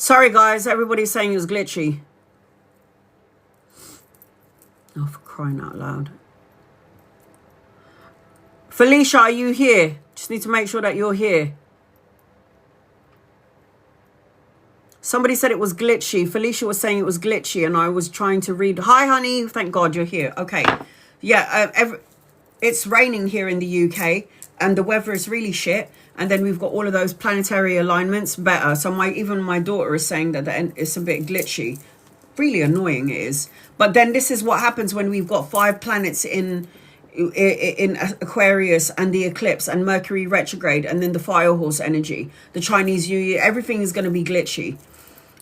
Sorry, guys. Everybody's saying it was glitchy. Oh, for crying out loud. Felicia, are you here? Just need to make sure that you're here. Somebody said it was glitchy. Felicia was saying it was glitchy, and I was trying to read. Hi, honey. Thank God you're here. Okay. Yeah, it's raining here in the UK, and the weather is really shit. And then we've got all of those planetary alignments better. So even my daughter is saying that it's a bit glitchy. Really annoying it is. But then this is what happens when we've got 5 planets in Aquarius and the eclipse and Mercury retrograde and then the fire horse energy, the Chinese New Year. Everything is going to be glitchy.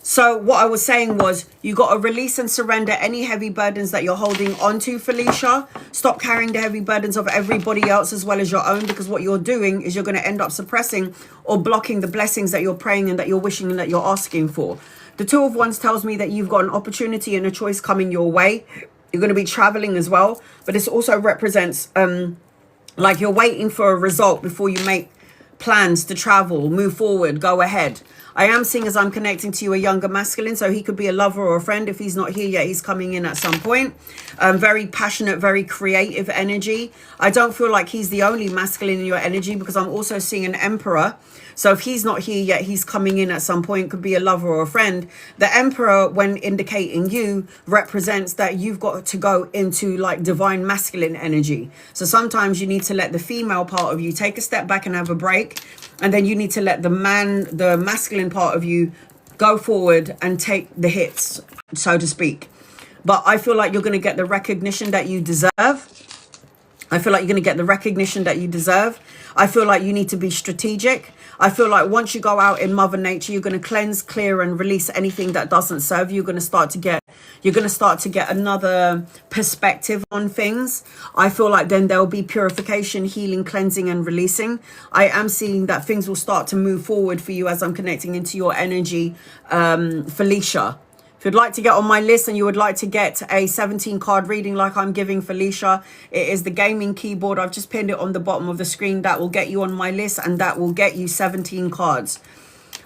So what I was saying was, you got to release and surrender any heavy burdens that you're holding onto, Felicia. Stop carrying the heavy burdens of everybody else as well as your own, because what you're doing is you're going to end up suppressing or blocking the blessings that you're praying and that you're wishing and that you're asking for. The Two of Wands tells me that you've got an opportunity and a choice coming your way. You're going to be traveling as well, but this also represents like you're waiting for a result before you make plans to travel, move forward, go ahead. I am seeing, as I'm connecting to you, a younger masculine, so he could be a lover or a friend. If he's not here yet, he's coming in at some point. Very passionate, very creative energy. I don't feel like he's the only masculine in your energy, because I'm also seeing an emperor. So if he's not here yet, he's coming in at some point, could be a lover or a friend. The emperor, when indicating you, represents that you've got to go into like divine masculine energy. So sometimes you need to let the female part of you take a step back and have a break. And then you need to let the masculine part of you go forward and take the hits, so to speak. But I feel like you're going to get the recognition that you deserve. I feel like you're going to get the recognition that you deserve. I feel like you need to be strategic. I feel like once you go out in Mother Nature, you're going to cleanse, clear, and release anything that doesn't serve you. You're going to start to get another perspective on things. I feel like then there'll be purification, healing, cleansing, and releasing. I am seeing that things will start to move forward for you as I'm connecting into your energy, Felicia. If you'd like to get on my list and you would like to get a 17 card reading like I'm giving Felicia, it is the gaming keyboard. I've just pinned it on the bottom of the screen. That will get you on my list, and that will get you 17 cards.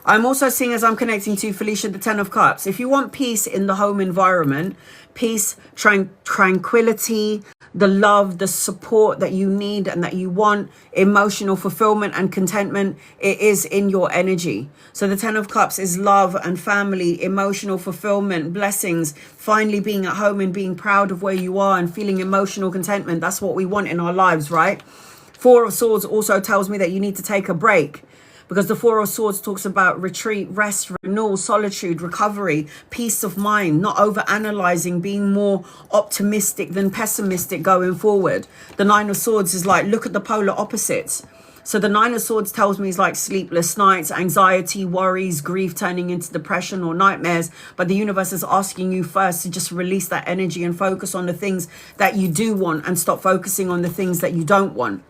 I'm also seeing, as I'm connecting to Felicia, the 10 of Cups. If you want peace in the home environment, peace, tranquility, the love, the support that you need and that you want, emotional fulfillment and contentment, it is in your energy. So the 10 of Cups is love and family, emotional fulfillment, blessings, finally being at home and being proud of where you are and feeling emotional contentment. That's what we want in our lives, right? 4 of Swords also tells me that you need to take a break, because the 4 of Swords talks about retreat, rest, renewal, solitude, recovery, peace of mind, not over-analyzing, being more optimistic than pessimistic going forward. The 9 of Swords is like, look at the polar opposites. So the 9 of Swords tells me it's like sleepless nights, anxiety, worries, grief turning into depression or nightmares. But the universe is asking you first to just release that energy and focus on the things that you do want and stop focusing on the things that you don't want.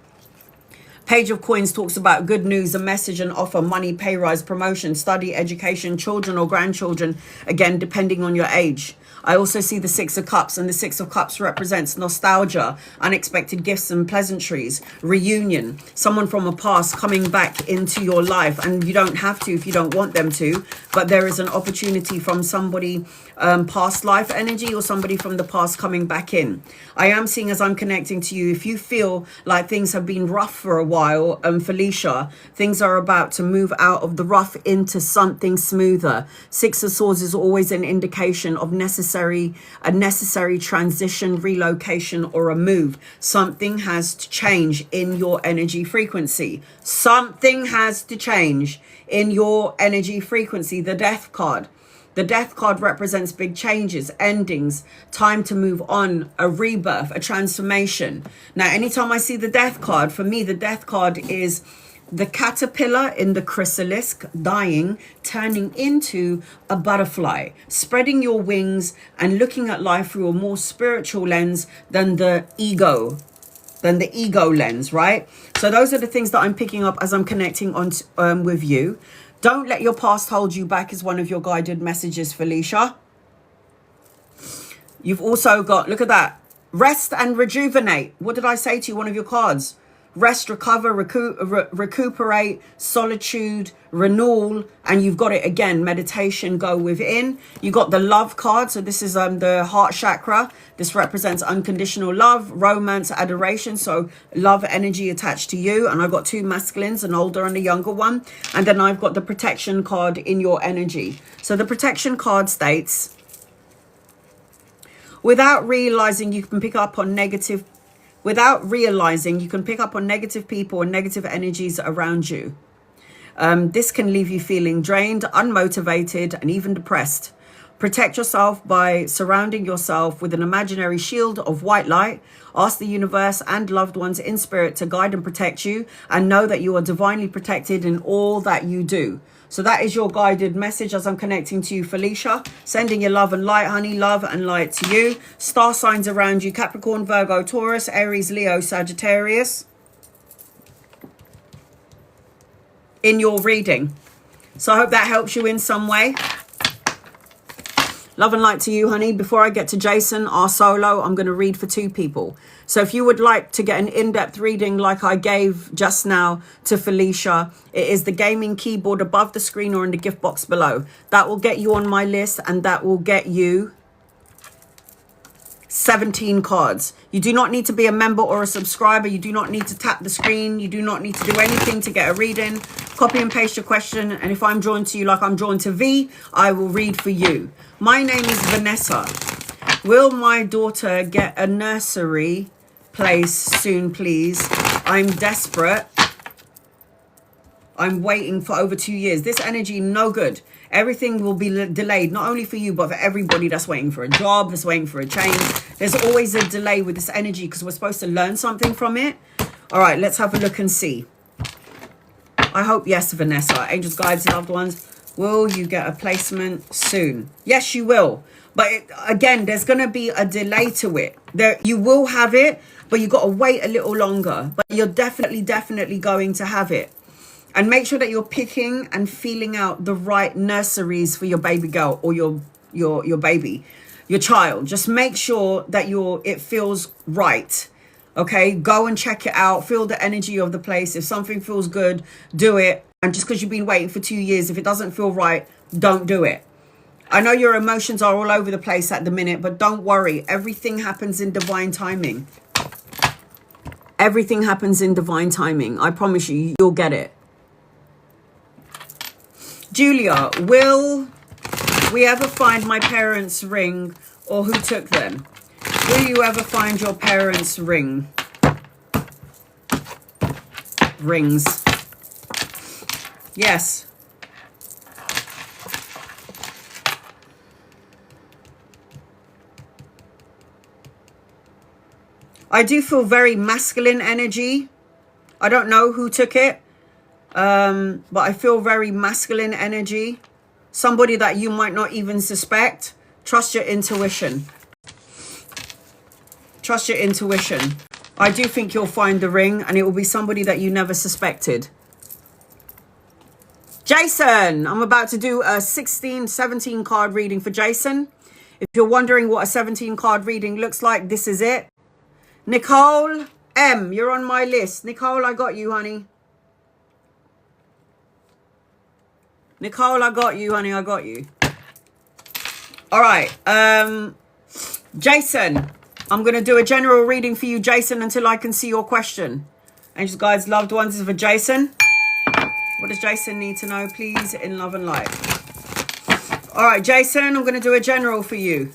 Page of Coins talks about good news, a message, an offer, money, pay rise, promotion, study, education, children or grandchildren, again, depending on your age. I also see the 6 of Cups, and the 6 of Cups represents nostalgia, unexpected gifts and pleasantries, reunion, someone from a past coming back into your life. And you don't have to if you don't want them to, but there is an opportunity from somebody past life energy or somebody from the past coming back in. I am seeing, as I'm connecting to you, if you feel like things have been rough for a while, Felicia, things are about to move out of the rough into something smoother. 6 of Swords is always an indication of a necessary transition, relocation, or a move. Something has to change in your energy frequency. Something has to change in your energy frequency. The Death card. The Death card represents big changes, endings, time to move on, a rebirth, a transformation. Now, anytime I see the Death card, for me, the Death card is the caterpillar in the chrysalis, dying, turning into a butterfly, spreading your wings and looking at life through a more spiritual lens than the ego lens, right? So those are the things that I'm picking up as I'm connecting on with you. Don't let your past hold you back is one of your guided messages, Felicia. You've also got, look at that, rest and rejuvenate. What did I say to you? One of your cards. rest, recover, recuperate, solitude, renewal, and you've got it again, meditation, go within. You got the love card, so this is the heart chakra. This represents unconditional love, romance, adoration, so love energy attached to you. And I've got two masculines, an older and a younger one. And then I've got the protection card in your energy. So the protection card states, without realizing you can pick up on negative people and negative energies around you. This can leave you feeling drained, unmotivated, and even depressed. Protect yourself by surrounding yourself with an imaginary shield of white light. Ask the universe and loved ones in spirit to guide and protect you, and know that you are divinely protected in all that you do. So that is your guided message as I'm connecting to you, Felicia. Sending you love and light, honey. Love and light to you. Star signs around you: Capricorn, Virgo, Taurus, Aries, Leo, Sagittarius. In your reading. So I hope that helps you in some way. Love and light to you, honey. Before I get to Jason, our solo, I'm going to read for two people. So if you would like to get an in-depth reading like I gave just now to Felicia, it is the gaming keyboard above the screen or in the gift box below. That will get you on my list, and that will get you 17 cards. You do not need to be a member or a subscriber. You do not need to tap the screen. You do not need to do anything to get a reading. Copy and paste your question, and if I'm drawn to you like I'm drawn to V, I will read for you. My name is Vanessa. Will my daughter get a nursery place soon, please? I'm desperate. I'm waiting for over 2 years. This energy, no good. Everything will be delayed, not only for you, but for everybody that's waiting for a job, that's waiting for a change. There's always a delay with this energy because we're supposed to learn something from it. All right, let's have a look and see. I hope, yes, Vanessa. Angels, guides, loved ones. Will you get a placement soon? Yes, you will. But again, there's going to be a delay to it. You will have it, but you got to wait a little longer. But you're definitely going to have it. And make sure that you're picking and feeling out the right nurseries for your baby girl or your baby, your child. Just make sure that it feels right. Okay, go and check it out. Feel the energy of the place. If something feels good, do it. And just because you've been waiting for 2 years, if it doesn't feel right, don't do it. I know your emotions are all over the place at the minute, but don't worry. Everything happens in divine timing. Everything happens in divine timing. I promise you, you'll get it. Julia, will we ever find my parents' ring, or who took them? Will you ever find your parents' rings? Yes. I do feel very masculine energy. I don't know who took it. But I feel very masculine energy. Somebody that you might not even suspect. Trust your intuition. Trust your intuition. I do think you'll find the ring, and it will be somebody that you never suspected. Jason, I'm about to do a 17 card reading for Jason. If you're wondering what a 17 card reading looks like, this is it. Nicole M, you're on my list. Nicole, I got you, honey. Nicole, I got you, honey. I got you. All right. Jason, I'm going to do a general reading for you, Jason, until I can see your question. Angels, guides, loved ones, this is for Jason. What does Jason need to know, please, in love and light? All right, Jason, I'm going to do a general for you.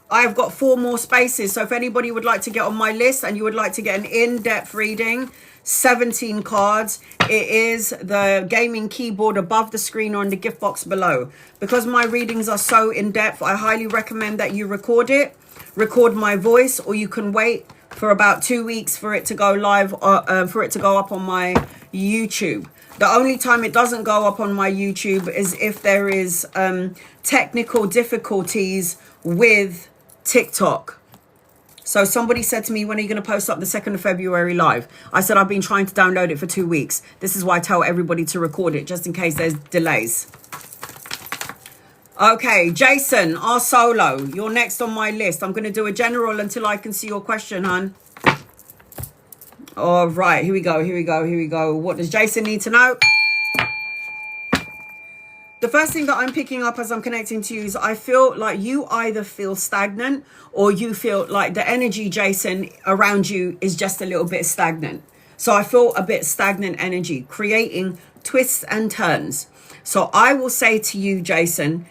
I've got 4 more spaces. So if anybody would like to get on my list and you would like to get an in-depth reading, 17 cards, it is the gaming keyboard above the screen or in the gift box below. Because my readings are so in-depth, I highly recommend that you record it. Record my voice, or you can wait for about 2 weeks for it to go live, for it to go up on my YouTube. The only time it doesn't go up on my YouTube is if there is technical difficulties with TikTok. So somebody said to me, when are you going to post up the 2nd of February live? I said, I've been trying to download it for 2 weeks. This is why I tell everybody to record it, just in case there's delays. Okay, Jason, our solo, you're next on my list. I'm going to do a general until I can see your question, hon. All right, here we go. What does Jason need to know? The first thing that I'm picking up as I'm connecting to you is I feel like you either feel stagnant or you feel like the energy, Jason, around you is just a little bit stagnant. So I feel a bit stagnant energy, creating twists and turns. So I will say to you, Jason,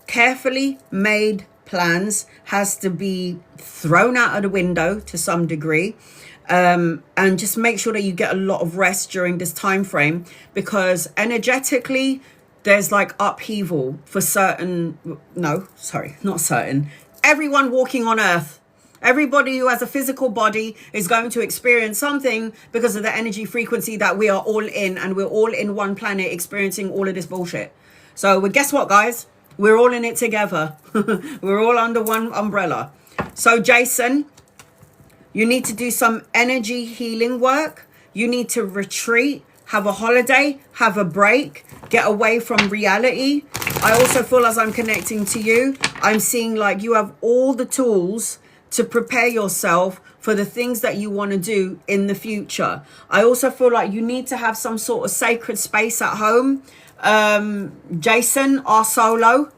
carefully made plans has to be thrown out of the window to some degree. And just make sure that you get a lot of rest during this time frame, because energetically there's like upheaval for certain, everyone walking on earth. Everybody who has a physical body is going to experience something because of the energy frequency that we are all in, and we're all in one planet experiencing all of this bullshit. So well, guess what, guys? We're all in it together. We're all under one umbrella. So Jason, you need to do some energy healing work. You need to retreat, have a holiday, have a break, get away from reality. I also feel as I'm connecting to you, I'm seeing like you have all the tools to prepare yourself for the things that you want to do in the future. I also feel like you need to have some sort of sacred space at home. Jason, our solo,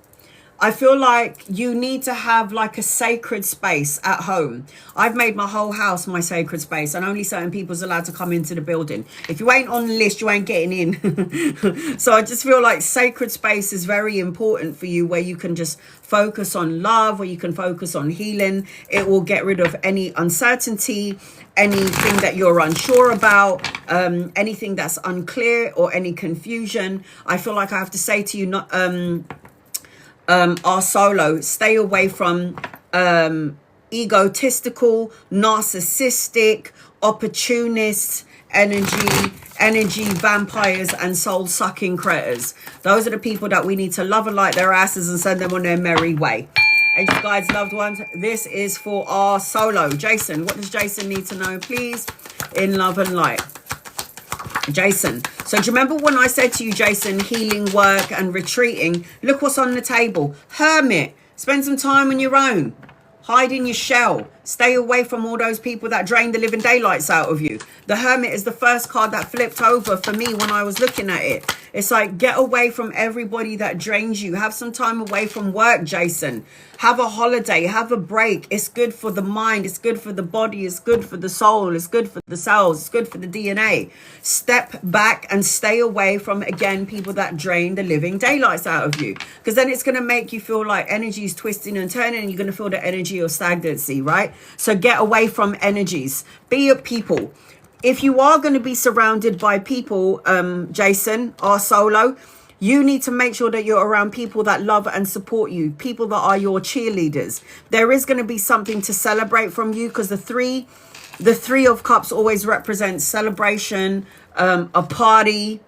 I feel like you need to have like a sacred space at home. I've made my whole house my sacred space, and only certain people's allowed to come into the building. If you ain't on the list, you ain't getting in. So I just feel like sacred space is very important for you, where you can just focus on love, where you can focus on healing. It will get rid of any uncertainty, anything that you're unsure about, anything that's unclear or any confusion. I feel like I have to say to you, not our solo, stay away from egotistical, narcissistic, opportunist energy vampires and soul-sucking critters. Those are the people that we need to love and light their asses and send them on their merry way. Angel guides, loved ones, this is for our solo. Jason, what does Jason need to know, please, in love and light? Jason, so do you remember when I said to you, Jason, healing work and retreating? Look what's on the table. Hermit, spend some time on your own. Hide in your shell. Stay away from all those people that drain the living daylights out of you. The Hermit is the first card that flipped over for me when I was looking at it. It's like, get away from everybody that drains you. Have some time away from work, Jason. Have a holiday. Have a break. It's good for the mind. It's good for the body. It's good for the soul. It's good for the cells. It's good for the DNA. Step back and stay away from, again, people that drain the living daylights out of you. Because then it's going to make you feel like energy is twisting and turning, and you're going to feel the energy of stagnancy, right? So get away from energies. Be a people. If you are going to be surrounded by people, Jason, our solo, you need to make sure that you're around people that love and support you, people that are your cheerleaders. There is going to be something to celebrate from you, because the three of cups always represents celebration, a party,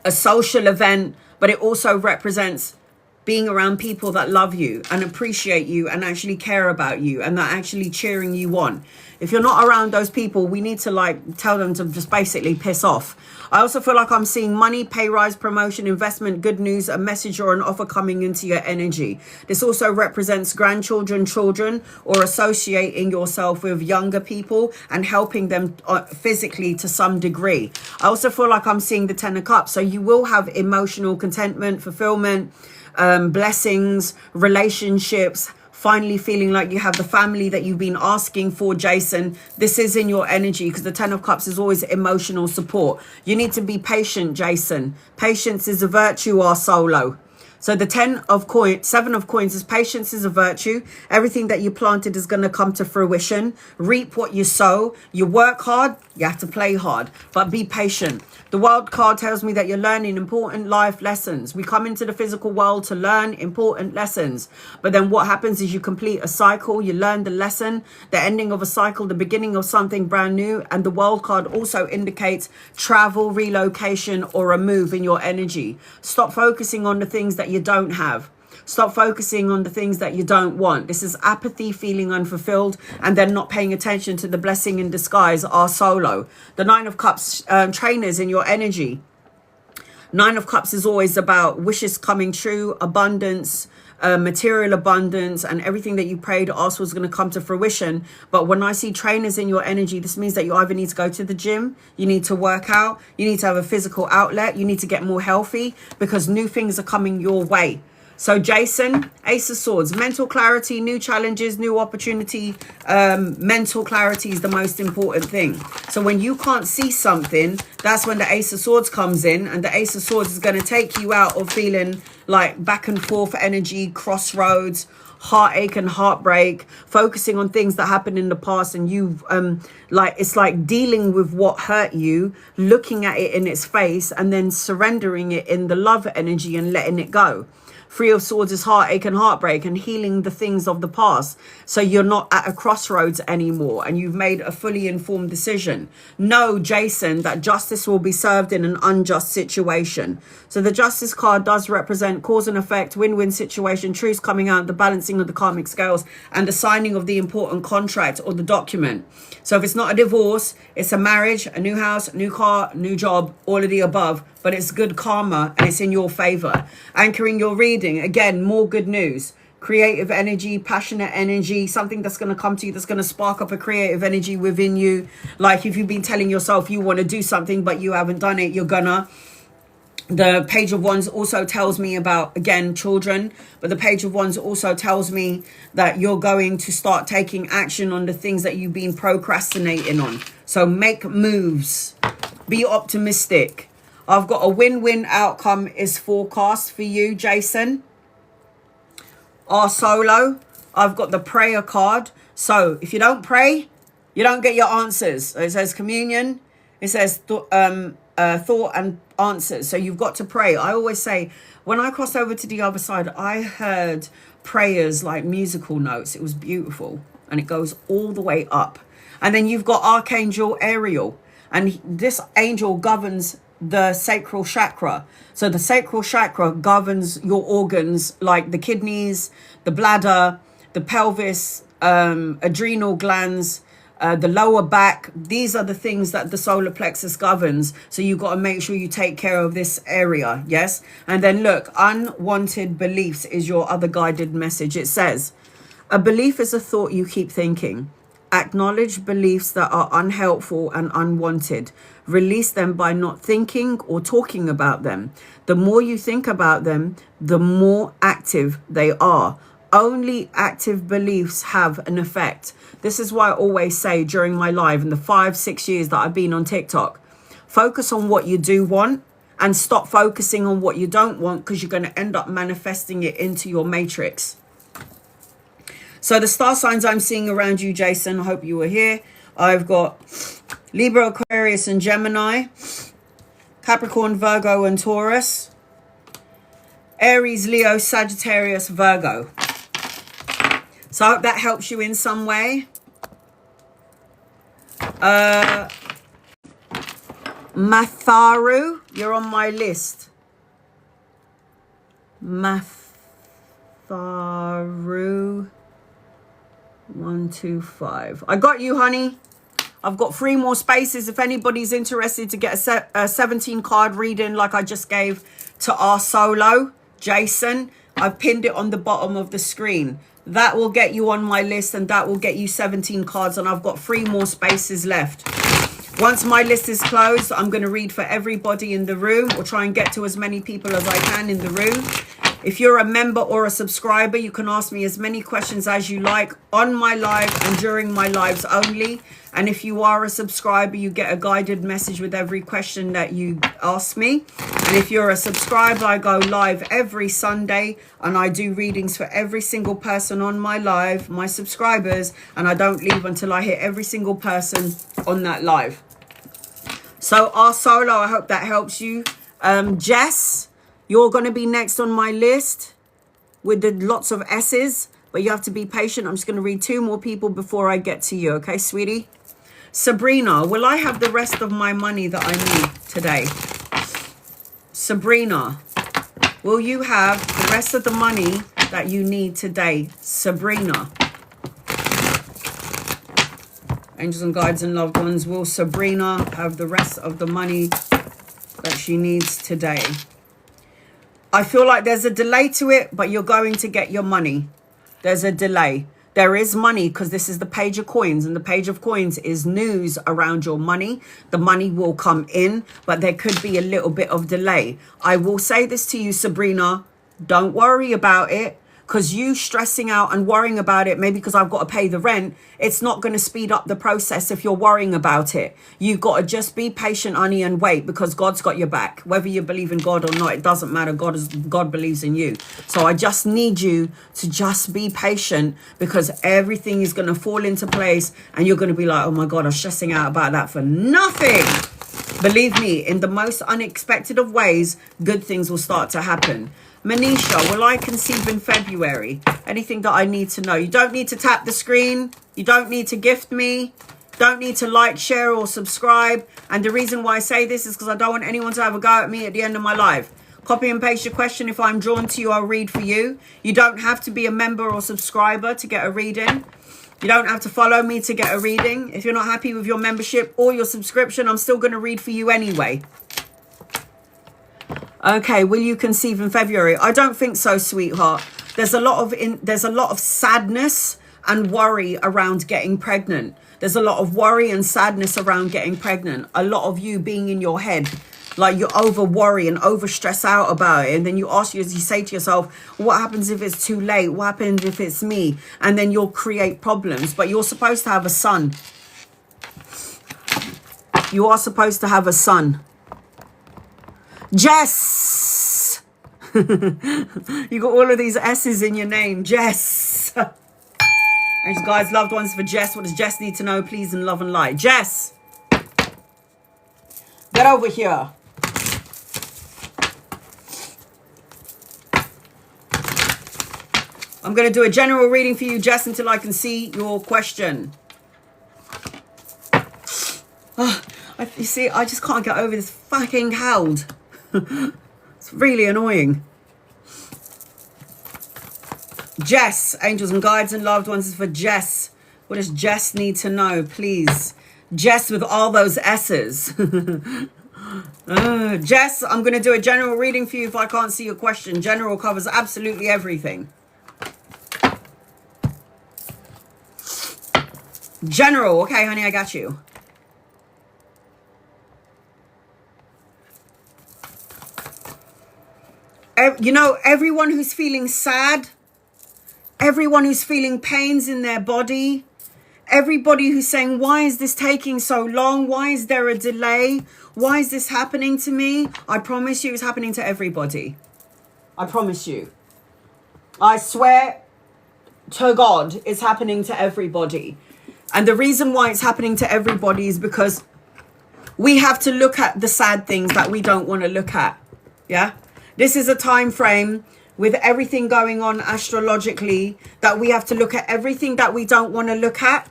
a social event, but it also represents being around people that love you and appreciate you and actually care about you and that actually cheering you on. If you're not around those people, we need to like tell them to just basically piss off. I also feel like I'm seeing money, pay rise, promotion, investment, good news, a message or an offer coming into your energy. This also represents grandchildren, children, or associating yourself with younger people and helping them physically to some degree. I also feel like I'm seeing the 10 of Cups. So you will have emotional contentment, fulfillment, blessings, relationships, finally feeling like you have the family that you've been asking for, Jason. This is in your energy, because the 10 of Cups is always emotional support. You need to be patient, Jason. Patience is a virtue, our solo. So the 7 of coins is patience is a virtue. Everything that you planted is going to come to fruition. Reap what you sow. You work hard, you have to play hard, but be patient. The World card tells me that you're learning important life lessons. We come into the physical world to learn important lessons. But then what happens is you complete a cycle, you learn the lesson, the ending of a cycle, the beginning of something brand new. And the World card also indicates travel, relocation, or a move in your energy. Stop focusing on the things that you don't have. Stop focusing on the things that you don't want. This is apathy, feeling unfulfilled, and then not paying attention to the blessing in disguise, our solo. The 9 of Cups, trainers in your energy. 9 of Cups is always about wishes coming true, abundance, material abundance, and everything that you prayed, asked was going to come to fruition. But when I see trainers in your energy, this means that you either need to go to the gym, you need to work out, you need to have a physical outlet, you need to get more healthy, because new things are coming your way. So Jason, Ace of Swords, mental clarity, new challenges, new opportunity. Mental clarity is the most important thing. So when you can't see something, that's when the Ace of Swords comes in, and the Ace of Swords is going to take you out of feeling like back and forth energy, crossroads, heartache and heartbreak, focusing on things that happened in the past, and you've like, it's like dealing with what hurt you, looking at it in its face, and then surrendering it in the love energy and letting it go. Three of Swords is heartache and heartbreak and healing the things of the past. So you're not at a crossroads anymore, and you've made a fully informed decision. Know, Jason, that justice will be served in an unjust situation. So the Justice card does represent cause and effect, win-win situation, truths coming out, the balancing of the karmic scales, and the signing of the important contract or the document. So if it's not a divorce, it's a marriage, a new house, new car, new job, all of the above. But it's good karma and it's in your favor. Anchoring your reading, again, more good news. Creative energy, passionate energy, something that's going to come to you, that's going to spark up a creative energy within you. Like if you've been telling yourself you want to do something but you haven't done it, you're gonna. The Page of Wands also tells me about, again, children. But the Page of Wands also tells me that you're going to start taking action on the things that you've been procrastinating on. So make moves. Be optimistic. I've got a win-win outcome is forecast for you, Jason. Our solo, I've got the prayer card. So if you don't pray, you don't get your answers. So it says communion. It says thought and answers. So you've got to pray. I always say, when I crossed over to the other side, I heard prayers like musical notes. It was beautiful. And it goes all the way up. And then you've got Archangel Ariel. And this angel governs the sacral chakra. So the sacral chakra governs your organs like the kidneys, the bladder, the pelvis, adrenal glands, the lower back. These are the things that the solar plexus governs. So you've got to make sure you take care of this area. Yes. And then look, unwanted beliefs is your other guided message. It says, a belief is a thought you keep thinking. Acknowledge beliefs that are unhelpful and unwanted. Release them by not thinking or talking about them. The more you think about them, the more active they are. Only active beliefs have an effect. This is why I always say during my live in the 5-6 years that I've been on TikTok, focus on what you do want and stop focusing on what you don't want, because you're going to end up manifesting it into your matrix. So the star signs I'm seeing around you, Jason, I hope you were here. I've got Libra, Aquarius, and Gemini. Capricorn, Virgo, and Taurus. Aries, Leo, Sagittarius, Virgo. So I hope that helps you in some way. Matharu, you're on my list. Matharu. 1, 2, 5. I got you, honey. I've got 3 more spaces if anybody's interested to get a 17 card reading like I just gave to our solo, Jason. I've pinned it on the bottom of the screen. That will get you on my list, and that will get you 17 cards, and I've got 3 more spaces left. Once my list is closed, I'm going to read for everybody in the room, or try and get to as many people as I can in the room. If you're a member or a subscriber, you can ask me as many questions as you like on my live and during my lives only. And if you are a subscriber, you get a guided message with every question that you ask me. And if you're a subscriber, I go live every Sunday and I do readings for every single person on my live, my subscribers, and I don't leave until I hit every single person on that live. So our solo, I hope that helps you. Jess, you're going to be next on my list with the lots of S's, but you have to be patient. I'm just going to read 2 more people before I get to you. Okay, sweetie? Sabrina, will I have the rest of my money that I need today? Sabrina, will you have the rest of the money that you need today? Sabrina. Angels and guides and loved ones, will Sabrina have the rest of the money that she needs today? I feel like there's a delay to it, but you're going to get your money. There's a delay. There is money because this is the page of coins, and the page of coins is news around your money. The money will come in, but there could be a little bit of delay. I will say this to you, Sabrina, don't worry about it, because you stressing out and worrying about it, maybe because I've got to pay the rent, it's not going to speed up the process if you're worrying about it. You've got to just be patient, honey, and wait, because God's got your back. Whether you believe in God or not, it doesn't matter. God believes in you. So I just need you to just be patient, because everything is going to fall into place and you're going to be like, oh my God, I'm stressing out about that for nothing. Believe me, in the most unexpected of ways, good things will start to happen. Manisha, will I conceive in February? Anything that I need to know? You don't need to tap the screen. You don't need to gift me. Don't need to like, share, or subscribe. And the reason why I say this is because I don't want anyone to have a go at me at the end of my life. Copy and paste your question. If I'm drawn to you, I'll read for you. You don't have to be a member or subscriber to get a reading. You don't have to follow me to get a reading. If you're not happy with your membership or your subscription, I'm still going to read for you anyway. Okay, will you conceive in February? I don't think so, sweetheart. There's a lot of sadness and worry around getting pregnant. There's a lot of worry and sadness around getting pregnant. A lot of you being in your head, like you over worry and over stress out about it. And then you say to yourself, what happens if it's too late? What happens if it's me? And then you'll create problems. But you're supposed to have a son. You are supposed to have a son. Jess. You got all of these S's in your name. Jess. And guys, loved ones for Jess. What does Jess need to know? Please, and love and light. Jess. Get over here. I'm going to do a general reading for you, Jess, until I can see your question. Oh, you see, I just can't get over this fucking cold. It's really annoying. Jess, angels and guides and loved ones is for Jess. What does Jess need to know, please? Jess with all those S's. Jess, I'm going to do a general reading for you if I can't see your question. General covers absolutely everything. General. Okay, honey, I got you. You know, everyone who's feeling sad, everyone who's feeling pains in their body, everybody who's saying, why is this taking so long? Why is there a delay? Why is this happening to me? I promise you it's happening to everybody. I promise you. I swear to God, it's happening to everybody. And the reason why it's happening to everybody is because we have to look at the sad things that we don't want to look at. Yeah? This is a time frame with everything going on astrologically that we have to look at everything that we don't want to look at.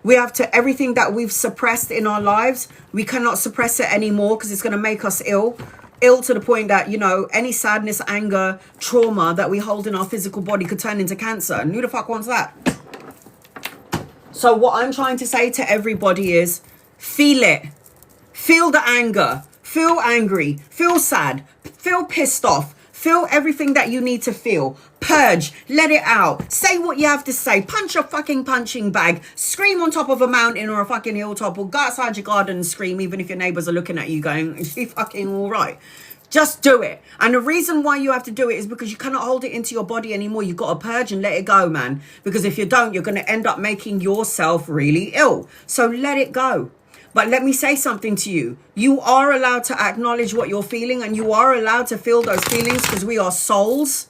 We have to, everything that we've suppressed in our lives, we cannot suppress it anymore because it's going to make us ill. Ill to the point that, you know, any sadness, anger, trauma that we hold in our physical body could turn into cancer. And who the fuck wants that? So what I'm trying to say to everybody is feel it. Feel the anger. Feel angry. Feel sad. Feel pissed off. Feel everything that you need to feel. Purge. Let it out. Say what you have to say. Punch a fucking punching bag. Scream on top of a mountain or a fucking hilltop, or go outside your garden and scream even if your neighbours are looking at you going, is she fucking all right? Just do it. And the reason why you have to do it is because you cannot hold it into your body anymore. You've got to purge and let it go, man. Because if you don't, you're going to end up making yourself really ill. So let it go. But let me say something to you. You are allowed to acknowledge what you're feeling, and you are allowed to feel those feelings, because we are souls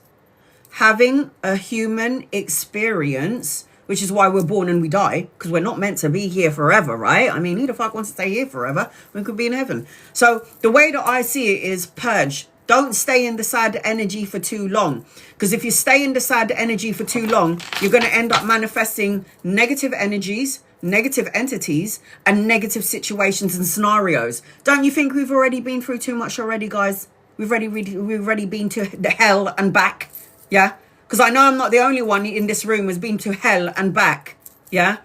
having a human experience, which is why we're born and we die, because we're not meant to be here forever, right? I mean, who the fuck wants to stay here forever? We could be in heaven. So the way that I see it is purge. Don't stay in the sad energy for too long, because if you stay in the sad energy for too long, you're going to end up manifesting negative energies, negative entities, and negative situations and scenarios. Don't you think we've already been through too much already, guys? We've already been to the hell and back. Yeah, because I know I'm not the only one in this room who's been to hell and back. Yeah,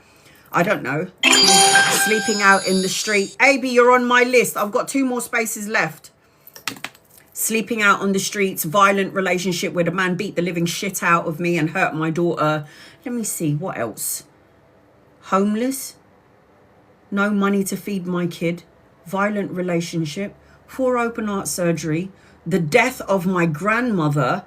I don't know. Sleeping out in the street. AB, you're on my list. I've got 2 more spaces left. sleeping out on the streets, violent relationship where the man beat the living shit out of me and hurt my daughter. Let me see, what else? Homeless, no money to feed my kid, violent relationship, 4 open heart surgery, the death of my grandmother,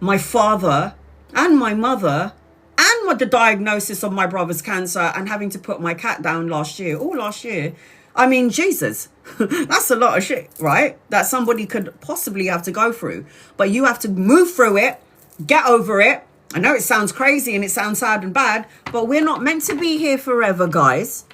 my father and my mother, and with the diagnosis of my brother's cancer, and having to put my cat down last year. I mean, Jesus, that's a lot of shit, right? That somebody could possibly have to go through. But you have to move through it, get over it. I know it sounds crazy and it sounds sad and bad, but we're not meant to be here forever, guys.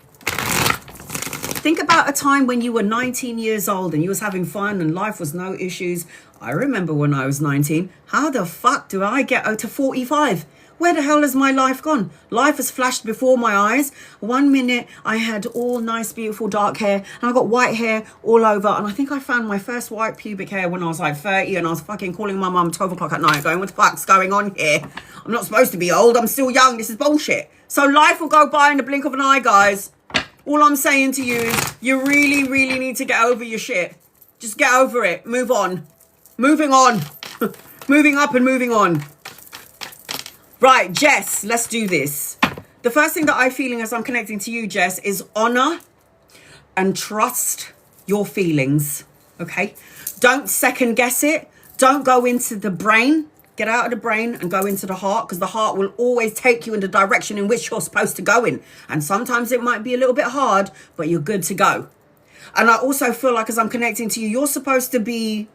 Think about a time when you were 19 years old and you was having fun and life was no issues. I remember when I was 19. How the fuck do I get out to 45? Where the hell has my life gone? Life has flashed before my eyes. 1 minute I had all nice, beautiful dark hair, and I got white hair all over. And I think I found my first white pubic hair when I was like 30, and I was fucking calling my mum 12 o'clock at night going, what the fuck's going on here? I'm not supposed to be old. I'm still young. This is bullshit. So life will go by in the blink of an eye, guys. All I'm saying to you is you really, really need to get over your shit. Just get over it. Move on. Moving on. Moving up and moving on. Right, Jess, let's do this. The first thing that I'm feeling as I'm connecting to you, Jess, is honor and trust your feelings, okay? Don't second guess it. Don't go into the brain. Get out of the brain and go into the heart, because the heart will always take you in the direction in which you're supposed to go in. And sometimes it might be a little bit hard, but you're good to go. And I also feel like as I'm connecting to you, you're supposed to be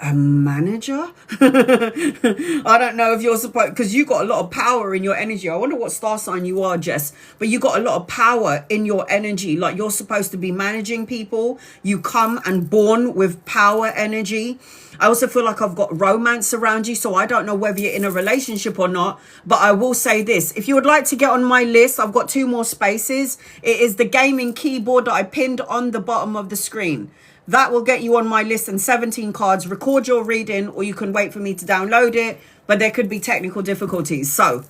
a manager. I don't know if you're supposed, because you got a lot of power in your energy. I wonder what star sign you are, Jess, but you got a lot of power in your energy. Like you're supposed to be managing people. You come and born with power energy. I also feel like I've got romance around you, so I don't know whether you're in a relationship or not, but I will say this. If you would like to get on my list, I've got 2 more spaces. It is the gaming keyboard that I pinned on the bottom of the screen. That will get you on my list and 17 cards. Record your reading, or you can wait for me to download it, but there could be technical difficulties. So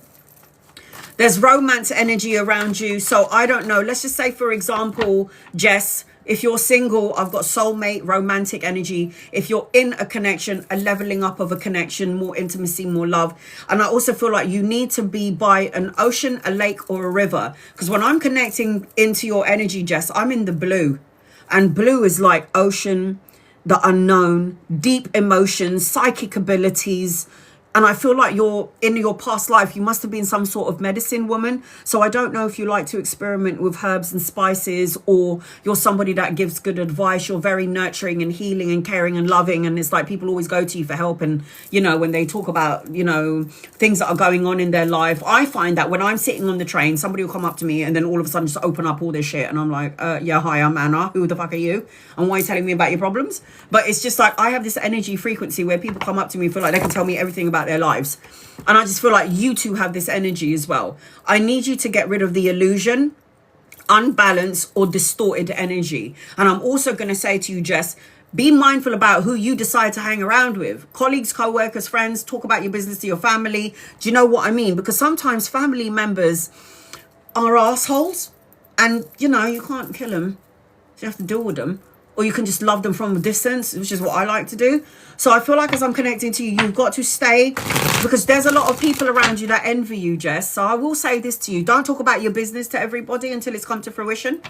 there's romance energy around you. So I don't know. Let's just say, for example, Jess, if you're single, I've got soulmate, romantic energy. If you're in a connection, a leveling up of a connection, more intimacy, more love. And I also feel like you need to be by an ocean, a lake, or a river. Because when I'm connecting into your energy, Jess, I'm in the blue. And blue is like ocean, the unknown, deep emotions, psychic abilities. And I feel like you're in your past life, you must have been some sort of medicine woman. So I don't know if you like to experiment with herbs and spices, or you're somebody that gives good advice. You're very nurturing and healing and caring and loving. And it's like people always go to you for help. And, you know, when they talk about, you know, things that are going on in their life, I find that when I'm sitting on the train, somebody will come up to me and then all of a sudden just open up all this shit. And I'm like, yeah, hi, I'm Anna. Who the fuck are you? And why are you telling me about your problems? But it's just like I have this energy frequency where people come up to me and feel like they can tell me everything about their lives. And I just feel like you two have this energy as well. I need you to get rid of the illusion, unbalanced, or distorted energy. And I'm also going to say to you, Jess, be mindful about who you decide to hang around with. Colleagues, co-workers, friends. Talk about your business to your family. Do you know what I mean? Because sometimes family members are assholes, and you know, you can't kill them. You have to deal with them. Or you can just love them from a distance, which is what I like to do. So I feel like as I'm connecting to you, you've got to stay, because there's a lot of people around you that envy you, Jess. So I will say this to you. Don't talk about your business to everybody until it's come to fruition,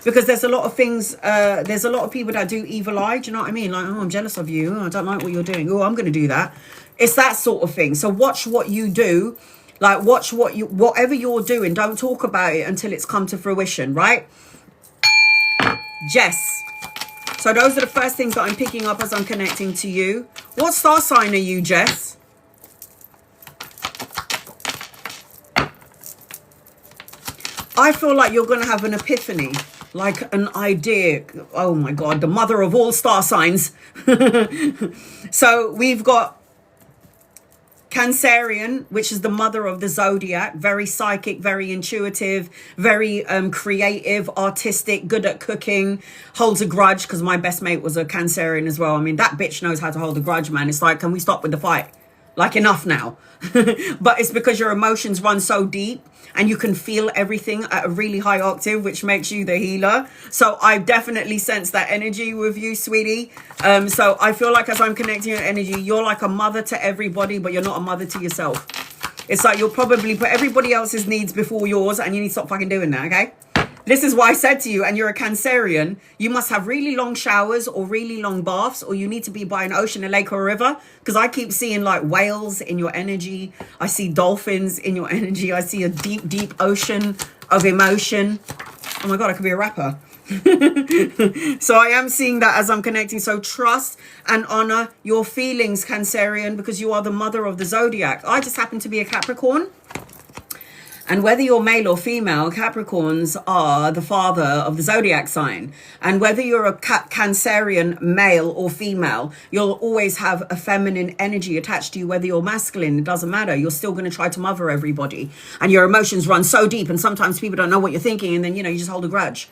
because there's a lot of things, there's a lot of people that do evil eye. Do you know what I mean? Like, oh, I'm jealous of you. Oh, I don't like what you're doing. Oh, I'm going to do that. It's that sort of thing. So watch what you do. Like watch whatever you're doing. Don't talk about it until it's come to fruition, right? Jess. So those are the first things that I'm picking up as I'm connecting to you. What star sign are you, Jess? I feel like you're going to have an epiphany, like an idea. Oh my God, the mother of all star signs. So we've got Cancerian, which is the mother of the zodiac, very psychic, very intuitive, very creative, artistic, good at cooking, holds a grudge, because my best mate was a Cancerian as well. I mean, that bitch knows how to hold a grudge, man. It's like, can we stop with the fight? Like, enough now. But it's because your emotions run so deep and you can feel everything at a really high octave, which makes you the healer. So I definitely sense that energy with you, sweetie. So I feel like as I'm connecting your energy, you're like a mother to everybody, but you're not a mother to yourself. It's like you'll probably put everybody else's needs before yours, and you need to stop fucking doing that, okay? This is why I said to you, and you're a Cancerian, you must have really long showers or really long baths, or you need to be by an ocean, a lake, or a river. Because I keep seeing like whales in your energy. I see dolphins in your energy. I see a deep, deep ocean of emotion. Oh my God, I could be a rapper. So I am seeing that as I'm connecting. So trust and honor your feelings, Cancerian, because you are the mother of the zodiac. I just happen to be a Capricorn. And whether you're male or female, Capricorns are the father of the zodiac sign. And whether you're a Cancerian male or female, you'll always have a feminine energy attached to you. Whether you're masculine, it doesn't matter. You're still going to try to mother everybody. And your emotions run so deep. And sometimes people don't know what you're thinking. And then, you know, you just hold a grudge.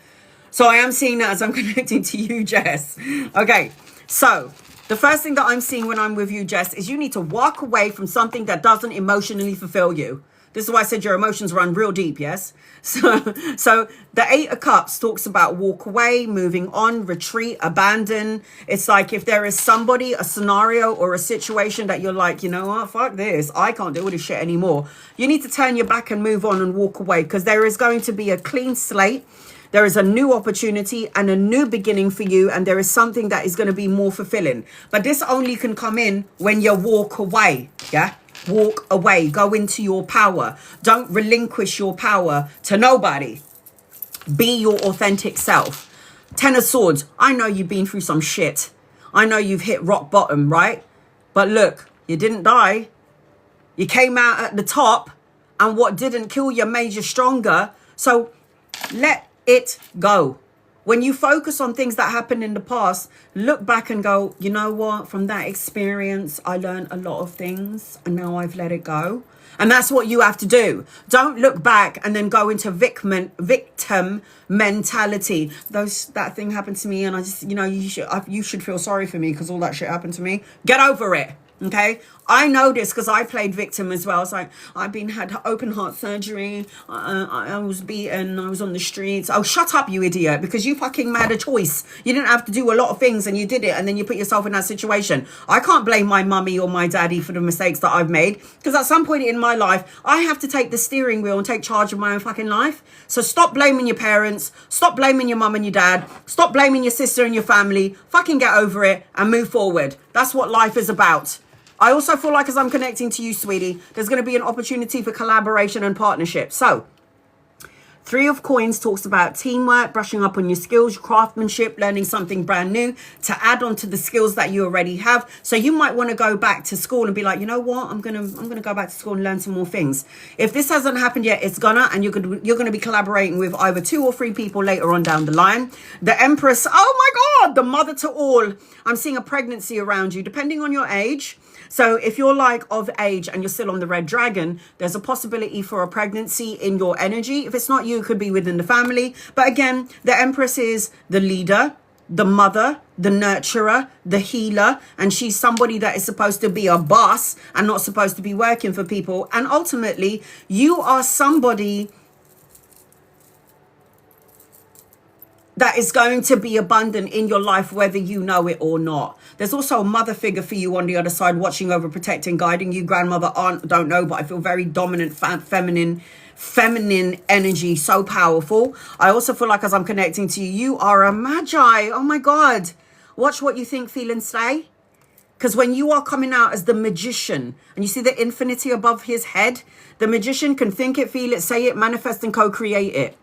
So I am seeing that as I'm connecting to you, Jess. Okay, so the first thing that I'm seeing when I'm with you, Jess, is you need to walk away from something that doesn't emotionally fulfill you. This is why I said your emotions run real deep, yes? So the Eight of Cups talks about walk away, moving on, retreat, abandon. It's like if there is somebody, a scenario or a situation that you're like, you know what, fuck this. I can't deal with this shit anymore. You need to turn your back and move on and walk away, because there is going to be a clean slate. There is a new opportunity and a new beginning for you. And there is something that is going to be more fulfilling. But this only can come in when you walk away, yeah? Walk away, go into your power. Don't relinquish your power to nobody. Be your authentic self. Ten of Swords, I know you've been through some shit. I know you've hit rock bottom, right? But look, you didn't die. You came out at the top, and what didn't kill you made you stronger. So let it go. When you focus on things that happened in the past, look back and go, you know what? From that experience, I learned a lot of things and now I've let it go. And that's what you have to do. Don't look back and then go into victim mentality. That thing happened to me and I just, you know, you should feel sorry for me because all that shit happened to me. Get over it. Okay, I know this because I played victim as well. It's like had open heart surgery. I was beaten. I was on the streets. Oh, shut up, you idiot! Because you fucking made a choice. You didn't have to do a lot of things, and you did it, and then you put yourself in that situation. I can't blame my mummy or my daddy for the mistakes that I've made, because at some point in my life, I have to take the steering wheel and take charge of my own fucking life. So stop blaming your parents. Stop blaming your mum and your dad. Stop blaming your sister and your family. Fucking get over it and move forward. That's what life is about. I also feel like as I'm connecting to you, sweetie, there's going to be an opportunity for collaboration and partnership. So, Three of Coins talks about teamwork, brushing up on your skills, your craftsmanship, learning something brand new to add on to the skills that you already have. So you might want to go back to school and be like, you know what, I'm gonna go back to school and learn some more things. If this hasn't happened yet, it's gonna, and you're gonna be collaborating with either 2 or 3 people later on down the line. The Empress, oh my God, the mother to all. I'm seeing a pregnancy around you, depending on your age. So if you're like of age and you're still on the red dragon, there's a possibility for a pregnancy in your energy. If it's not you, it could be within the family. But again, the Empress is the leader, the mother, the nurturer, the healer. And she's somebody that is supposed to be a boss and not supposed to be working for people. And ultimately, you are somebody that is going to be abundant in your life, whether you know it or not. There's also a mother figure for you on the other side, watching over, protecting, guiding you. Grandmother, aunt, don't know, but I feel very dominant, feminine energy, so powerful. I also feel like as I'm connecting to you, you are a magi. Oh my God. Watch what you think, feel, and say. Because when you are coming out as the magician, and you see the infinity above his head, the magician can think it, feel it, say it, manifest, and co-create it.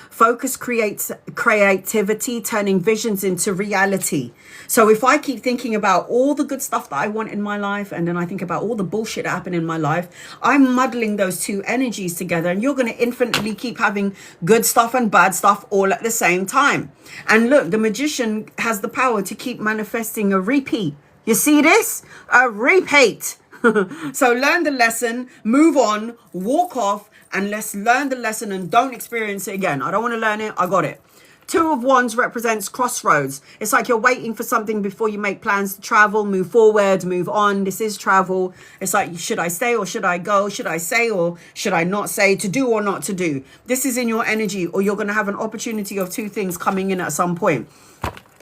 Focus creates creativity, turning visions into reality. So if I keep thinking about all the good stuff that I want in my life, and then I think about all the bullshit that happened in my life, I'm muddling those two energies together, and you're going to infinitely keep having good stuff and bad stuff all at the same time. And look, the magician has the power to keep manifesting a repeat. You see this? A repeat. So learn the lesson, move on, walk off, and let's learn the lesson and don't experience it again. I don't want to learn it. I got it. Two of Wands represents crossroads. It's like you're waiting for something before you make plans to travel, move forward, move on. This is travel. It's like, should I stay or should I go? Should I say or should I not say? To do or not to do? This is in your energy, or you're going to have an opportunity of two things coming in at some point.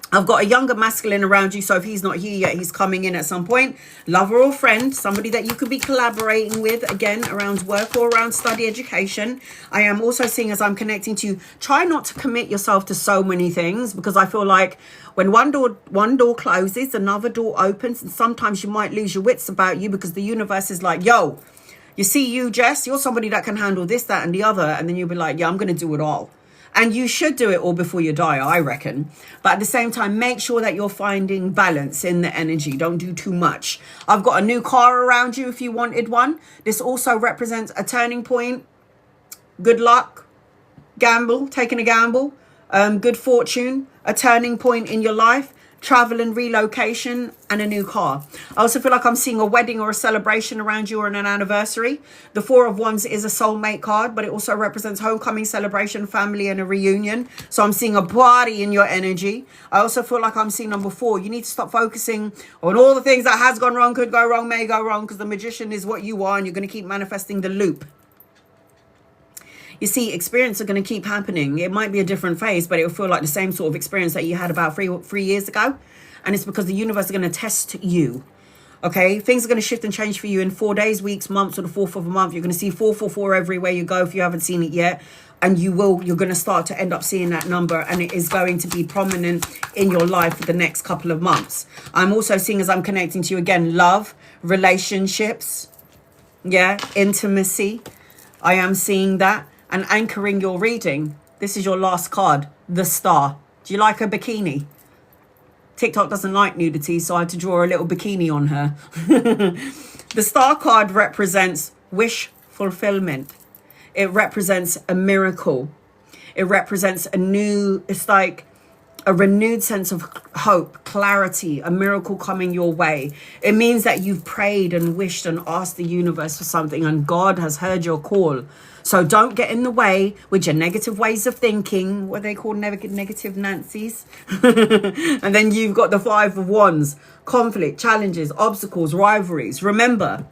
I've got a younger masculine around you, so if he's not here yet, he's coming in at some point. Lover or friend, somebody that you could be collaborating with, again, around work or around study education. I am also seeing, as I'm connecting to you, try not to commit yourself to so many things, because I feel like when one door closes, another door opens, and sometimes you might lose your wits about you, because the universe is like, yo, you see you, Jess, you're somebody that can handle this, that, and the other, and then you'll be like, yeah, I'm going to do it all. And you should do it all before you die, I reckon. But at the same time, make sure that you're finding balance in the energy. Don't do too much. I've got a new car around you if you wanted one. This also represents a turning point. Good luck. Gamble. Taking a gamble. Good fortune. A turning point in your life. Travel and relocation, and a new car. I also feel like I'm seeing a wedding or a celebration around you, or an anniversary. The Four of Wands is a soulmate card, but it also represents homecoming, celebration, family, and a reunion. So I'm seeing a party in your energy. I also feel like I'm seeing number 4. You need to stop focusing on all the things that has gone wrong, could go wrong, may go wrong, because the magician is what you are, and you're going to keep manifesting the loop. You see, experience are going to keep happening. It might be a different phase, but it'll feel like the same sort of experience that you had about three years ago. And it's because the universe is going to test you. Okay? Things are going to shift and change for you in 4 days, weeks, months, or the 4th of a month. You're going to see 444 everywhere you go if you haven't seen it yet. And you're going to start to end up seeing that number. And it is going to be prominent in your life for the next couple of months. I'm also seeing, as I'm connecting to you again, love, relationships, yeah, intimacy. I am seeing that. And anchoring your reading. This is your last card, the Star. Do you like a bikini? TikTok doesn't like nudity, so I had to draw a little bikini on her. The Star card represents wish fulfillment. It represents a miracle. It represents it's like a renewed sense of hope, clarity, a miracle coming your way. It means that you've prayed and wished and asked the universe for something, and God has heard your call. So don't get in the way with your negative ways of thinking, what they call negative Nancy's. And then you've got the 5 of Wands, conflict, challenges, obstacles, rivalries. Remember,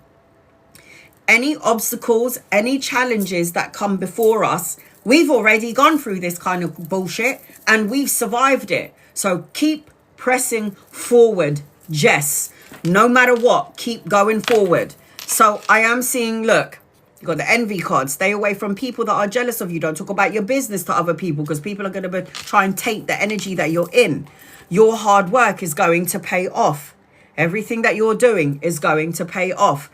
any obstacles, any challenges that come before us, we've already gone through this kind of bullshit and we've survived it. So keep pressing forward, Jess. No matter what, keep going forward. So I am seeing, look, you got the envy card. Stay away from people that are jealous of you. Don't talk about your business to other people, because people are going to try and take the energy that you're in. Your hard work is going to pay off. Everything that you're doing is going to pay off.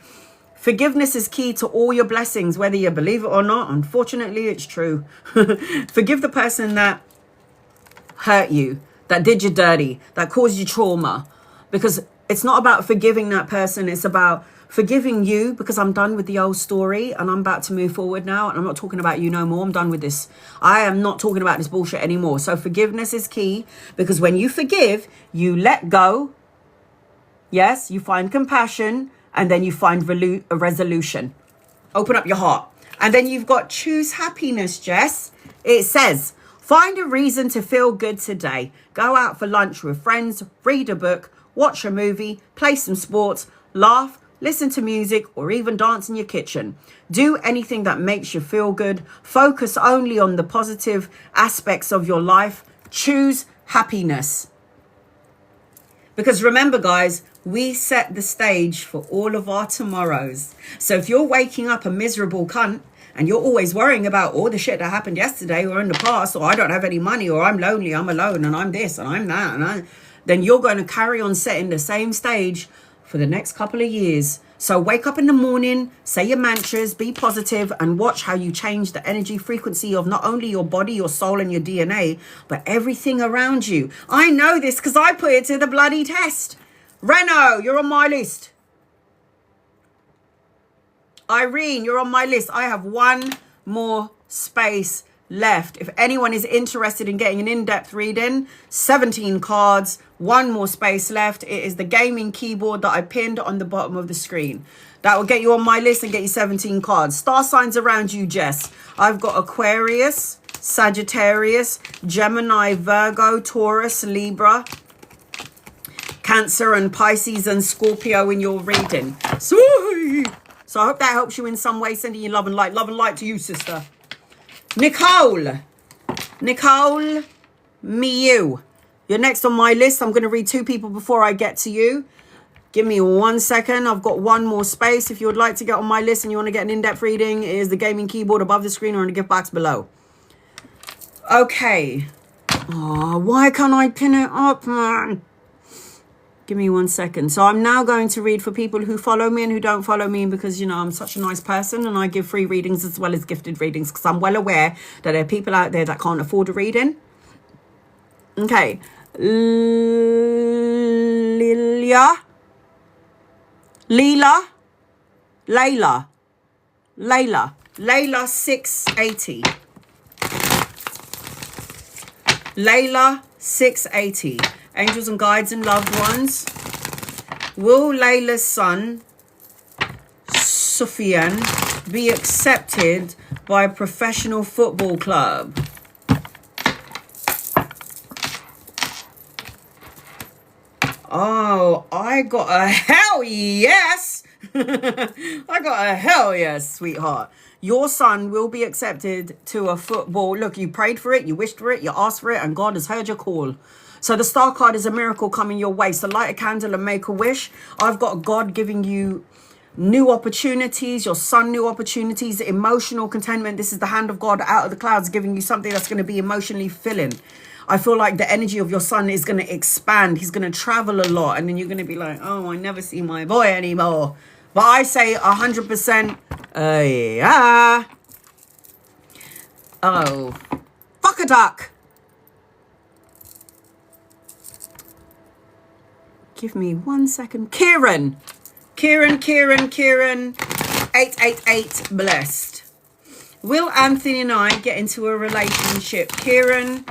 Forgiveness is key to all your blessings, whether you believe it or not. Unfortunately, it's true. Forgive the person that hurt you, that did you dirty, that caused you trauma. Because it's not about forgiving that person. It's about forgiving you, because I'm done with the old story and I'm about to move forward now. And I'm not talking about you no more. I'm done with this. I am not talking about this bullshit anymore. So forgiveness is key, because when you forgive, you let go. Yes, you find compassion, and then you find a resolution. Open up your heart. And then you've got choose happiness, Jess. It says, find a reason to feel good today. Go out for lunch with friends, read a book, watch a movie, play some sports, laugh, listen to music, or even dance in your kitchen. Do anything that makes you feel good. Focus only on the positive aspects of your life. Choose happiness. Because remember, guys, we set the stage for all of our tomorrows. So if you're waking up a miserable cunt and you're always worrying about all the shit that happened yesterday or in the past, or I don't have any money, or I'm lonely, I'm alone, and I'm this and I'm that, then you're going to carry on setting the same stage for the next couple of years. So wake up in the morning, say your mantras, be positive, and watch how you change the energy frequency of not only your body, your soul, and your DNA, but everything around you. I know this because I put it to the bloody test. Reno, you're on my list. Irene, you're on my list. I have one more space left. If anyone is interested in getting an in-depth reading, 17 cards, one more space left. It is the gaming keyboard that I pinned on the bottom of the screen. That will get you on my list and get you 17 cards. Star signs around you, Jess. I've got Aquarius, Sagittarius, Gemini, Virgo, Taurus, Libra, Cancer, and Pisces and Scorpio in your reading. Sweet. So I hope that helps you in some way. Sending you love and light to you, sister. Nicole Miu, you're next on my list. I'm going to read 2 people before I get to you. Give me 1 second. I've got 1 more space. If you would like to get on my list and you want to get an in-depth reading, it is the gaming keyboard above the screen or in the gift box below. Okay. Oh, why can't I pin it up, man? Give me 1 second. So I'm now going to read for people who follow me and who don't follow me, because, you know, I'm such a nice person and I give free readings as well as gifted readings, because I'm well aware that there are people out there that can't afford a reading. Okay. Layla 680. Layla 680. Angels and guides and loved ones. Will Layla's son, Sufyan, be accepted by a professional football club? Oh, I got a hell yes. I got a hell yes, sweetheart. Your son will be accepted to a football. Look, you prayed for it, you wished for it, you asked for it, and God has heard your call. So the star card is a miracle coming your way. So light a candle and make a wish. I've got God giving you new opportunities, your son new opportunities, emotional contentment. This is the hand of God out of the clouds giving you something that's going to be emotionally filling. I feel like the energy of your son is going to expand. He's going to travel a lot. And then you're going to be like, oh, I never see my boy anymore. But I say 100%. Yeah. Oh, fuck a duck. Give me 1 second. Kieran. 888 blessed. Will Anthony and I get into a relationship? Kieran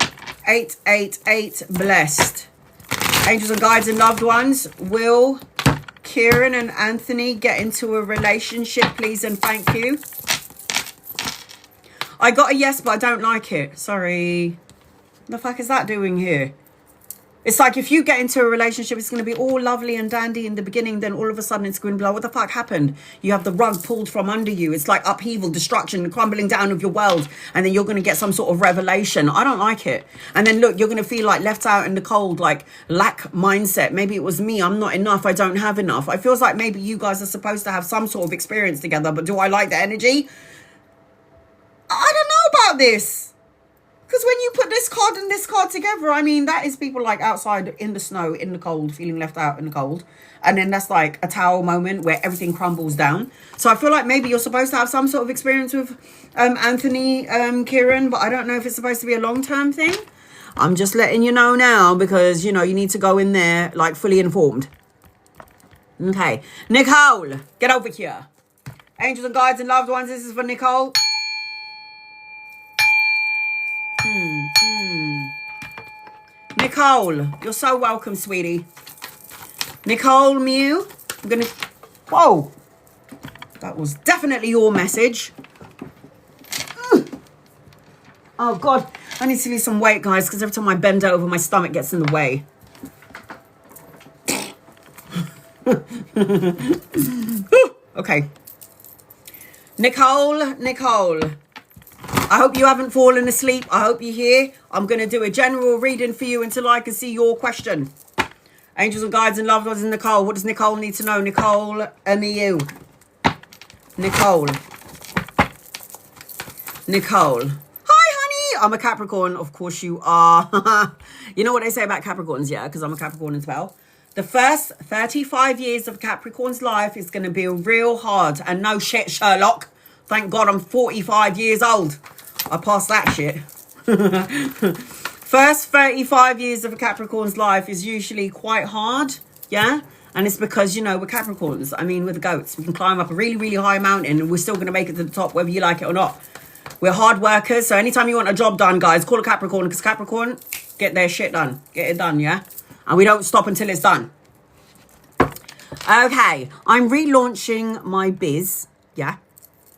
888 blessed. Angels and guides and loved ones. Will Kieran and Anthony get into a relationship, please and thank you? I got a yes, but I don't like it. Sorry. What the fuck is that doing here? It's like if you get into a relationship, it's going to be all lovely and dandy in the beginning. Then all of a sudden it's going to be like, what the fuck happened? You have the rug pulled from under you. It's like upheaval, destruction, crumbling down of your world. And then you're going to get some sort of revelation. I don't like it. And then look, you're going to feel like left out in the cold, like lack mindset. Maybe it was me. I'm not enough. I don't have enough. It feels like maybe you guys are supposed to have some sort of experience together. But do I like the energy? I don't know about this. Because when you put this card and this card together, I mean, that is people like outside in the snow, in the cold, feeling left out in the cold. And then that's like a tower moment where everything crumbles down. So I feel like maybe you're supposed to have some sort of experience with Anthony, Kieran, but I don't know if it's supposed to be a long-term thing. I'm just letting you know now because, you know, you need to go in there like fully informed. Okay. Nicole, get over here. Angels and guides and loved ones, this is for Nicole. Nicole, you're so welcome, sweetie. Nicole Mew, I'm gonna. Whoa, that was definitely your message. Oh God, I need to lose some weight, guys, because every time I bend over, my stomach gets in the way. Okay, Nicole. I hope you haven't fallen asleep. I hope you're here. I'm going to do a general reading for you until I can see your question. Angels and guides and loved ones in Nicole. What does Nicole need to know? Nicole, MEU. Nicole. Hi, honey. I'm a Capricorn. Of course you are. You know what they say about Capricorns, yeah? Because I'm a Capricorn as well. The first 35 years of Capricorn's life is going to be real hard. And no shit, Sherlock. Thank God I'm 45 years old. I passed that shit. First 35 years of a Capricorn's life is usually quite hard. Yeah. And it's because, you know, we're Capricorns. I mean, we're the goats. We can climb up a really, really high mountain and we're still going to make it to the top, whether you like it or not. We're hard workers. So anytime you want a job done, guys, call a Capricorn, because Capricorn get their shit done. Get it done, yeah? And we don't stop until it's done. Okay. I'm relaunching my biz. Yeah.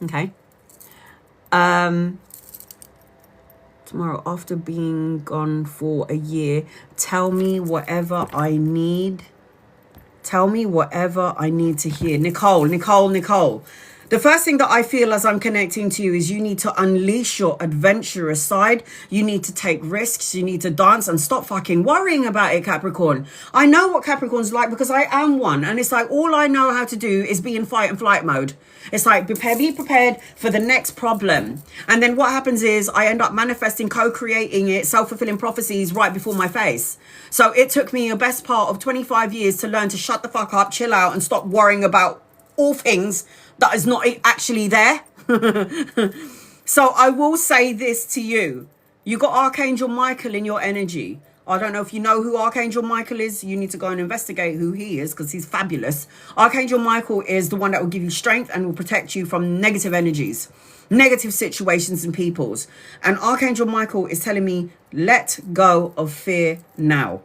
Okay. tomorrow after being gone for a year. Tell me whatever I need. Tell me whatever I need to hear. Nicole. The first thing that I feel as I'm connecting to you is you need to unleash your adventurous side. You need to take risks. You need to dance and stop fucking worrying about it, Capricorn. I know what Capricorn's like because I am one. And it's like all I know how to do is be in fight and flight mode. It's like be prepared for the next problem. And then what happens is I end up manifesting, co-creating it, self-fulfilling prophecies right before my face. So it took me a best part of 25 years to learn to shut the fuck up, chill out, and stop worrying about all things that is not actually there. So I will say this to you. You got Archangel Michael in your energy. I don't know if you know who Archangel Michael is. You need to go and investigate who he is because he's fabulous. Archangel Michael is the one that will give you strength and will protect you from negative energies, negative situations and peoples. And Archangel Michael is telling me, let go of fear now.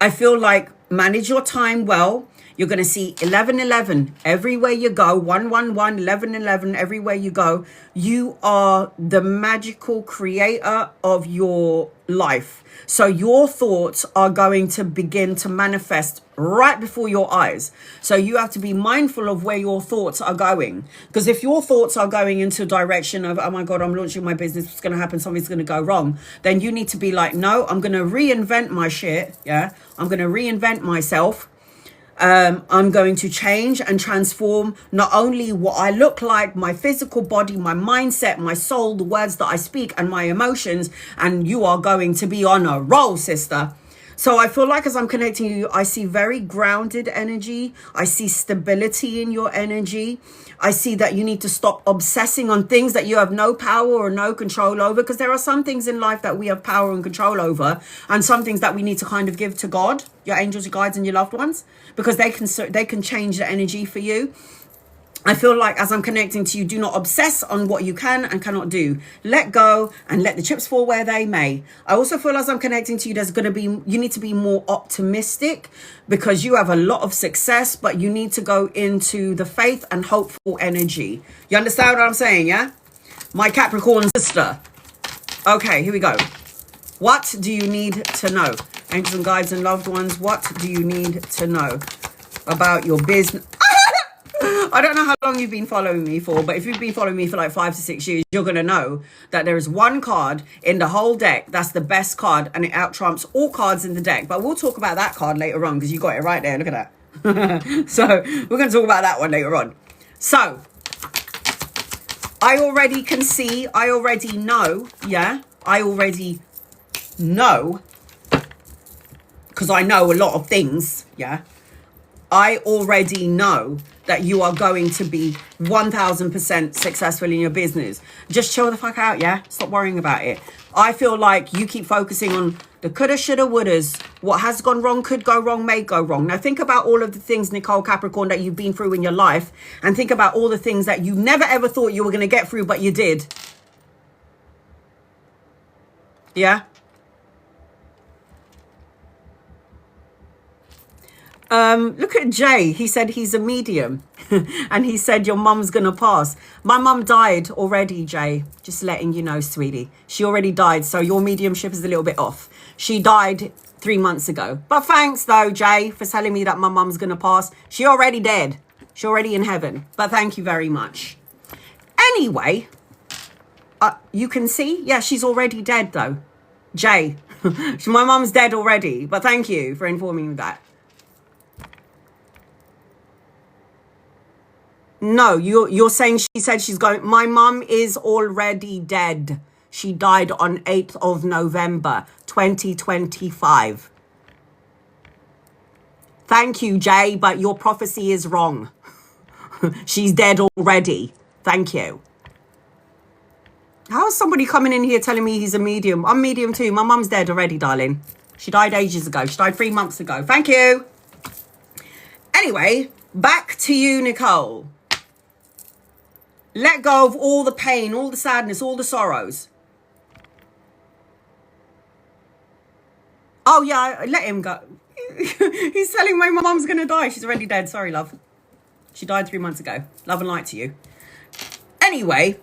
I feel like manage your time well. You're going to see 1111 everywhere you go. 111, 1111 everywhere you go. You are the magical creator of your life. So your thoughts are going to begin to manifest right before your eyes. So you have to be mindful of where your thoughts are going. Because if your thoughts are going into a direction of, oh my God, I'm launching my business, what's going to happen? Something's going to go wrong. Then you need to be like, no, I'm going to reinvent my shit. Yeah, I'm going to reinvent myself. I'm going to change and transform not only what I look like, my physical body, my mindset, my soul, the words that I speak and my emotions. And you are going to be on a roll, sister. So I feel like as I'm connecting you, I see very grounded energy. I see stability in your energy. I see that you need to stop obsessing on things that you have no power or no control over, because there are some things in life that we have power and control over, and some things that we need to kind of give to God, your angels, your guides, and your loved ones, because they can change the energy for you. I feel like as I'm connecting to you, do not obsess on what you can and cannot do. Let go and let the chips fall where they may. I also feel as I'm connecting to you, you need to be more optimistic, because you have a lot of success, but you need to go into the faith and hopeful energy. You understand what I'm saying, yeah? My Capricorn sister. Okay, here we go. What do you need to know? Angels and guides and loved ones, what do you need to know about your business? I don't know how long you've been following me for, but if you've been following me for like 5 to 6 years, you're going to know that there is one card in the whole deck that's the best card, and it out-trumps all cards in the deck. But we'll talk about that card later on, because you got it right there. Look at that. So we're going to talk about that one later on. So I already can see, I already know, yeah, I already know, because I know a lot of things, yeah. I already know that you are going to be 1000% successful in your business. Just chill the fuck out, yeah? Stop worrying about it. I feel like you keep focusing on the coulda, shoulda, wouldas. What has gone wrong, could go wrong, may go wrong. Now think about all of the things, Nicole Capricorn, that you've been through in your life, and think about all the things that you never ever thought you were going to get through, but you did. Yeah? Look at Jay. He said he's a medium. And he said your mum's going to pass. My mum died already, Jay. Just letting you know, sweetie. She already died, so your mediumship is a little bit off. She died 3 months ago. But thanks, though, Jay, for telling me that my mum's going to pass. She already dead. She's already in heaven. But thank you very much. Anyway, you can see? Yeah, she's already dead, though. Jay. My mum's dead already. But thank you for informing me that. No, you're saying she said she's going. My mum is already dead. She died on 8th of November, 2025. Thank you, Jay, but your prophecy is wrong. She's dead already. Thank you. How is somebody coming in here telling me he's a medium? I'm medium too. My mum's dead already, darling. She died ages ago. She died 3 months ago. Thank you. Anyway, back to you, Nicole. Let go of all the pain, all the sadness, all the sorrows. Oh, yeah, let him go. He's telling me my mum's going to die. She's already dead. Sorry, love. She died 3 months ago. Love and light to you. Anyway,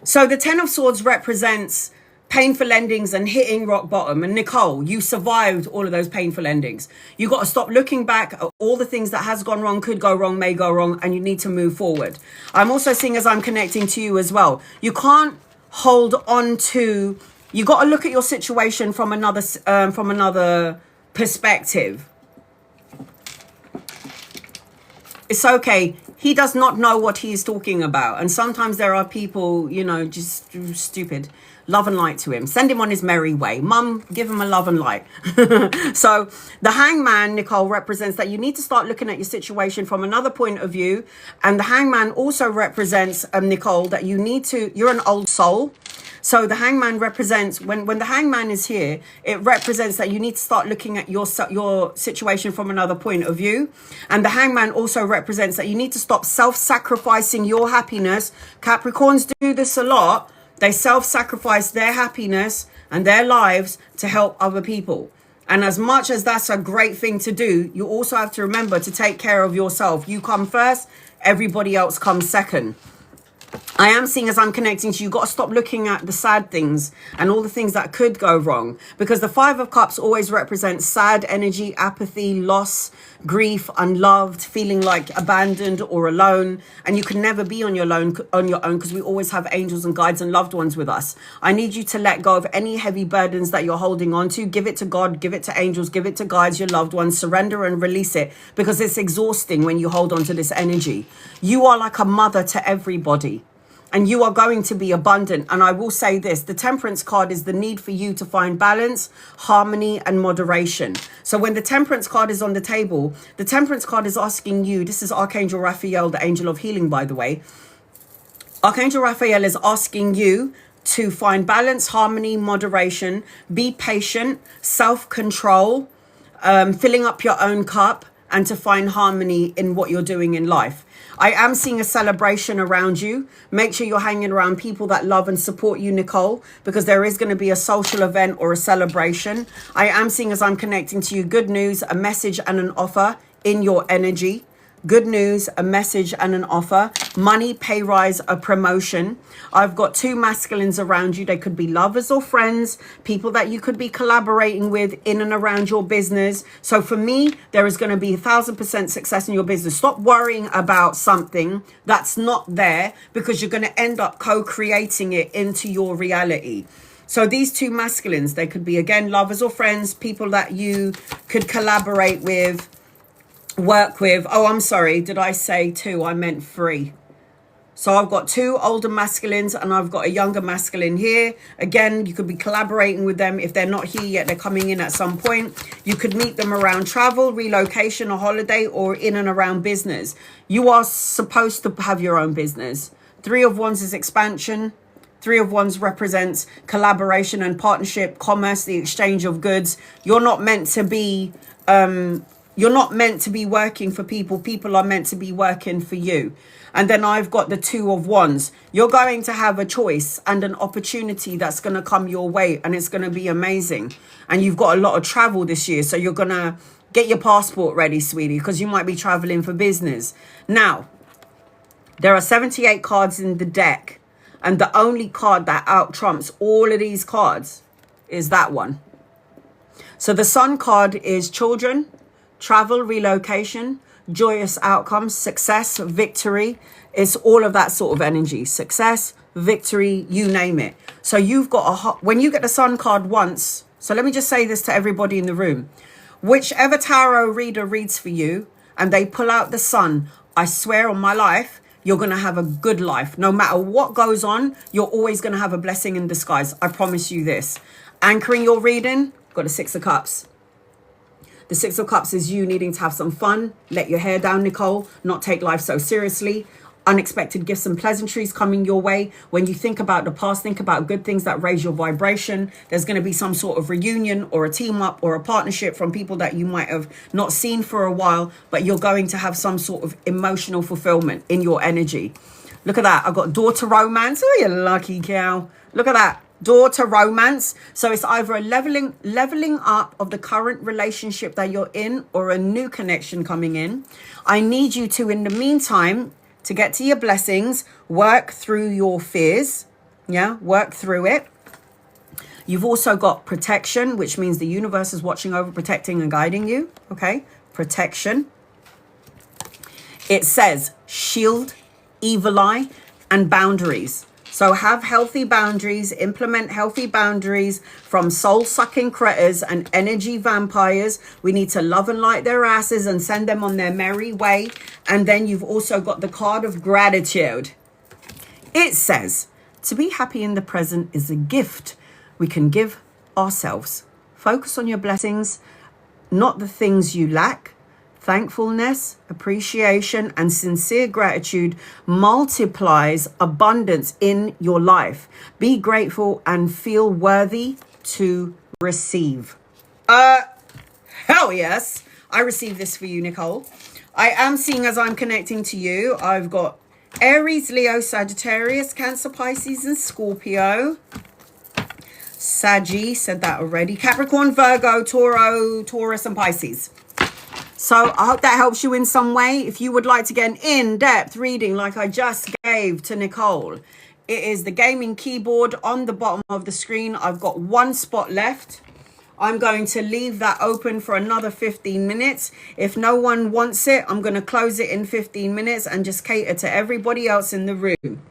so the Ten of Swords represents painful endings and hitting rock bottom. And Nicole, you survived all of those painful endings. You got to stop looking back at all the things that has gone wrong, could go wrong, may go wrong, and you need to move forward. I'm also seeing, as I'm connecting to you as well, you can't hold on to, you got to look at your situation from another perspective. It's okay. He does not know what he is talking about. And sometimes there are people, you know, just stupid. Love and light to him. Send him on his merry way. Mum, give him a love and light. So the hangman, Nicole, represents that you need to start looking at your situation from another point of view. And the hangman also represents, Nicole, that you need to, you're an old soul. So the hangman represents, when the hangman is here, it represents that you need to start looking at your situation from another point of view. And the hangman also represents that you need to stop self-sacrificing your happiness. Capricorns do this a lot. They self-sacrifice their happiness and their lives to help other people. And as much as that's a great thing to do, you also have to remember to take care of yourself. You come first, everybody else comes second. I am seeing, as I'm connecting to you, you've got to stop looking at the sad things and all the things that could go wrong, because the Five of Cups always represents sad energy, apathy, loss, grief, unloved, feeling like abandoned or alone. And you can never be on your own because we always have angels and guides and loved ones with us. I need you to let go of any heavy burdens that you're holding on to. Give it to God, give it to angels, give it to guides, your loved ones. Surrender and release it, because it's exhausting when you hold on to this energy. You are like a mother to everybody. And you are going to be abundant. And I will say this, the Temperance card is the need for you to find balance, harmony, and moderation. So when the Temperance card is on the table, the Temperance card is asking you, this is Archangel Raphael, the angel of healing, by the way. Archangel Raphael is asking you to find balance, harmony, moderation, be patient, self-control, filling up your own cup, and to find harmony in what you're doing in life. I am seeing a celebration around you. Make sure you're hanging around people that love and support you, Nicole, because there is going to be a social event or a celebration. I am seeing, as I'm connecting to you, good news, a message and an offer in your energy. Good news, a message and an offer. Money, pay rise, a promotion. I've got two masculines around you. They could be lovers or friends, people that you could be collaborating with in and around your business. So for me, there is going to be 1000% success in your business. Stop worrying about something that's not there, because you're going to end up co-creating it into your reality. So these two masculines, they could be, again, lovers or friends, people that you could collaborate with, work with. Oh, I'm sorry, did I say two? I meant three. So I've got two older masculines and I've got a younger masculine here. Again, you could be collaborating with them. If they're not here yet, they're coming in at some point. You could meet them around travel, relocation, or holiday, or in and around business. You are supposed to have your own business. Three of Wands is expansion. Three of Wands represents collaboration and partnership, commerce, the exchange of goods. You're not meant to be working for people. People are meant to be working for you. And then I've got the Two of Wands. You're going to have a choice and an opportunity that's going to come your way, and it's going to be amazing. And you've got a lot of travel this year, so you're going to get your passport ready, sweetie, because you might be traveling for business. Now, there are 78 cards in the deck, and the only card that out trumps all of these cards is that one. So the Sun card is children, travel, relocation, joyous outcomes, success, victory. It's all of that sort of energy. Success, victory, you name it. So you've got when you get the Sun card once, so let me just say this to everybody in the room. Whichever tarot reader reads for you and they pull out the Sun, I swear on my life, you're going to have a good life. No matter what goes on, you're always going to have a blessing in disguise. I promise you this. Anchoring your reading, got a Six of Cups. The Six of Cups is you needing to have some fun. Let your hair down, Nicole. Not take life so seriously. Unexpected gifts and pleasantries coming your way. When you think about the past, think about good things that raise your vibration. There's going to be some sort of reunion or a team up or a partnership from people that you might have not seen for a while, but you're going to have some sort of emotional fulfillment in your energy. Look at that. I've got daughter romance. Oh, you lucky cow. Look at that. Daughter romance. So it's either a leveling up of the current relationship that you're in or a new connection coming in. I need you to, in the meantime, to get to your blessings, work through your fears. Yeah, work through it. You've also got protection, which means the universe is watching over, protecting and guiding you. Okay, protection. It says shield, evil eye, and boundaries. So have healthy boundaries, implement healthy boundaries from soul-sucking critters and energy vampires. We need to love and light their asses and send them on their merry way. And then you've also got the card of gratitude. It says, to be happy in the present is a gift we can give ourselves. Focus on your blessings, not the things you lack. Thankfulness, appreciation, and sincere gratitude multiplies abundance in your life. Be grateful and feel worthy to receive. Hell yes. I received this for you, Nicole. I am seeing as I'm connecting to you, I've got Aries, Leo, Sagittarius, Cancer, Pisces, and Scorpio. Saggy, said that already. Capricorn, Virgo, Taureau, Taurus, and Pisces. So I hope that helps you in some way. If you would like to get an in-depth reading like I just gave to Nicole, it is the gaming keyboard on the bottom of the screen. I've got one spot left. I'm going to leave that open for another 15 minutes. If no one wants it, I'm going to close it in 15 minutes and just cater to everybody else in the room.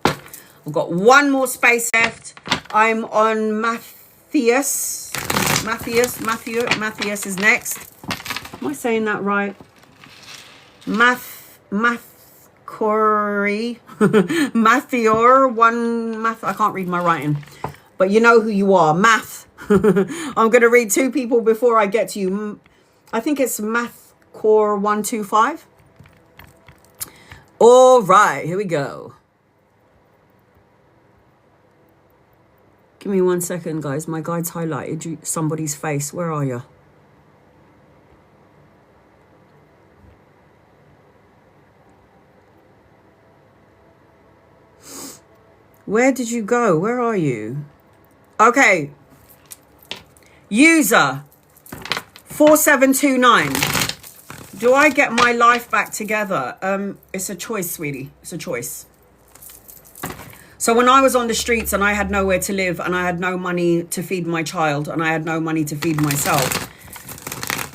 I've got one more space left. I'm on Matthias. Matthias is next. Am I saying that right? Corey, Mathior, I can't read my writing, but you know who you are. Math. I'm going to read two people before I get to you. I think it's Mathcore 125. All right, here we go. Give me 1 second, guys. My guide's highlighted somebody's face. Where are you? Where did you go? Where are you? Okay. User 4729. Do I get my life back together? It's a choice, sweetie. It's a choice. So when I was on the streets and I had nowhere to live and I had no money to feed my child and I had no money to feed myself,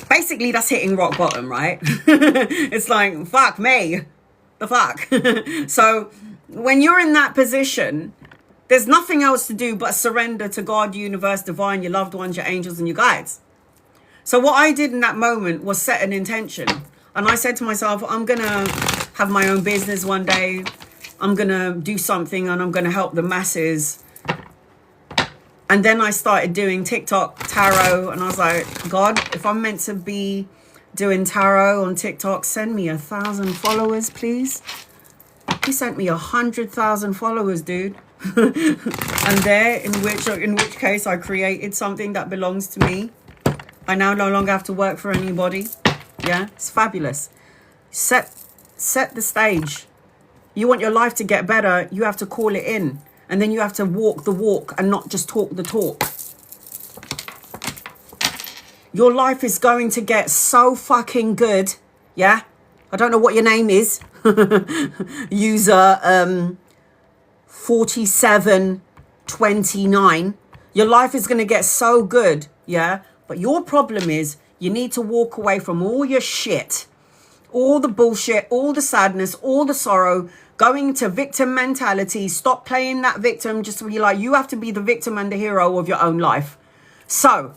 basically that's hitting rock bottom, right? It's like, fuck me. The fuck. So when you're in that position, there's nothing else to do but surrender to God, universe, divine, your loved ones, your angels, and your guides. So what I did in that moment was set an intention. And I said to myself, I'm going to have my own business one day. I'm going to do something and I'm going to help the masses. And then I started doing TikTok tarot. And I was like, God, if I'm meant to be doing tarot on TikTok, send me 1,000 followers, please. He sent me 100,000 followers, dude. And there, in which case I created something that belongs to me. I now no longer have to work for anybody. Yeah, it's fabulous. Set the stage. You want your life to get better, you have to call it in. And then you have to walk the walk and not just talk the talk. Your life is going to get so fucking good. Yeah? I don't know what your name is. User 4729. Your life is going to get so good. Yeah? But your problem is you need to walk away from all your shit. All the bullshit, all the sadness, all the sorrow, going to victim mentality. Stop playing that victim. Just be like, you have to be the victim and the hero of your own life. So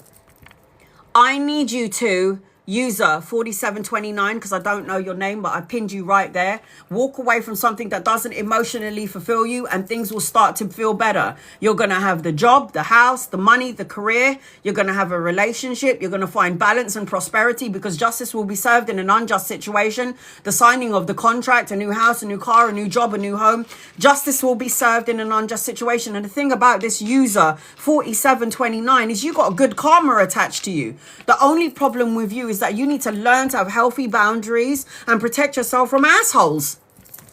I need you to, user 4729, because I don't know your name, but I pinned you right there. Walk away from something that doesn't emotionally fulfill you and things will start to feel better. You're going to have the job, the house, the money, the career. You're going to have a relationship. You're going to find balance and prosperity because justice will be served in an unjust situation. The signing of the contract, a new house, a new car, a new job, a new home. Justice will be served in an unjust situation. And the thing about this user 4729 is you got a good karma attached to you. The only problem with you is that you need to learn to have healthy boundaries and protect yourself from assholes.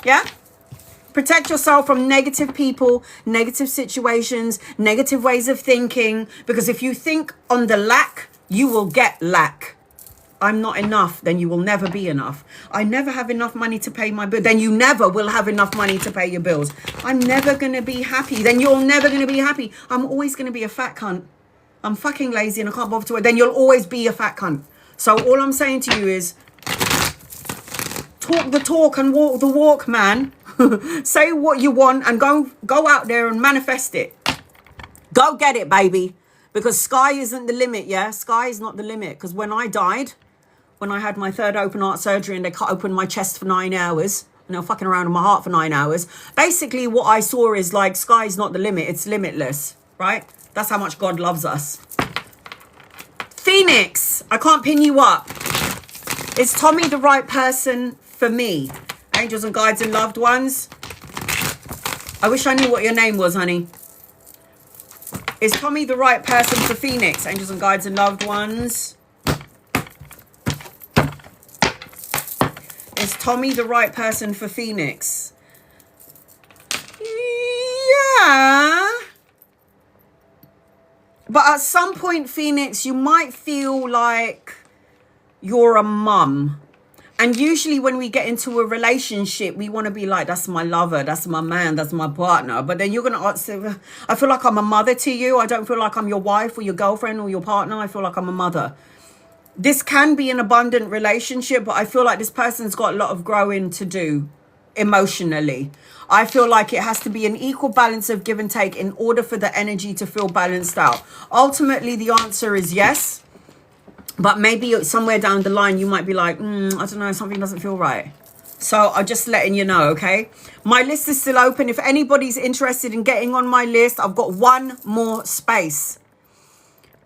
Yeah? Protect yourself from negative people, negative situations, negative ways of thinking. Because if you think on the lack, you will get lack. I'm not enough, then you will never be enough. I never have enough money to pay my bill, then you never will have enough money to pay your bills. I'm never going to be happy, then you're never going to be happy. I'm always going to be a fat cunt. I'm fucking lazy and I can't bother to work. Then you'll always be a fat cunt. So all I'm saying to you is, talk the talk and walk the walk, man. Say what you want and go out there and manifest it. Go get it, baby. Because sky isn't the limit, yeah? Sky is not the limit. Because when I died, when I had my 3rd open heart surgery and they cut open my chest for 9 hours, and they were fucking around in my heart for 9 hours, basically what I saw is like, sky is not the limit. It's limitless, right? That's how much God loves us. Phoenix, I can't pin you up. Is Tommy the right person for me? Angels and guides and loved ones. I wish I knew what your name was, honey. Is Tommy the right person for Phoenix? Angels and guides and loved ones. Is Tommy the right person for Phoenix? Yeah. But at some point, Phoenix, you might feel like you're a mum. And usually when we get into a relationship, we want to be like, that's my lover, that's my man, that's my partner. But then you're going to answer, I feel like I'm a mother to you. I don't feel like I'm your wife or your girlfriend or your partner. I feel like I'm a mother. This can be an abundant relationship, but I feel like this person's got a lot of growing to do emotionally. I feel like it has to be an equal balance of give and take in order for the energy to feel balanced out. Ultimately, the answer is yes. But maybe somewhere down the line, you might be like, I don't know, something doesn't feel right. So I'm just letting you know, okay? My list is still open. If anybody's interested in getting on my list, I've got one more space.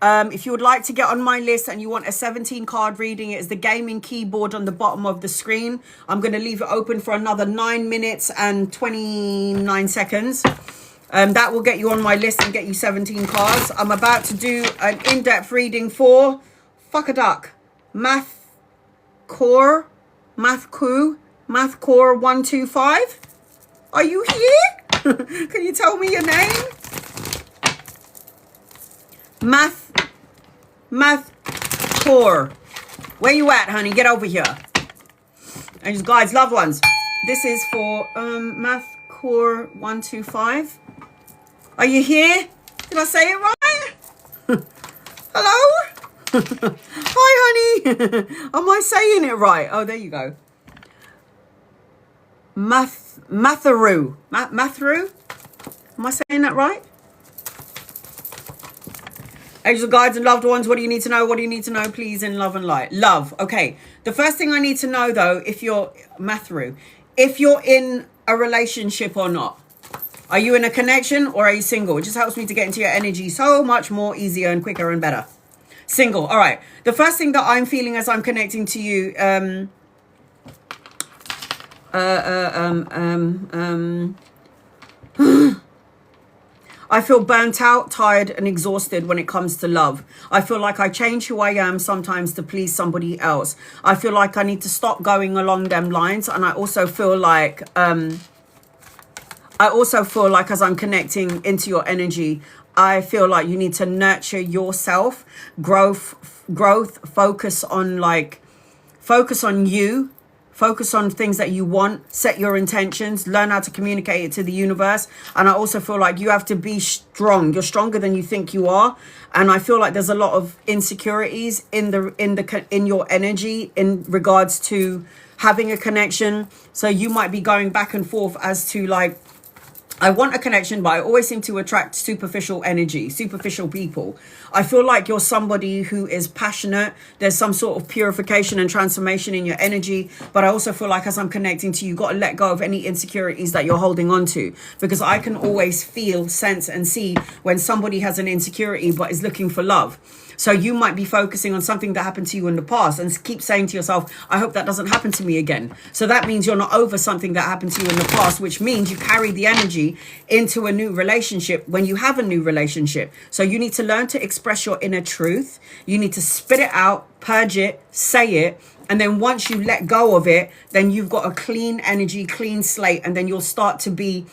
If you would like to get on my list and you want a 17 card reading, it is the gaming keyboard on the bottom of the screen. I'm going to leave it open for another 9 minutes and 29 seconds. That will get you on my list and get you 17 cards. I'm about to do an in-depth reading for... Fuck a duck. Math Core 125. Are you here? Can you tell me your name? Math Core. Where you at, honey? Get over here. And guys, loved ones. This is for Math Core 125. Are you here? Did I say it right? Hello? Hi, honey. Am I saying it right? Oh, there you go. Matharu. Matharu? Am I saying that right? Angels, guides, and loved ones, what do you need to know? What do you need to know, please, in love and light? Love. Okay. The first thing I need to know, though, if you're Matharu, if you're in a relationship or not. Are you in a connection or are you single? It just helps me to get into your energy so much more easier and quicker and better. Single. All right. The first thing that I'm feeling as I'm connecting to you, I feel burnt out, tired, and exhausted when it comes to love. I feel like I change who I am sometimes to please somebody else. I feel like I need to stop going along them lines, and I also feel like as I'm connecting into your energy, I feel like you need to nurture yourself, growth, focus on you, focus on things that you want, set your intentions, learn how to communicate it to the universe. And I also feel like you have to be strong. You're stronger than you think you are. And I feel like there's a lot of insecurities in your energy in regards to having a connection. So you might be going back and forth as to like, I want a connection, but I always seem to attract superficial energy, superficial people. I feel like you're somebody who is passionate. There's some sort of purification and transformation in your energy. But I also feel like as I'm connecting to you, you've got to let go of any insecurities that you're holding on to. Because I can always feel, sense, and see when somebody has an insecurity but is looking for love. So you might be focusing on something that happened to you in the past and keep saying to yourself, I hope that doesn't happen to me again. So that means you're not over something that happened to you in the past, which means you carry the energy into a new relationship when you have a new relationship. So you need to learn to express your inner truth. You need to spit it out, purge it, say it. And then once you let go of it, then you've got a clean energy, clean slate. And then you'll start to be,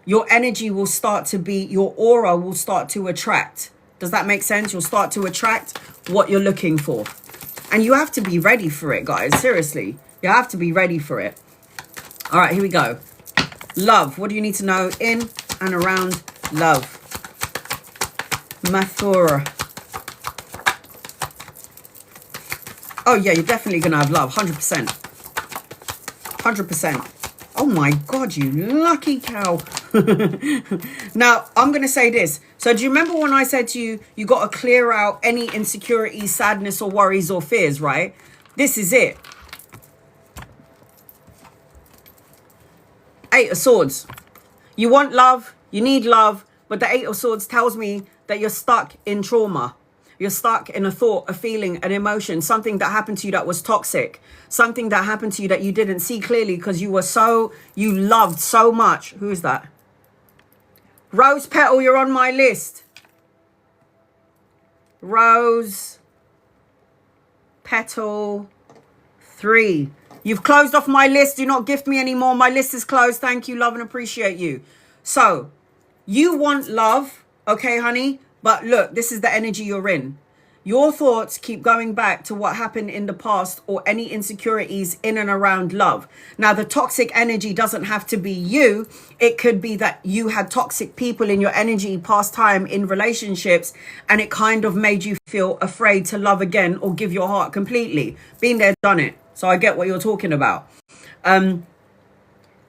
your energy will start to be, your aura will start to attract. Does that make sense? You'll start to attract what you're looking for. And you have to be ready for it, guys. Seriously. You have to be ready for it. All right, here we go. Love. What do you need to know in and around love? Mathura. Oh, yeah, you're definitely going to have love. 100%. 100%. Oh, my God, you lucky cow. Now, I'm going to say this. So do you remember when I said to you, you got to clear out any insecurity, sadness, or worries or fears, right? This is it. Eight of Swords. You want love, you need love, but the Eight of Swords tells me that you're stuck in trauma. You're stuck in a thought, a feeling, an emotion, something that happened to you that was toxic, something that happened to you that you didn't see clearly because you loved so much. Who is that? Rose Petal, you're on my list. Rose Petal 3. You've closed off my list. Do not gift me anymore. My list is closed. Thank you, love, and appreciate you. So, you want love, okay, honey? But look, this is the energy you're in. Your thoughts keep going back to what happened in the past or any insecurities in and around love. Now, the toxic energy doesn't have to be you. It could be that you had toxic people in your energy past time in relationships, and it kind of made you feel afraid to love again or give your heart completely. Been there, done it. So I get what you're talking about.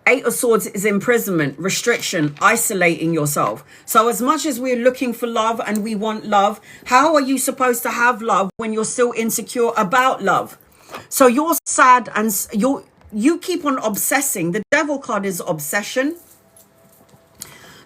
Eight of Swords is imprisonment, restriction, isolating yourself. So as much as we're looking for love and we want love, how are you supposed to have love when you're still insecure about love? So you're sad and you keep on obsessing. The Devil card is obsession.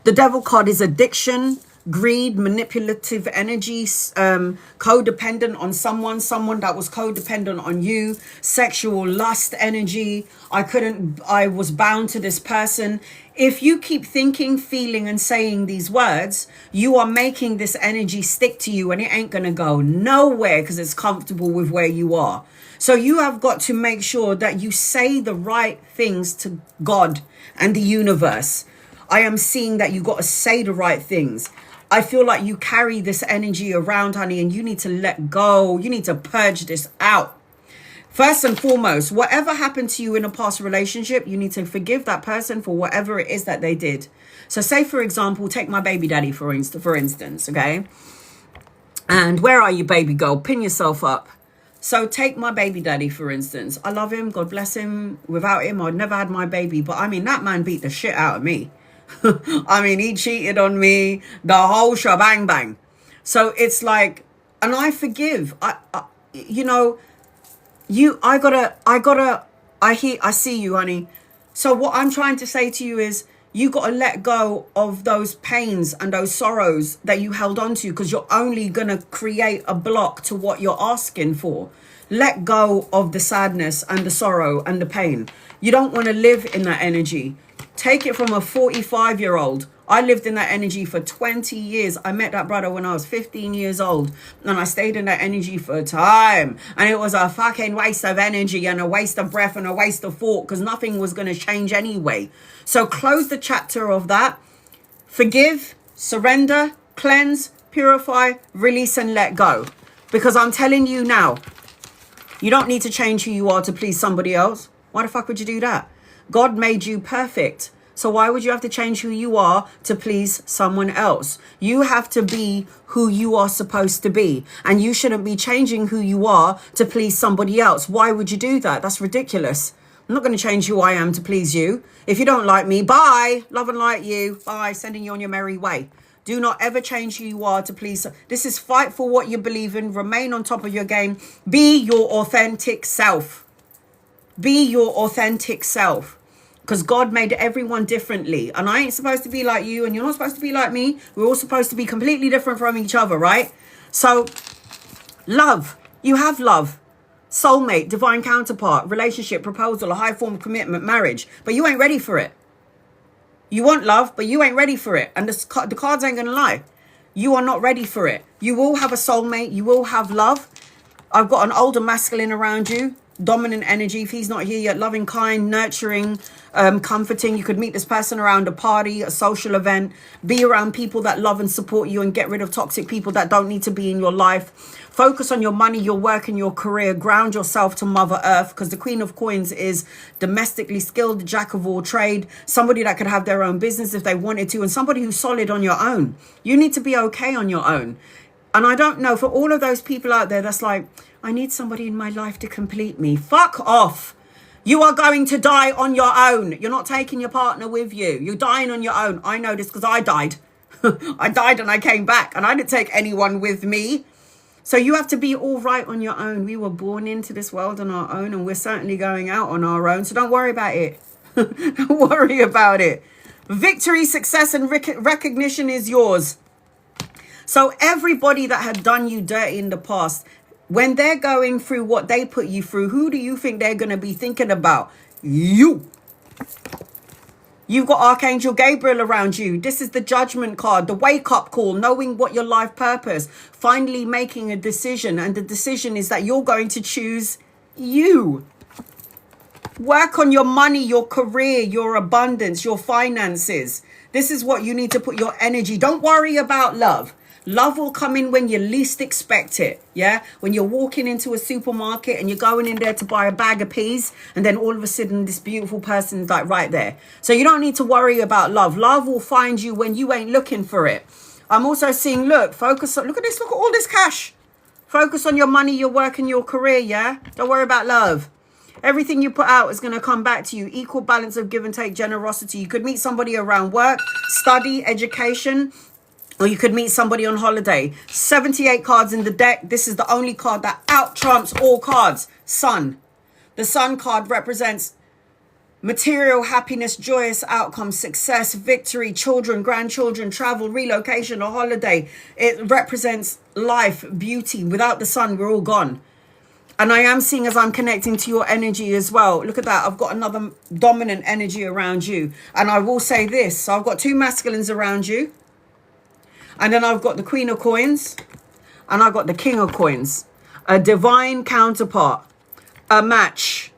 The Devil card is addiction, greed, manipulative energy, codependent on someone that was codependent on you, sexual lust energy. I was bound to this person. If you keep thinking, feeling, and saying these words, you are making this energy stick to you, and it ain't gonna go nowhere because it's comfortable with where you are. So you have got to make sure that you say the right things to God and the universe. I am seeing that you got to say the right things. I feel like you carry this energy around, honey, and you need to let go. You need to purge this out. First and foremost, whatever happened to you in a past relationship, you need to forgive that person for whatever it is that they did. So say, for example, take my baby daddy, for instance, okay? And where are you, baby girl? Pin yourself up. So take my baby daddy, for instance. I love him. God bless him. Without him, I'd never had my baby. But I mean, that man beat the shit out of me. I mean, he cheated on me, the whole shebang bang. So it's like, and I forgive. I see you, honey. So what I'm trying to say to you is, you got to let go of those pains and those sorrows that you held on to, because you're only going to create a block to what you're asking for. Let go of the sadness and the sorrow and the pain. You don't want to live in that energy. Take it from a 45-year-old. I lived in that energy for 20 years. I met that brother when I was 15 years old. And I stayed in that energy for time. And it was a fucking waste of energy and a waste of breath and a waste of thought, because nothing was going to change anyway. So close the chapter of that. Forgive, surrender, cleanse, purify, release, and let go. Because I'm telling you now, you don't need to change who you are to please somebody else. Why the fuck would you do that? God made you perfect. So why would you have to change who you are to please someone else? You have to be who you are supposed to be. And you shouldn't be changing who you are to please somebody else. Why would you do that? That's ridiculous. I'm not going to change who I am to please you. If you don't like me, bye. Love and light you. Bye. Sending you on your merry way. Do not ever change who you are to please. This is fight for what you believe in. Remain on top of your game. Be your authentic self. Be your authentic self. Because God made everyone differently. And I ain't supposed to be like you, and you're not supposed to be like me. We're all supposed to be completely different from each other, right? So, love. You have love. Soulmate, divine counterpart, relationship, proposal, a high form of commitment, marriage. But you ain't ready for it. You want love, but you ain't ready for it. And the cards ain't going to lie. You are not ready for it. You will have a soulmate. You will have love. I've got an older masculine around you. dominant energy. If he's not here yet, loving, kind, nurturing, comforting. You could meet this person around a party, a social event, be around people that love and support you, and get rid of toxic people that don't need to be in your life. Focus on your money, your work, and your career. Ground yourself to Mother Earth, because the Queen of Coins is domestically skilled, jack of all trade, somebody that could have their own business if they wanted to, and somebody who's solid on your own. You need to be okay on your own. And I don't know, for all of those people out there that's like, I need somebody in my life to complete me. Fuck off. You are going to die on your own. You're not taking your partner with you. You're dying on your own. I know this because I died. I died and I came back, and I didn't take anyone with me. So you have to be all right on your own. We were born into this world on our own, and we're certainly going out on our own. So don't worry about it. Don't worry about it. Victory, success, and recognition is yours. So everybody that had done you dirty in the past, when they're going through what they put you through, who do you think they're going to be thinking about? You. You've got Archangel Gabriel around you. This is the judgment card, the wake-up call, knowing what your life purpose, finally making a decision. And the decision is that you're going to choose you. Work on your money, your career, your abundance, your finances. This is what you need to put your energy. Don't worry about love. Love will come in when you least expect it, yeah? When you're walking into a supermarket and you're going in there to buy a bag of peas, and then all of a sudden this beautiful person's like right there. So you don't need to worry about love. Love will find you when you ain't looking for it. I'm also seeing, look at this, look at all this cash. Focus on your money, your work, and your career, yeah? Don't worry about love. Everything you put out is going to come back to you. Equal balance of give and take, generosity. You could meet somebody around work, study, education, or you could meet somebody on holiday. 78 cards in the deck. This is the only card that out-trumps all cards. Sun. The Sun card represents material, happiness, joyous outcomes, success, victory, children, grandchildren, travel, relocation, or holiday. It represents life, beauty. Without the Sun, we're all gone. And I am seeing, as I'm connecting to your energy as well, look at that. I've got another dominant energy around you. And I will say this. So I've got two masculines around you. And then I've got the Queen of Coins, and I've got the King of Coins. A divine counterpart, a match.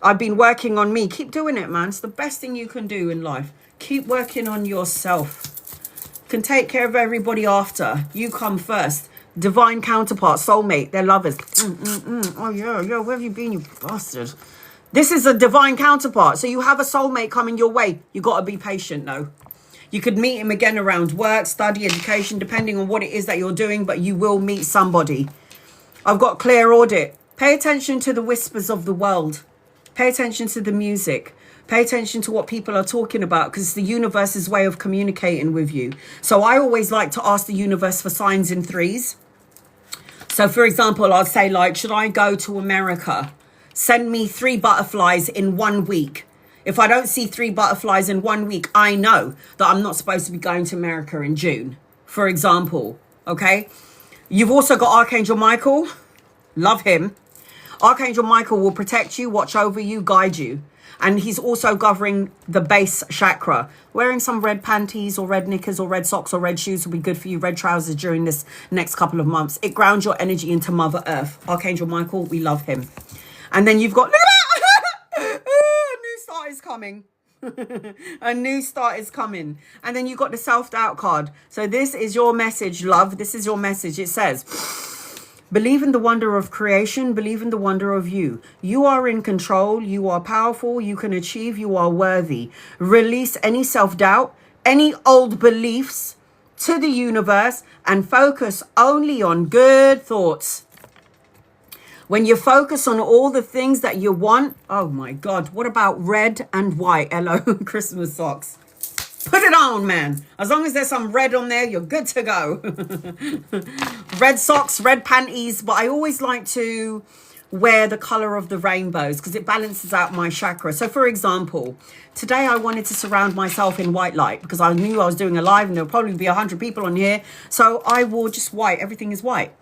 I've been working on me. Keep doing it, man. It's the best thing you can do in life. Keep working on yourself. You can take care of everybody after. You come first. Divine counterpart, soulmate, they're lovers. Oh, yeah, where have you been, you bastard? This is a divine counterpart. So you have a soulmate coming your way. You got to be patient, though. You could meet him again around work, study, education, depending on what it is that you're doing, but you will meet somebody. I've got clear audit. Pay attention to the whispers of the world. Pay attention to the music. Pay attention to what people are talking about, because it's the universe's way of communicating with you. So I always like to ask the universe for signs in threes. So, for example, I'll say, like, should I go to America? Send me 3 butterflies in 1 week. If I don't see 3 butterflies in 1 week, I know that I'm not supposed to be going to America in June, for example, okay? You've also got Archangel Michael. Love him. Archangel Michael will protect you, watch over you, guide you. And he's also governing the base chakra. Wearing some red panties or red knickers or red socks or red shoes will be good for you. Red trousers during this next couple of months. It grounds your energy into Mother Earth. Archangel Michael, we love him. And then you've got... is coming. A new start is coming. And then you got the self-doubt card. So this is your message, love. This is your message. It says, believe in the wonder of creation. Believe in the wonder of you. You are in control. You are powerful. You can achieve. You are worthy. Release any self-doubt, any old beliefs to the universe, and focus only on good thoughts. When you focus on all the things that you want, oh my God, what about red and white? Hello, Christmas socks. Put it on, man. As long as there's some red on there, you're good to go. Red socks, red panties. But I always like to wear the color of the rainbows because it balances out my chakra. So for example, today I wanted to surround myself in white light because I knew I was doing a live and there'll probably be 100 people on here. So I wore just white. Everything is white.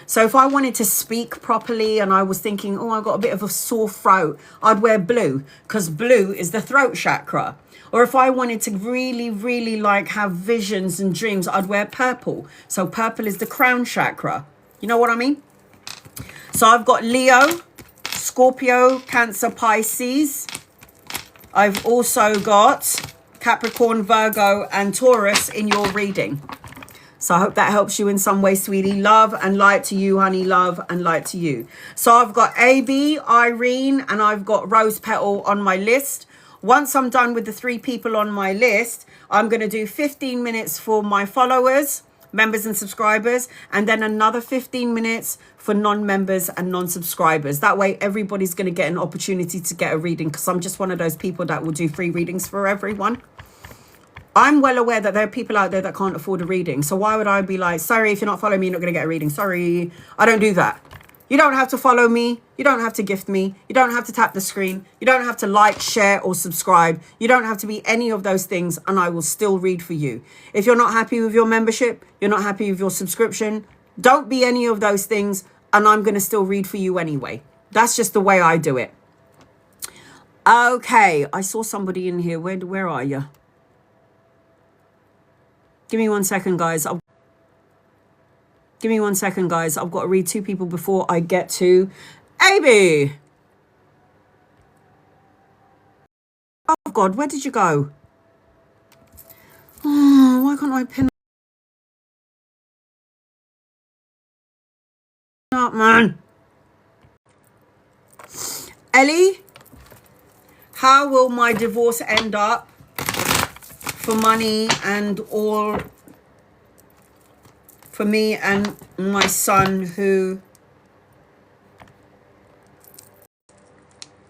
So if I wanted to speak properly and I was thinking, oh, I've got a bit of a sore throat, I'd wear blue because blue is the throat chakra. Or if I wanted to really, really like have visions and dreams, I'd wear purple. So purple is the crown chakra. You know what I mean? So I've got Leo, Scorpio, Cancer, Pisces. I've also got Capricorn, Virgo, and Taurus in your reading. So I hope that helps you in some way, sweetie. Love and light to you, honey. Love and light to you. So I've got AB, Irene, and I've got Rose Petal on my list. Once I'm done with the 3 people on my list, I'm going to do 15 minutes for my followers, members and subscribers, and then another 15 minutes for non-members and non-subscribers. That way everybody's going to get an opportunity to get a reading, because I'm just one of those people that will do free readings for everyone. I'm well aware that there are people out there that can't afford a reading. So why would I be like, sorry, if you're not following me, you're not going to get a reading. Sorry, I don't do that. You don't have to follow me. You don't have to gift me. You don't have to tap the screen. You don't have to like, share, or subscribe. You don't have to be any of those things, and I will still read for you. If you're not happy with your membership, you're not happy with your subscription, don't be any of those things, and I'm going to still read for you anyway. That's just the way I do it. Okay, I saw somebody in here. Where are you? Give me 1 second, guys. Give me 1 second, guys. I've got to read 2 people before I get to AB. Oh, God, where did you go? Oh, why can't I pin up, man? Ellie, how will my divorce end up for money and all for me and my son who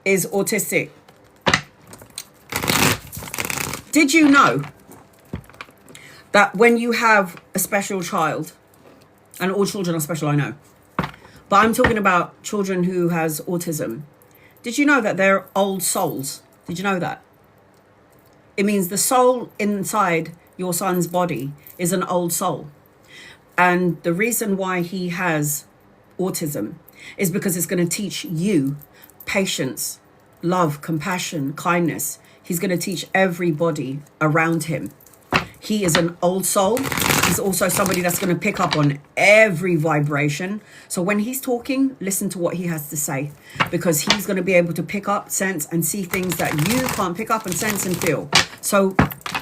is autistic? Did you know that when you have a special child, and all children are special, I know, but I'm talking about children who has autism. Did you know that they're old souls? Did you know that? It means the soul inside your son's body is an old soul. And the reason why he has autism is because it's going to teach you patience, love, compassion, kindness. He's going to teach everybody around him. He is an old soul. He's also somebody that's going to pick up on every vibration. So when he's talking, listen to what he has to say, because he's going to be able to pick up, sense, and see things that you can't pick up and sense and feel. So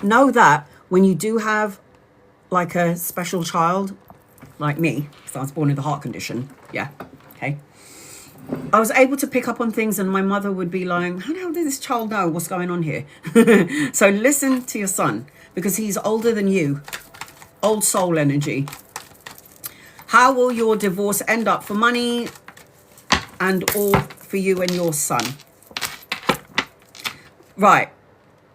know that when you do have like a special child, like me, because I was born with a heart condition. Yeah. Okay. I was able to pick up on things, and my mother would be like, how the hell did this child know what's going on here? So listen to your son, because he's older than you. Old soul energy. How will your divorce end up for money and all for you and your son? Right.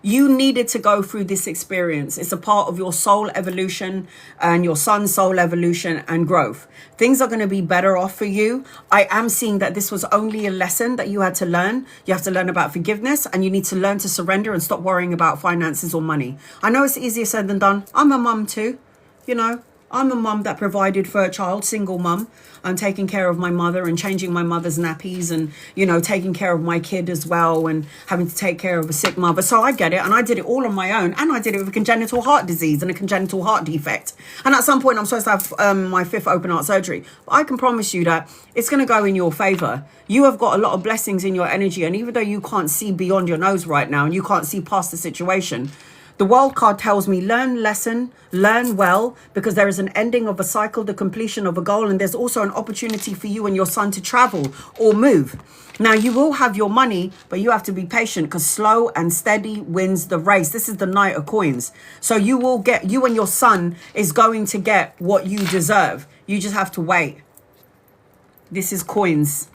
You needed to go through this experience. It's a part of your soul evolution and your son's soul evolution and growth. Things are going to be better off for you. I am seeing that this was only a lesson that you had to learn. You have to learn about forgiveness, and you need to learn to surrender and stop worrying about finances or money. I know it's easier said than done. I'm a mum too. You know, I'm a mum that provided for a child, single mum. I'm taking care of my mother and changing my mother's nappies and, you know, taking care of my kid as well and having to take care of a sick mother. So I get it. And I did it all on my own. And I did it with a congenital heart disease and a congenital heart defect. And at some point, I'm supposed to have my 5th open heart surgery. But I can promise you that it's going to go in your favor. You have got a lot of blessings in your energy. And even though you can't see beyond your nose right now and you can't see past the situation, the world card tells me learn lesson, learn well, because there is an ending of a cycle, the completion of a goal, and there's also an opportunity for you and your son to travel or move. Now, you will have your money, but you have to be patient, because slow and steady wins the race. This is the Knight of Coins. So you and your son is going to get what you deserve. You just have to wait. This is coins.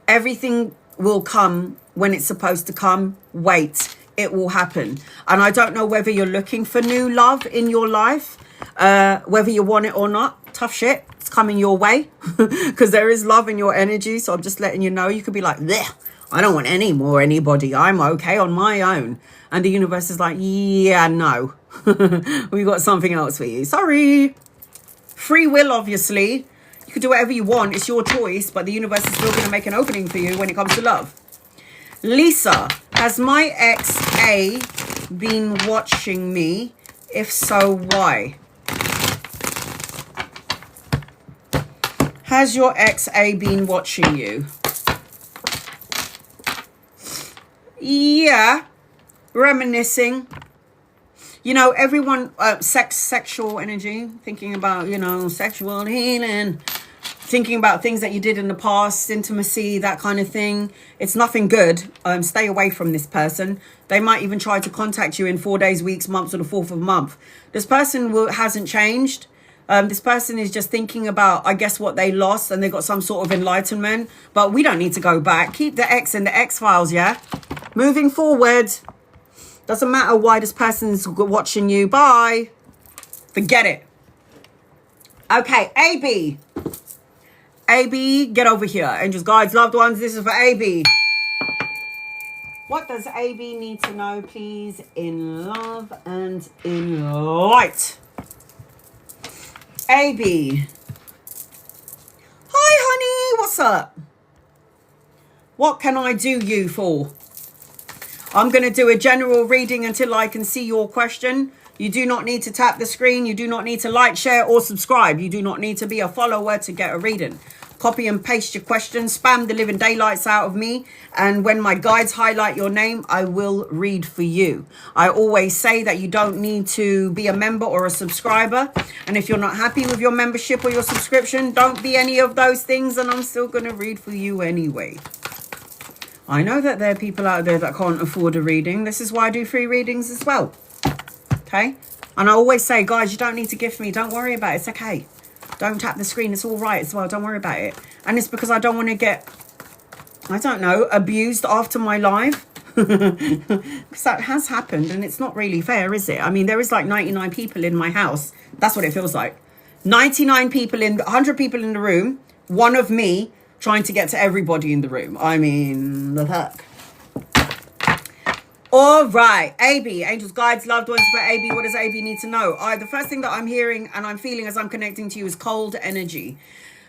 Everything will come when it's supposed to come. Wait. It will happen. And I don't know whether you're looking for new love in your life, whether you want it or not. Tough shit. It's coming your way because there is love in your energy. So I'm just letting you know. You could be like, bleh, I don't want anybody. I'm okay on my own. And the universe is like, yeah, no. We got something else for you. Sorry. Free will, obviously. You can do whatever you want. It's your choice. But the universe is still going to make an opening for you when it comes to love. Lisa, has my ex-A been watching me? If so, why? Has your ex-A been watching you? Yeah, reminiscing. You know, everyone, sexual energy, thinking about, you know, sexual healing, thinking about things that you did in the past, intimacy, that kind of thing. It's nothing good. Stay away from this person. They might even try to contact you in 4 days, weeks, months, or the fourth of a month. This person hasn't changed. This person is just thinking about, I guess, what they lost, and they got some sort of enlightenment. But we don't need to go back. Keep the X in the X files, yeah? Moving forward. Doesn't matter why this person's watching you. Bye. Forget it. Okay, AB. AB, get over here. Angels, guides, loved ones, this is for AB. What does AB need to know, please, in love and in light? AB. Hi, honey. What's up? What can I do you for? I'm going to do a general reading until I can see your question. You do not need to tap the screen. You do not need to like, share, or subscribe. You do not need to be a follower to get a reading. Copy and paste your question. Spam the living daylights out of me. And when my guides highlight your name, I will read for you. I always say that you don't need to be a member or a subscriber. And if you're not happy with your membership or your subscription, don't be any of those things. And I'm still going to read for you anyway. I know that there are people out there that can't afford a reading. This is why I do free readings as well. Okay? And I always say, guys, you don't need to gift me. Don't worry about it. It's okay. Don't tap the screen. It's all right as well. Don't worry about it. And it's because I don't want to get, I don't know, abused after my live. Because that has happened. And it's not really fair, is it? I mean, there is like 99 people in my house. That's what it feels like. 99 people 100 people in the room. One of me trying to get to everybody in the room. I mean, the heck. All right, AB, angels, guides, loved ones for AB. What does AB need to know? The first thing that I'm hearing and I'm feeling as I'm connecting to you is cold energy.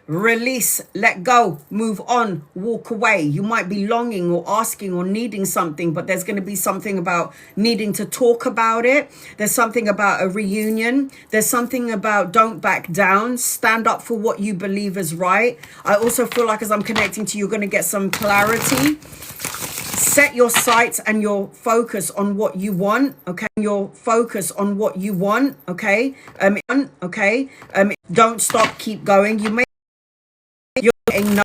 Release, let go, move on, walk away. You might be longing or asking or needing something, but there's going to be something about needing to talk about it. There's something about a reunion. There's something about don't back down. Stand up for what you believe is right. I also feel like as I'm connecting to you, you're going to get some clarity. Set your sights and your focus on what you want, okay? Your focus on what you want, okay? Don't stop, keep going. You may you're getting no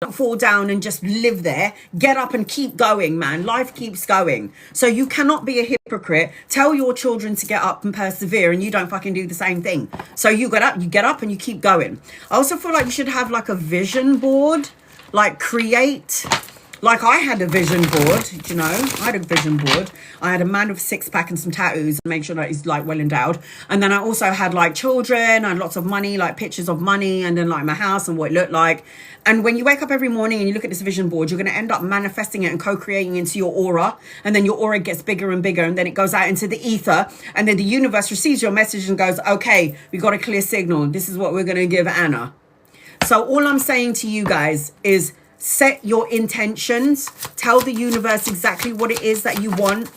don't fall down and just live there. Get up and keep going, man. Life keeps going. So you cannot be a hypocrite. Tell your children to get up and persevere, and you don't fucking do the same thing. So you get up and you keep going. I also feel like you should have like a vision board, like create. Like I had a vision board, you know, I had a vision board. I had a man with a six-pack and some tattoos and make sure that he's like well endowed. And then I also had like children and lots of money, like pictures of money, and then like my house and what it looked like. And when you wake up every morning and you look at this vision board, you're going to end up manifesting it and co-creating into your aura. And then your aura gets bigger and bigger, and then it goes out into the ether. And then the universe receives your message and goes, okay, we got a clear signal. This is what we're going to give Anna. So all I'm saying to you guys is, set your intentions. Tell the universe exactly what it is that you want.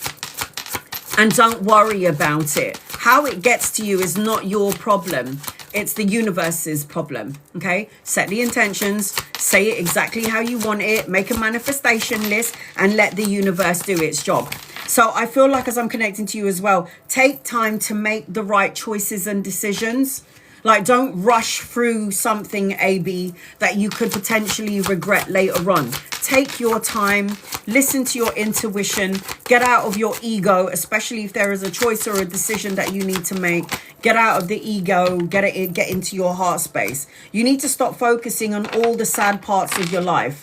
And don't worry about it. How it gets to you is not your problem. It's the universe's problem. Okay? Set the intentions. Say it exactly how you want it. Make a manifestation list. And let the universe do its job. So I feel like as I'm connecting to you as well, take time to make the right choices and decisions. Like, don't rush through something, AB, that you could potentially regret later on. Take your time, listen to your intuition, get out of your ego, especially if there is a choice or a decision that you need to make. Get out of the ego, get into your heart space. You need to stop focusing on all the sad parts of your life.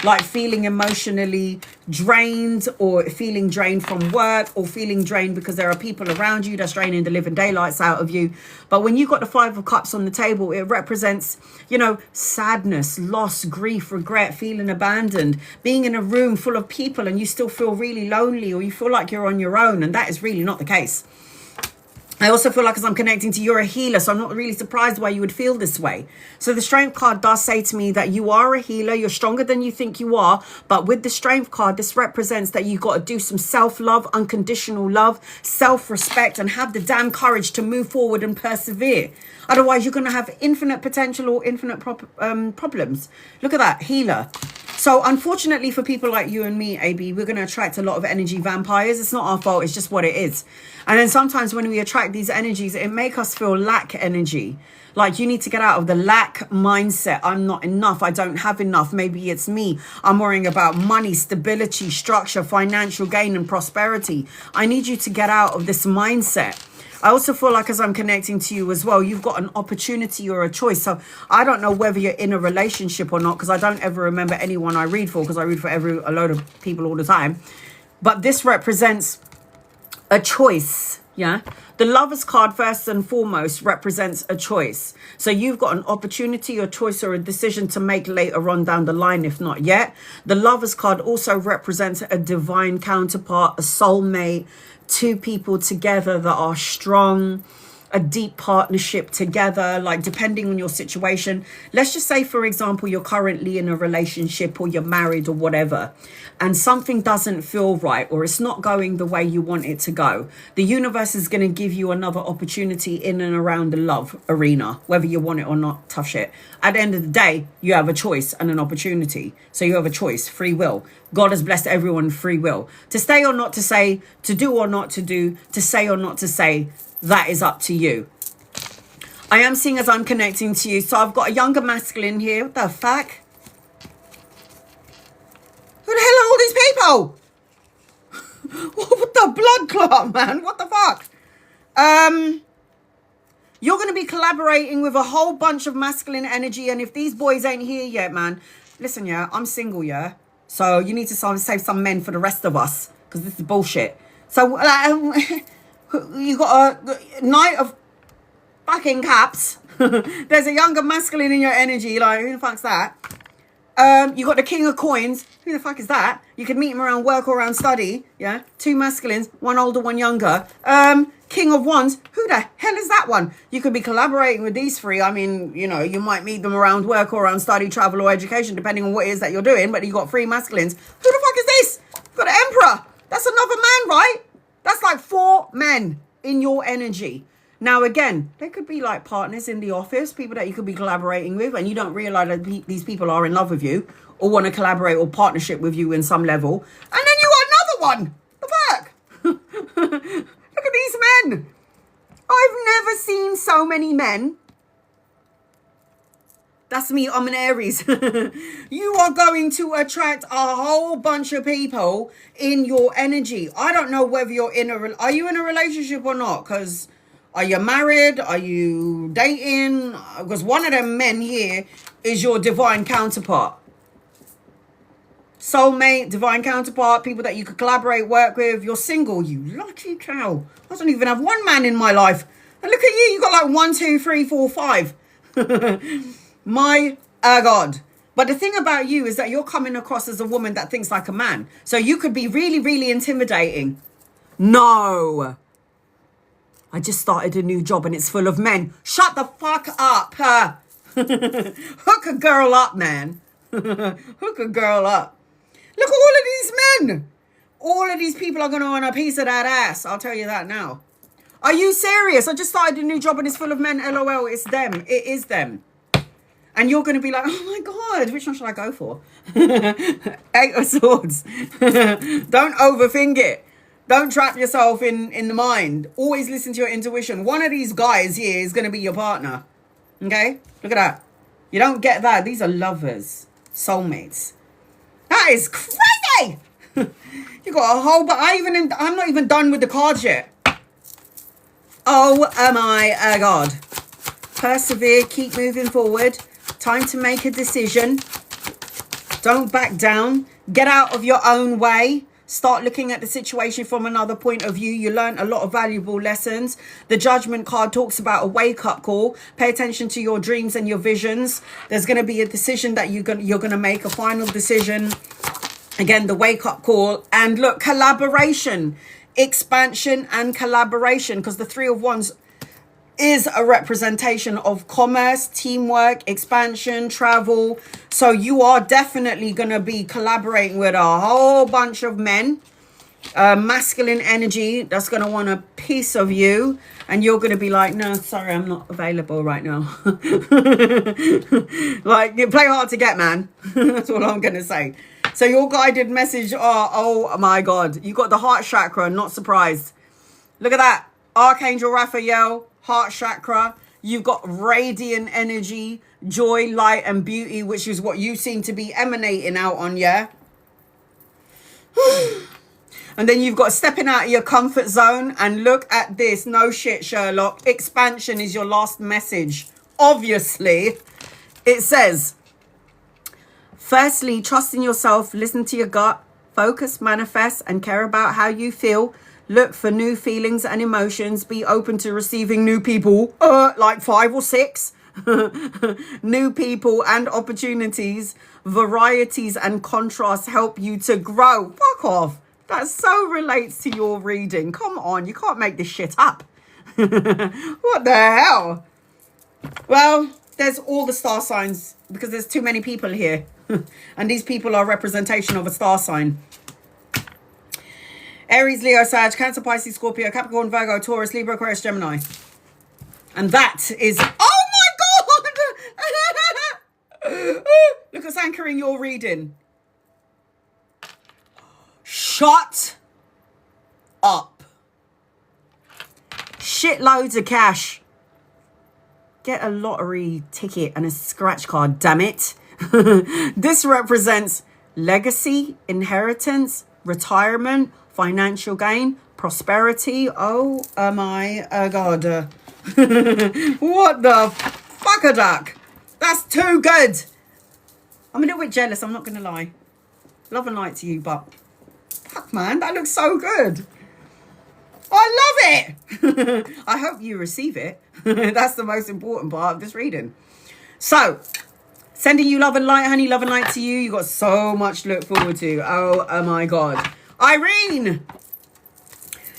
Like feeling emotionally drained, or feeling drained from work, or feeling drained because there are people around you that's draining the living daylights out of you. But when you've got the 5 of Cups on the table, it represents, you know, sadness, loss, grief, regret, feeling abandoned, being in a room full of people and you still feel really lonely, or you feel like you're on your own, and that is really not the case. I also feel like as I'm connecting to you, you're a healer. So I'm not really surprised why you would feel this way. So the Strength card does say to me that you are a healer. You're stronger than you think you are. But with the Strength card, this represents that you've got to do some self-love, unconditional love, self-respect, and have the damn courage to move forward and persevere. Otherwise, you're going to have infinite potential or infinite problems. Look at that, healer. So unfortunately for people like you and me, AB, we're going to attract a lot of energy vampires. It's not our fault. It's just what it is. And then sometimes when we attract these energies, it makes us feel lack energy. Like you need to get out of the lack mindset. I'm not enough. I don't have enough. Maybe it's me. I'm worrying about money, stability, structure, financial gain and prosperity. I need you to get out of this mindset. I also feel like as I'm connecting to you as well, you've got an opportunity or a choice. So I don't know whether you're in a relationship or not, because I don't ever remember anyone I read for, because I read for a load of people all the time. But this represents a choice. Yeah. The Lovers card first and foremost represents a choice. So you've got an opportunity or choice or a decision to make later on down the line, if not yet. The Lovers card also represents a divine counterpart, a soulmate, two people together that are strong, a deep partnership together, like depending on your situation. Let's just say, for example, you're currently in a relationship or you're married or whatever, and something doesn't feel right or it's not going the way you want it to go. The universe is going to give you another opportunity in and around the love arena, whether you want it or not. Tough shit. At the end of the day, you have a choice and an opportunity. So you have a choice, free will. God has blessed everyone with free will. To stay or not to say, to do or not to do, to say or not to say, that is up to you. I am seeing as I'm connecting to you. So I've got a younger masculine here. What the fuck? Who the hell are all these people? What the blood clot, man? What the fuck? You're going to be collaborating with a whole bunch of masculine energy. And if these boys ain't here yet, man, listen, yeah, I'm single, yeah? So you need to save some men for the rest of us, because this is bullshit. So you got a Knight of fucking Cups. There's a younger masculine in your energy. Like, who the fuck's that? You got the King of Coins. Who the fuck is that? You could meet him around work or around study. Yeah. Two masculines, one older, one younger. King of Wands. Who the hell is that one? You could be collaborating with these three. I mean, you know, you might meet them around work or around study, travel or education, depending on what it is that you're doing. But you got three masculines. Who the fuck is this? You got the Emperor. That's another man, right? That's like 4 men in your energy. Now, again, they could be like partners in the office, people that you could be collaborating with, and you don't realize that these people are in love with you or want to collaborate or partnership with you in some level. And then you got another one. The fuck? Look at these men. I've never seen so many men. That's me. I'm an Aries. You are going to attract a whole bunch of people in your energy. I don't know whether you're are you in a relationship or not? Because are you married? Are you dating? Because one of them men here is your divine counterpart. Soulmate, divine counterpart, people that you could collaborate, work with. You're single, you lucky cow. I don't even have one man in my life. And look at you. You got like 1, 2, 3, 4, 5. My God. But the thing about you is that you're coming across as a woman that thinks like a man. So you could be really, really intimidating. No. I just started a new job and it's full of men. Shut the fuck up. Hook a girl up, man. Hook a girl up. Look at all of these men. All of these people are going to want a piece of that ass. I'll tell you that now. Are you serious? I just started a new job and it's full of men. LOL, it's them. It is them. And you're going to be like, oh my God, which one should I go for? 8 of Swords. Don't overthink it. Don't trap yourself in the mind. Always listen to your intuition. One of these guys here is going to be your partner. Okay? Look at that. You don't get that. These are lovers. Soulmates. That is crazy. You got a whole, but I'm not even done with the cards yet. Oh my God. Persevere. Keep moving forward. Time to make a decision. Don't back down. Get out of your own way. Start looking at the situation from another point of view. You learn a lot of valuable lessons. The Judgment card talks about a wake-up call. Pay attention to your dreams and your visions. There's going to be a decision that you're going to make, a final decision. Again, the wake-up call. And look, collaboration. expansion and collaboration, because the Three of Wands is a representation of commerce, teamwork, expansion, travel. So you are definitely going to be collaborating with a whole bunch of men, masculine energy that's going to want a piece of you, and you're going to be like, no, sorry, I'm not available right now. Like, you play hard to get, man. That's all I'm going to say. So your guided message, oh my God, you got the heart chakra. Not surprised. Look at that. Archangel Raphael, heart chakra. You've got radiant energy, joy, light, and beauty, which is what you seem to be emanating out on, yeah? And then you've got stepping out of your comfort zone. And look at this. No shit, Sherlock. Expansion is your last message. Obviously, it says, firstly, trust in yourself, listen to your gut, focus, manifest, and care about how you feel. Look for new feelings and emotions. Be open to receiving new people, like 5 or 6. New people and opportunities. Varieties and contrasts help you to grow. Fuck off. That so relates to your reading. Come on, you can't make this shit up. What the hell? Well, there's all the star signs because there's too many people here. And these people are representation of a star sign. Aries, Leo, Sag, Cancer, Pisces, Scorpio, Capricorn, Virgo, Taurus, Libra, Aquarius, Gemini. And that is... Oh my God! Look what's anchoring your reading. Shut up. Shitloads of cash. Get a lottery ticket and a scratch card, damn it. This represents legacy, inheritance, retirement, financial gain, prosperity. Oh my God. What the fuck a duck? That's too good. I'm a little bit jealous, I'm not going to lie. Love and light to you, but fuck, man, that looks so good. I love it. I hope you receive it. That's the most important part of this reading. So, sending you love and light, honey. Love and light to you. You got so much to look forward to. Oh my God. Irene.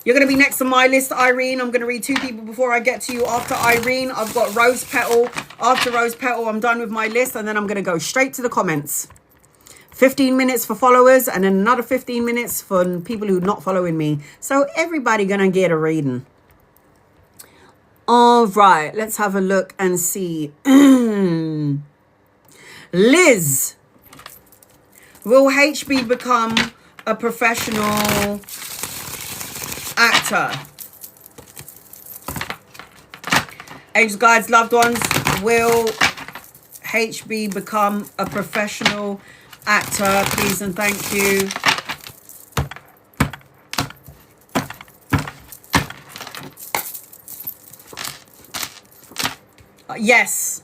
You're going to be next on my list, Irene. I'm going to read 2 people before I get to you. After Irene, I've got Rose Petal. After Rose Petal, I'm done with my list. And then I'm going to go straight to the comments. 15 minutes for followers and then another 15 minutes for people who are not following me. So everybody going to get a reading. All right, let's have a look and see. Liz. Will HB become a professional actor? Angels, guides, loved ones. Will HB become a professional actor? Please and thank you. Yes.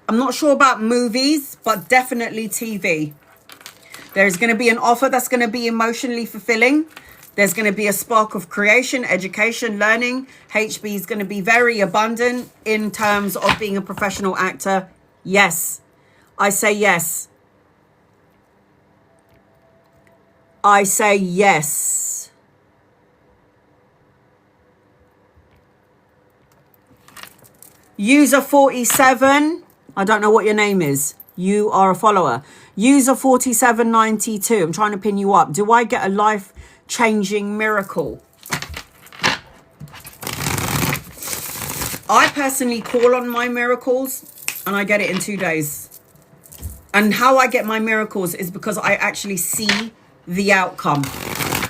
I'm not sure about movies, but definitely TV. There's going to be an offer that's going to be emotionally fulfilling. There's going to be a spark of creation, education, learning. HB is going to be very abundant in terms of being a professional actor. Yes. I say yes. I say yes. User 47. I don't know what your name is. You are a follower. User 4792. I'm trying to pin you up. Do I get a life-changing miracle? I personally call on my miracles and I get it in 2 days. And how I get my miracles is because I actually see the outcome.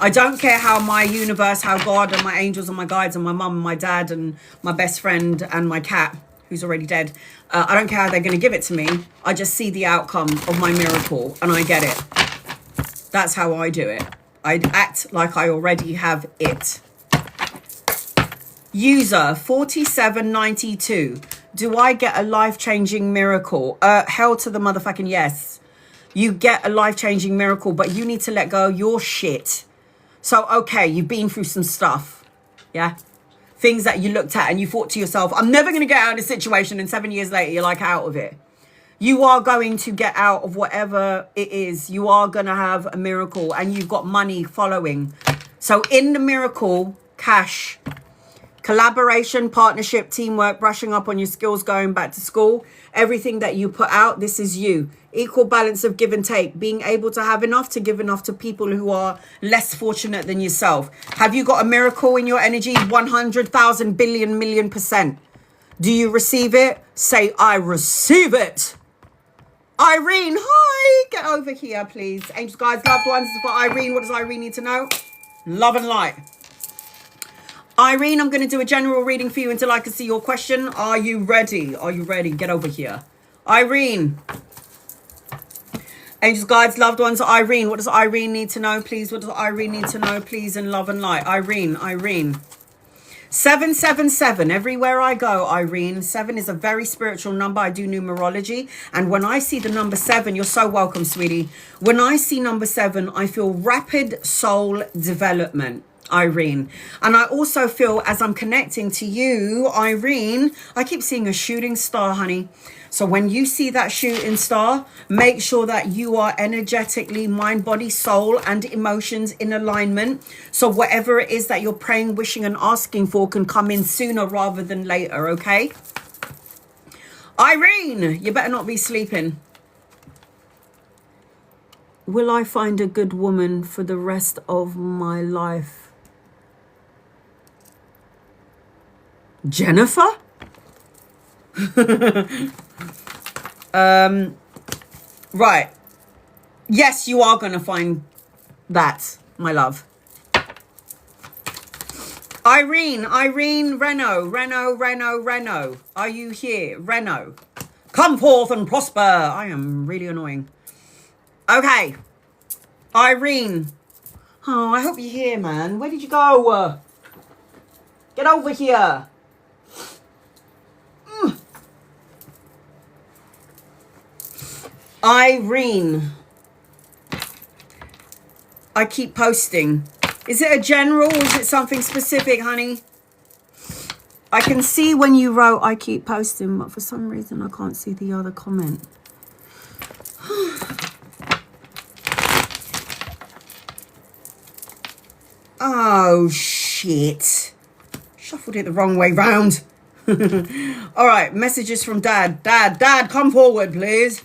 I don't care how my universe, how God and my angels and my guides and my mum and my dad and my best friend and my cat, who's already dead, I don't care how they're going to give it to me. I just see the outcome of my miracle and I get it. That's how I do it. I act like I already have it. User 4792. Do I get a life-changing miracle? Hell to the motherfucking yes. You get a life-changing miracle, but you need to let go of your shit. So, okay, you've been through some stuff. Yeah? Things that you looked at and you thought to yourself, I'm never going to get out of this situation. And 7 years later, you're like out of it. You are going to get out of whatever it is. You are going to have a miracle, and you've got money following. So in the miracle, cash, collaboration, partnership, teamwork, brushing up on your skills, going back to school, everything that you put out, this is you. Equal balance of give and take, being able to have enough to give enough to people who are less fortunate than yourself. Have you got a miracle in your energy? 100,000 billion million %. Do you receive it? Say, I receive it. Irene, hi. Get over here, please. Angels, guides, loved ones. For Irene, what does Irene need to know? Love and light. Irene, I'm going to do a general reading for you until I can see your question. Are you ready? Are you ready? Get over here. Irene. Angels, guides, loved ones. Irene, what does Irene need to know, please? What does Irene need to know, please? In love and light. Irene. 777. Everywhere I go, Irene. 7 is a very spiritual number. I do numerology. And when I see the number 7, you're so welcome, sweetie. When I see number 7, I feel rapid soul development, Irene. And I also feel, as I'm connecting to you, Irene, I keep seeing a shooting star, honey. So when you see that shooting star, make sure that you are energetically, mind, body, soul, and emotions in alignment. So whatever it is that you're praying, wishing, and asking for can come in sooner rather than later, okay? Irene, you better not be sleeping. Will I find a good woman for the rest of my life? Jennifer? Right. Yes, you are going to find that, my love. Irene, Reno. Are you here? Reno. Come forth and prosper. I am really annoying. Okay. Irene. Oh, I hope you're here, man. Where did you go? Get over here. Irene, I keep posting. Is it a general or is it something specific, honey? I can see when you wrote I keep posting, but for some reason I can't see the other comment. Oh, shit. Shuffled it the wrong way round. All right, messages from Dad. Dad, come forward, please.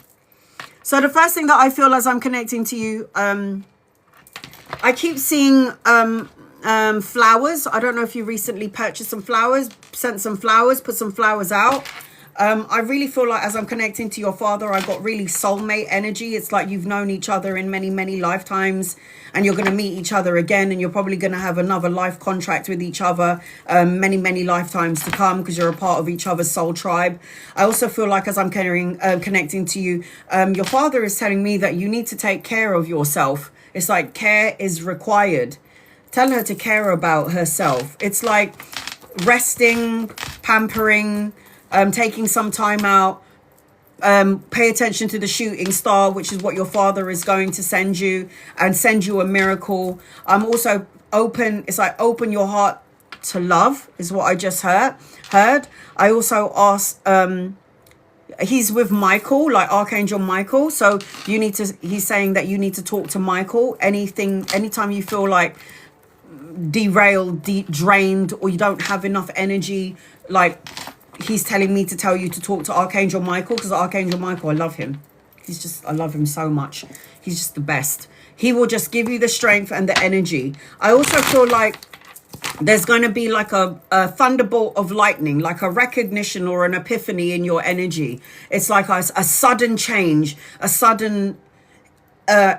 So the first thing that I feel as I'm connecting to you, I keep seeing flowers. I don't know if you recently purchased some flowers, sent some flowers, put some flowers out. I really feel like as I'm connecting to your father, I got really soulmate energy. It's like you've known each other in many, many lifetimes, and you're going to meet each other again, and you're probably going to have another life contract with each other many, many lifetimes to come, because you're a part of each other's soul tribe. I also feel like as I'm connecting to you, your father is telling me that you need to take care of yourself. It's like care is required. Tell her to care about herself. It's like resting, pampering, taking some time out. Pay attention to the shooting star, which is what your father is going to send you, and send you a miracle. I'm also open. It's like open your heart to love is what I just heard. I also asked, he's with Michael, like Archangel Michael. So he's saying that you need to talk to Michael. Anytime you feel like derailed, drained, or you don't have enough energy, like, he's telling me to tell you to talk to Archangel Michael, because Archangel Michael, I love him. I love him so much. He's just the best. He will just give you the strength and the energy. I also feel like there's going to be like a thunderbolt of lightning, like a recognition or an epiphany in your energy. It's like a sudden change, a sudden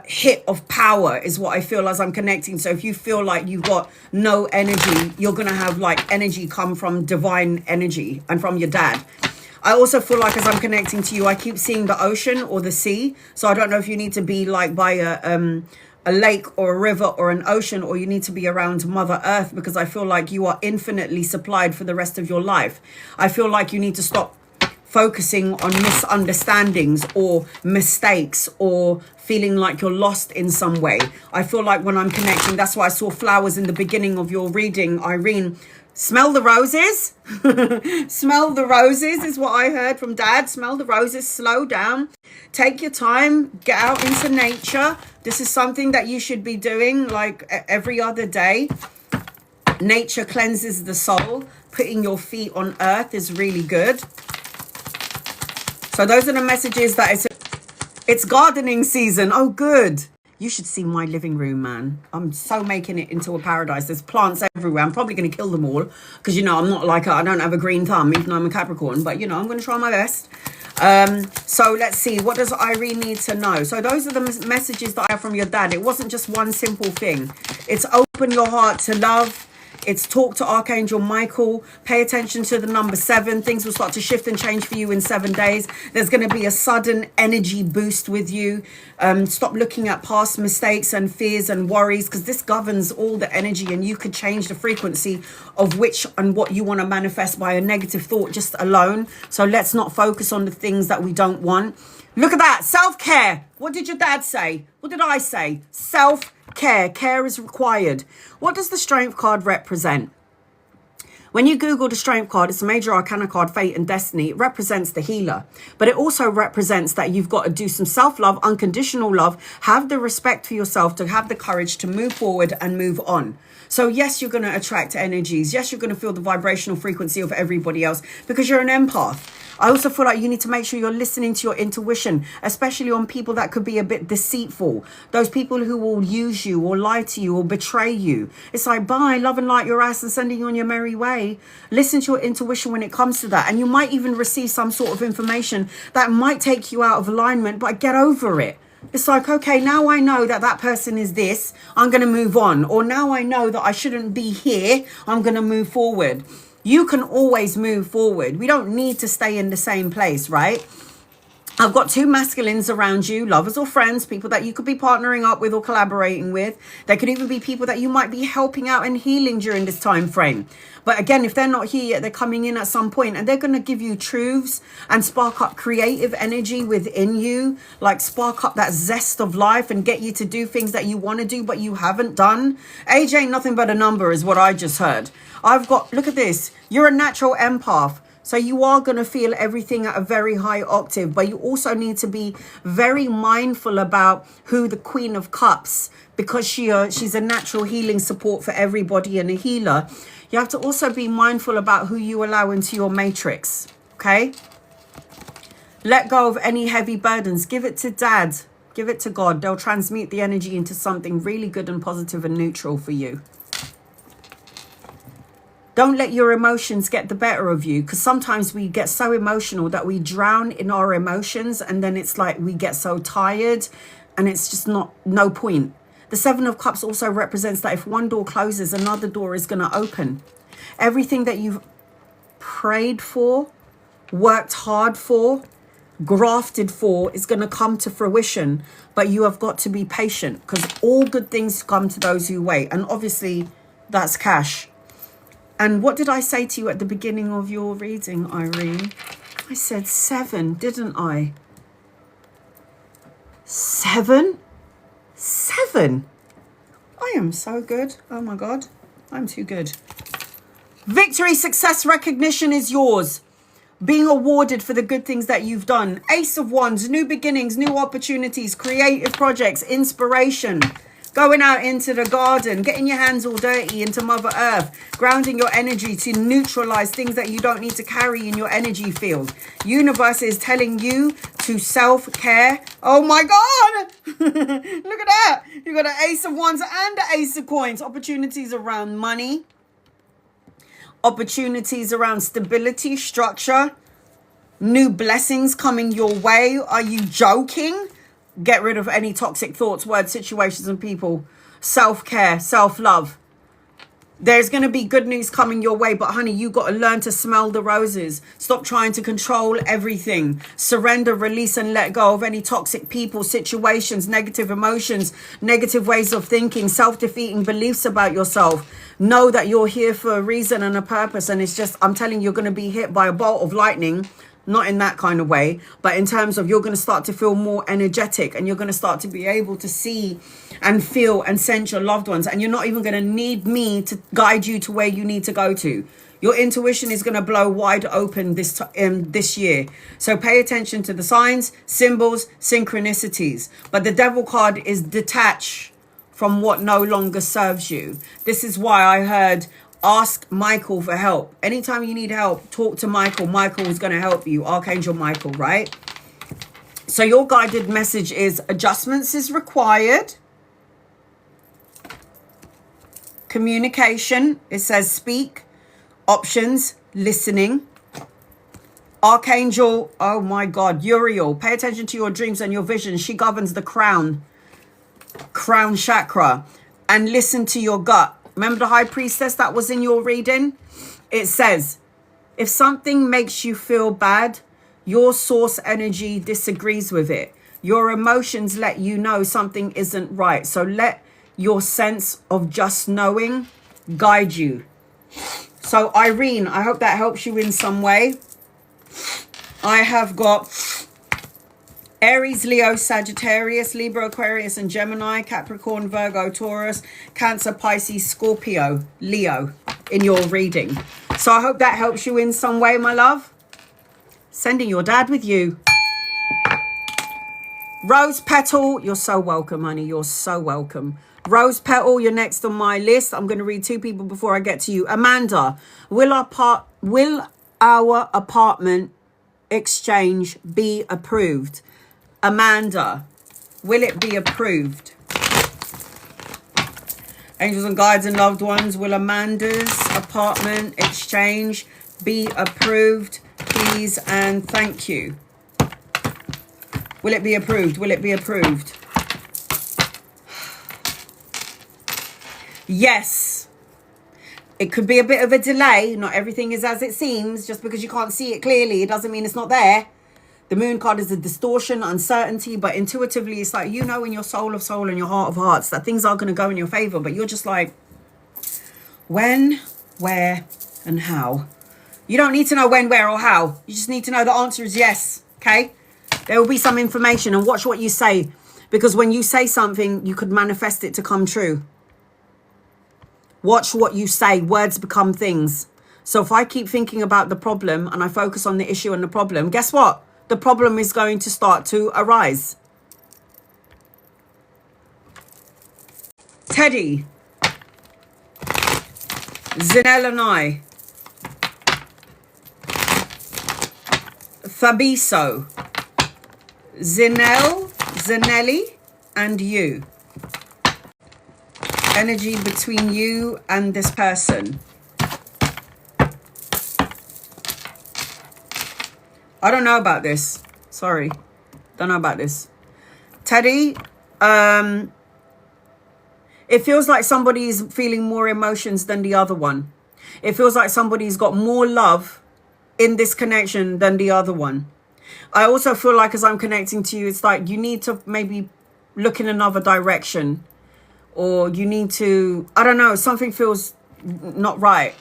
hit of power is what I feel as I'm connecting. So if you feel like you've got no energy, you're going to have like energy come from divine energy and from your dad. I also feel like as I'm connecting to you, I keep seeing the ocean or the sea. So I don't know if you need to be like by a lake or a river or an ocean, or you need to be around Mother Earth, because I feel like you are infinitely supplied for the rest of your life. I feel like you need to stop focusing on misunderstandings or mistakes or feeling like you're lost in some way. I feel like when I'm connecting, that's why I saw flowers in the beginning of your reading, Irene. Smell the roses. Smell the roses is what I heard from Dad. Smell the roses. Slow down. Take your time. Get out into nature. This is something that you should be doing like every other day. Nature cleanses the soul. Putting your feet on earth is really good. So those are the messages that it's gardening season. Oh, good. You should see my living room, man. I'm so making it into a paradise. There's plants everywhere. I'm probably going to kill them all because, you know, I'm not like, I don't have a green thumb, even though I'm a Capricorn. But, you know, I'm going to try my best. So let's see. What does Irene need to know? So those are the messages that I have from your dad. It wasn't just one simple thing. It's open your heart to love. It's talk to Archangel Michael. Pay attention to the number 7. Things will start to shift and change for you in 7 days. There's going to be a sudden energy boost with you. Stop looking at past mistakes and fears and worries, because this governs all the energy, and you could change the frequency of which and what you want to manifest by a negative thought just alone. So let's not focus on the things that we don't want. Look at that. Self-care. What did your dad say? What did I say? Self-care. Care is required. What does the Strength card represent? When you Google the Strength card, it's a major arcana card, fate and destiny. It represents the healer. But it also represents that you've got to do some self-love, unconditional love, have the respect for yourself, to have the courage to move forward and move on. So yes, you're going to attract energies. Yes, you're going to feel the vibrational frequency of everybody else because you're an empath. I also feel like you need to make sure you're listening to your intuition, especially on people that could be a bit deceitful. Those people who will use you or lie to you or betray you. It's like, bye, love and light your ass and sending you on your merry way. Listen to your intuition when it comes to that. And you might even receive some sort of information that might take you out of alignment, but get over it. It's like, okay, now I know that that person is this, I'm going to move on. Or now I know that I shouldn't be here, I'm going to move forward. You can always move forward. We don't need to stay in the same place, right? I've got 2 masculines around you, lovers or friends, people that you could be partnering up with or collaborating with. There could even be people that you might be helping out and healing during this time frame. But again, if they're not here yet, they're coming in at some point and they're going to give you truths and spark up creative energy within you, like spark up that zest of life and get you to do things that you want to do, but you haven't done. Age ain't nothing but a number is what I just heard. I've got, look at this. You're a natural empath. So you are going to feel everything at a very high octave, but you also need to be very mindful about who the Queen of Cups, because she's a natural healing support for everybody and a healer. You have to also be mindful about who you allow into your matrix, okay? Let go of any heavy burdens. Give it to Dad. Give it to God. They'll transmute the energy into something really good and positive and neutral for you. Don't let your emotions get the better of you, because sometimes we get so emotional that we drown in our emotions, and then it's like we get so tired and it's just no point. The 7 of Cups also represents that if one door closes, another door is going to open. Everything that you've prayed for, worked hard for, grafted for is going to come to fruition, but you have got to be patient, because all good things come to those who wait. And obviously that's cash. And what did I say to you at the beginning of your reading, Irene? I said 7, didn't I? 7? 7? I am so good. Oh my God. I'm too good. Victory, success, recognition is yours. Being awarded for the good things that you've done. Ace of Wands, new beginnings, new opportunities, creative projects, inspiration. Going out into the garden, getting your hands all dirty into Mother Earth, grounding your energy to neutralize things that you don't need to carry in your energy field. Universe is telling you to self-care. Oh my God! Look at that! You've got an Ace of Wands and an Ace of Coins. Opportunities around money. Opportunities around stability, structure. New blessings coming your way. Are you joking? Get rid of any toxic thoughts, words, situations, and people. Self-care, self-love. There's going to be good news coming your way, but honey, you got to learn to smell the roses. Stop trying to control everything. Surrender, release, and let go of any toxic people, situations, negative emotions, negative ways of thinking, self-defeating beliefs about yourself. Know that you're here for a reason and a purpose, and it's just, I'm telling you, you're going to be hit by a bolt of lightning not in that kind of way, but in terms of you're going to start to feel more energetic, and you're going to start to be able to see and feel and sense your loved ones, and you're not even going to need me to guide you to where you need to go to. Your intuition is going to blow wide open this year. So pay attention to the signs, symbols, synchronicities. But the devil card is detach from what no longer serves you. This is why I heard ask Michael for help. Anytime you need help, talk to Michael. Michael is going to help you. Archangel Michael, right? So your guided message is adjustments is required. Communication, it says speak. Options, listening. Archangel, oh my God, Uriel, pay attention to your dreams and your visions. She governs the crown chakra. And listen to your gut. Remember the high priestess that was in your reading? It says, if something makes you feel bad, your source energy disagrees with it. Your emotions let you know something isn't right. So let your sense of just knowing guide you. So Irene, I hope that helps you in some way. I have got Aries, Leo, Sagittarius, Libra, Aquarius, and Gemini, Capricorn, Virgo, Taurus, Cancer, Pisces, Scorpio, Leo in your reading. So I hope that helps you in some way, my love. Sending your dad with you. Rose Petal, you're so welcome, honey. You're so welcome. Rose Petal, you're next on my list. I'm going to read two people before I get to you. Amanda, will our apartment exchange be approved? Amanda, will it be approved? Angels and guides and loved ones, will Amanda's apartment exchange be approved? Please and thank you. Will it be approved? Will it be approved? Yes. It could be a bit of a delay. Not everything is as it seems. Just because you can't see it clearly, it doesn't mean it's not there. The moon card is a distortion, uncertainty, but intuitively it's like, you know, in your soul of soul and your heart of hearts that things are going to go in your favor, but you're just like, when, where, and how. You don't need to know when, where, or how. You just need to know the answer is yes, okay? There will be some information, and watch what you say, because when you say something, you could manifest it to come true. Watch what you say. Words become things. So if I keep thinking about the problem and I focus on the issue and the problem, guess what? The problem is going to start to arise. Teddy. Zinel and I. Fabiso. Zinelli, and you. Energy between you and this person. I don't know about this. Sorry. Don't know about this. Teddy, it feels like somebody's feeling more emotions than the other one. It feels like somebody's got more love in this connection than the other one. I also feel like as I'm connecting to you, it's like you need to maybe look in another direction. Or you need to, I don't know, something feels not right.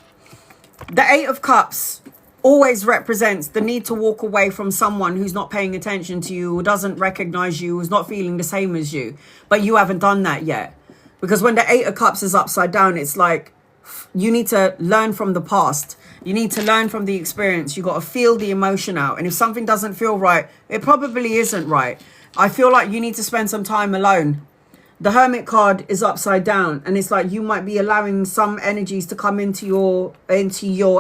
The Eight of Cups always represents the need to walk away from someone who's not paying attention to you, who doesn't recognize you, who's not feeling the same as you. But you haven't done that yet. Because when the Eight of Cups is upside down, it's like you need to learn from the past. You need to learn from the experience. You got to feel the emotion out. And if something doesn't feel right, it probably isn't right. I feel like you need to spend some time alone. The Hermit card is upside down, and it's like you might be allowing some energies to come into your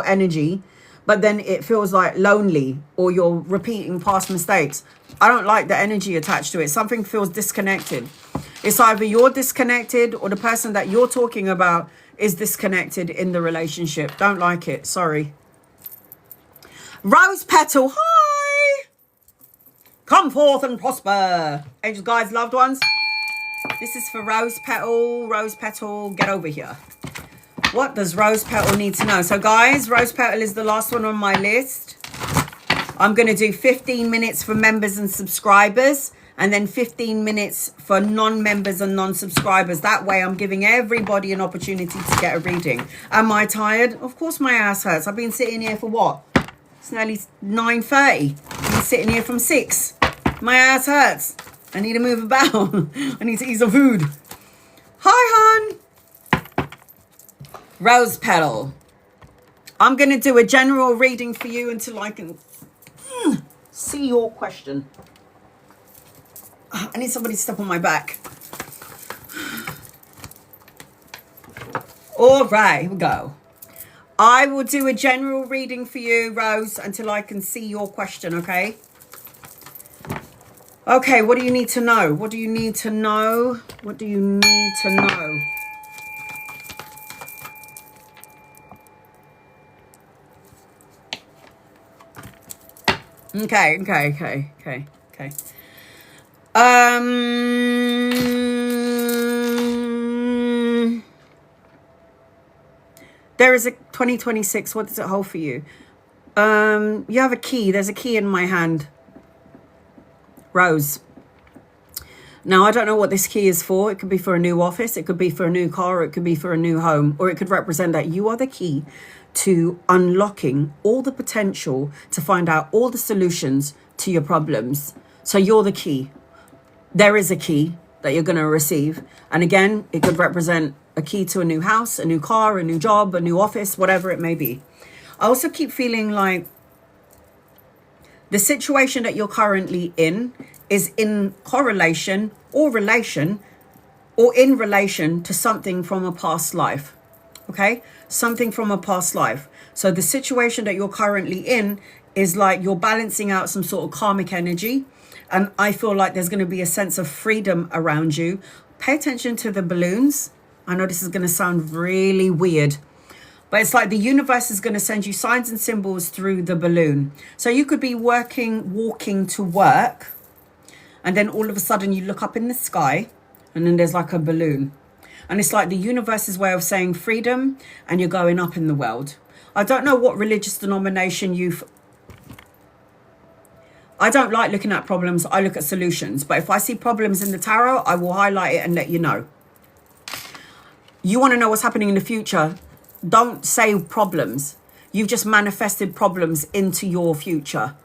energy, but then it feels like lonely, or you're repeating past mistakes. I don't like the energy attached to it. Something feels disconnected. It's either you're disconnected or the person that you're talking about is disconnected in the relationship. Don't like it. Sorry. Rose Petal, hi. Come forth and prosper. Angels, guides, loved ones. This is for Rose Petal. Rose Petal, get over here. What does Rose Petal need to know? So guys, Rose Petal is the last one on my list. I'm going to do 15 minutes for members and subscribers, and then 15 minutes for non-members and non-subscribers. That way I'm giving everybody an opportunity to get a reading. Am I tired? Of course my ass hurts. I've been sitting here for what? It's nearly 9:30. I'm sitting here from 6. My ass hurts. I need to move about. I need to eat some food. Hi, hon. Rose petal. I'm going to do a general reading for you until I can see your question. I need somebody to step on my back. All right, here we go. I will do a general reading for you, Rose, until I can see your question, okay? Okay, what do you need to know? What do you need to know? What do you need to know? Okay. There is a 2026. What does it hold for you? You have a key. There's a key in my hand. Rose. Now, I don't know what this key is for. It could be for a new office. It could be for a new car. Or it could be for a new home. Or it could represent that you are the key to unlocking all the potential to find out all the solutions to your problems. So you're the key. There is a key that you're going to receive. And again, it could represent a key to a new house, a new car, a new job, a new office, whatever it may be. I also keep feeling like the situation that you're currently in is in correlation or relation or in relation to something from a past life. Okay? Something from a past life. So the situation that you're currently in is like you're balancing out some sort of karmic energy. And I feel like there's going to be a sense of freedom around you. Pay attention to the balloons. I know this is going to sound really weird, but it's like the universe is going to send you signs and symbols through the balloon. So you could be walking to work, and then all of a sudden you look up in the sky, and then there's like a balloon. And it's like the universe's way of saying freedom, and you're going up in the world. I don't know what religious denomination I don't like looking at problems. I look at solutions. But if I see problems in the tarot, I will highlight it and let you know. You want to know what's happening in the future? Don't say problems. You've just manifested problems into your future.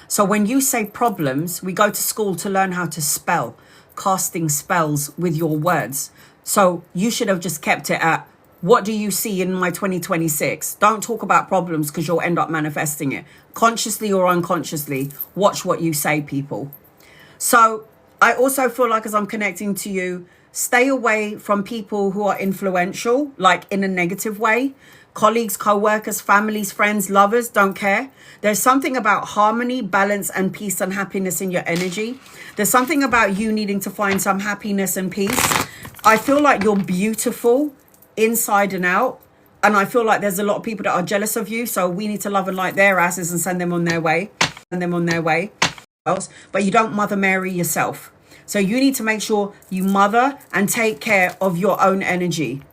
So when you say problems, we go to school to learn how to spell, casting spells with your words. So you should have just kept it at, what do you see in my 2026? Don't talk about problems because you'll end up manifesting it. Consciously or unconsciously, watch what you say, people. So I also feel like as I'm connecting to you, stay away from people who are influential, like in a negative way. Colleagues, co-workers, families, friends, lovers, don't care. There's something about harmony, balance, and peace and happiness in your energy. There's something about you needing to find some happiness and peace. I feel like you're beautiful inside and out. And I feel like there's a lot of people that are jealous of you. So we need to love and light their asses and send them on their way. But you don't Mother Mary yourself. So you need to make sure you mother and take care of your own energy.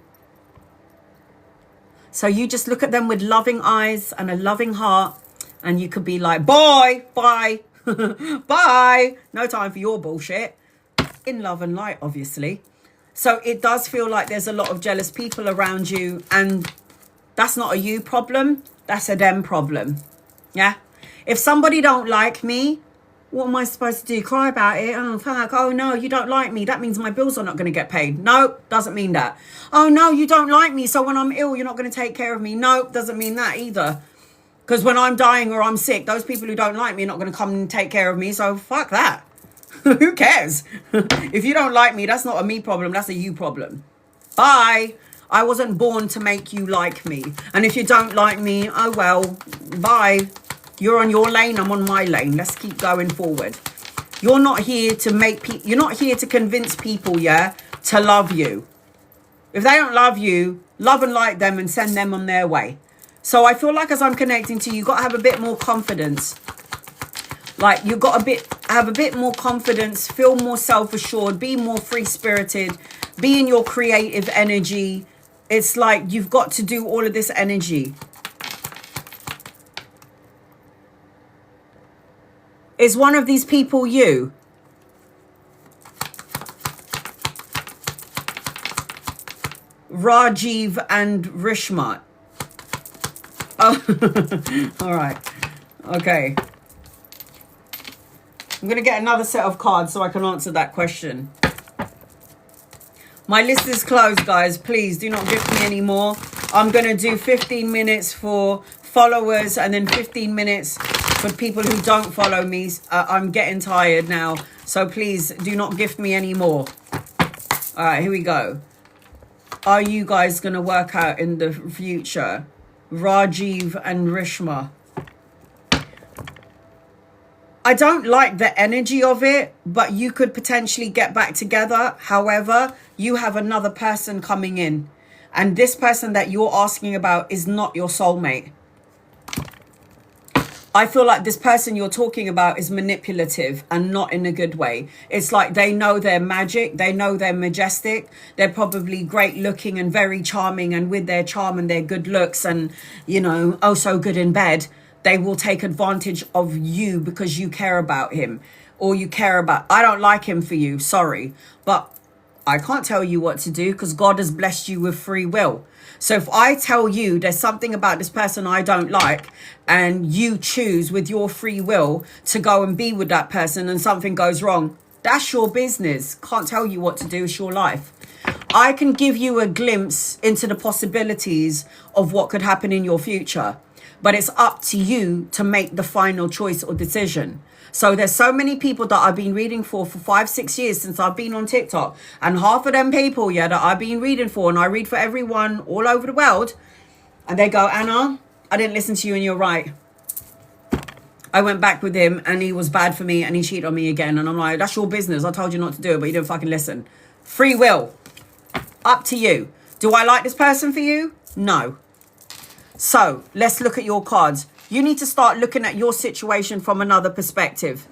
So you just look at them with loving eyes and a loving heart. And you could be like, bye, bye, bye. No time for your bullshit. In love and light, obviously. So it does feel like there's a lot of jealous people around you. And that's not a you problem. That's a them problem. Yeah. If somebody don't like me, what am I supposed to do? Cry about it? Oh, fuck. Oh, no, you don't like me. That means my bills are not going to get paid. No, doesn't mean that. Oh, no, you don't like me. So when I'm ill, you're not going to take care of me. No, doesn't mean that either. Because when I'm dying or I'm sick, those people who don't like me are not going to come and take care of me. So fuck that. Who cares? If you don't like me, that's not a me problem. That's a you problem. Bye. I wasn't born to make you like me. And if you don't like me, oh, well, bye. You're on your lane, I'm on my lane. Let's keep going forward. You're not here to you're not here to convince people, yeah, to love you. If they don't love you, love and light them and send them on their way. So I feel like as I'm connecting to you, you've got to have a bit more confidence. Like you've got have a bit more confidence, feel more self-assured, be more free-spirited, be in your creative energy. It's like you've got to do all of this energy. Is one of these people you? Rajiv and Rishmat. Oh, all right. Okay. I'm going to get another set of cards so I can answer that question. My list is closed, guys. Please do not gift me any more. I'm going to do 15 minutes for followers and then 15 minutes for people who don't follow me. I'm getting tired now. So please do not gift me any more. All right, here we go. Are you guys going to work out in the future? Rajiv and Rishma. I don't like the energy of it, but you could potentially get back together. However, you have another person coming in. And this person that you're asking about is not your soulmate. I feel like this person you're talking about is manipulative and not in a good way. It's like they know they're magic. They know they're majestic. They're probably great looking and very charming. And with their charm and their good looks and, you know, oh so good in bed, they will take advantage of you because you care about him or you care about, I don't like him for you, sorry. But I can't tell you what to do because God has blessed you with free will. So if I tell you there's something about this person I don't like and you choose with your free will to go and be with that person and something goes wrong, that's your business. Can't tell you what to do. It's your life. I can give you a glimpse into the possibilities of what could happen in your future. But it's up to you to make the final choice or decision. So there's so many people that I've been reading for 5-6 years since I've been on TikTok. And half of them people, yeah, that I've been reading for, and I read for everyone all over the world. And they go, Anna, I didn't listen to you and you're right. I went back with him and he was bad for me and he cheated on me again. And I'm like, that's your business. I told you not to do it, but you didn't fucking listen. Free will. Up to you. Do I like this person for you? No. So let's look at your cards. You need to start looking at your situation from another perspective.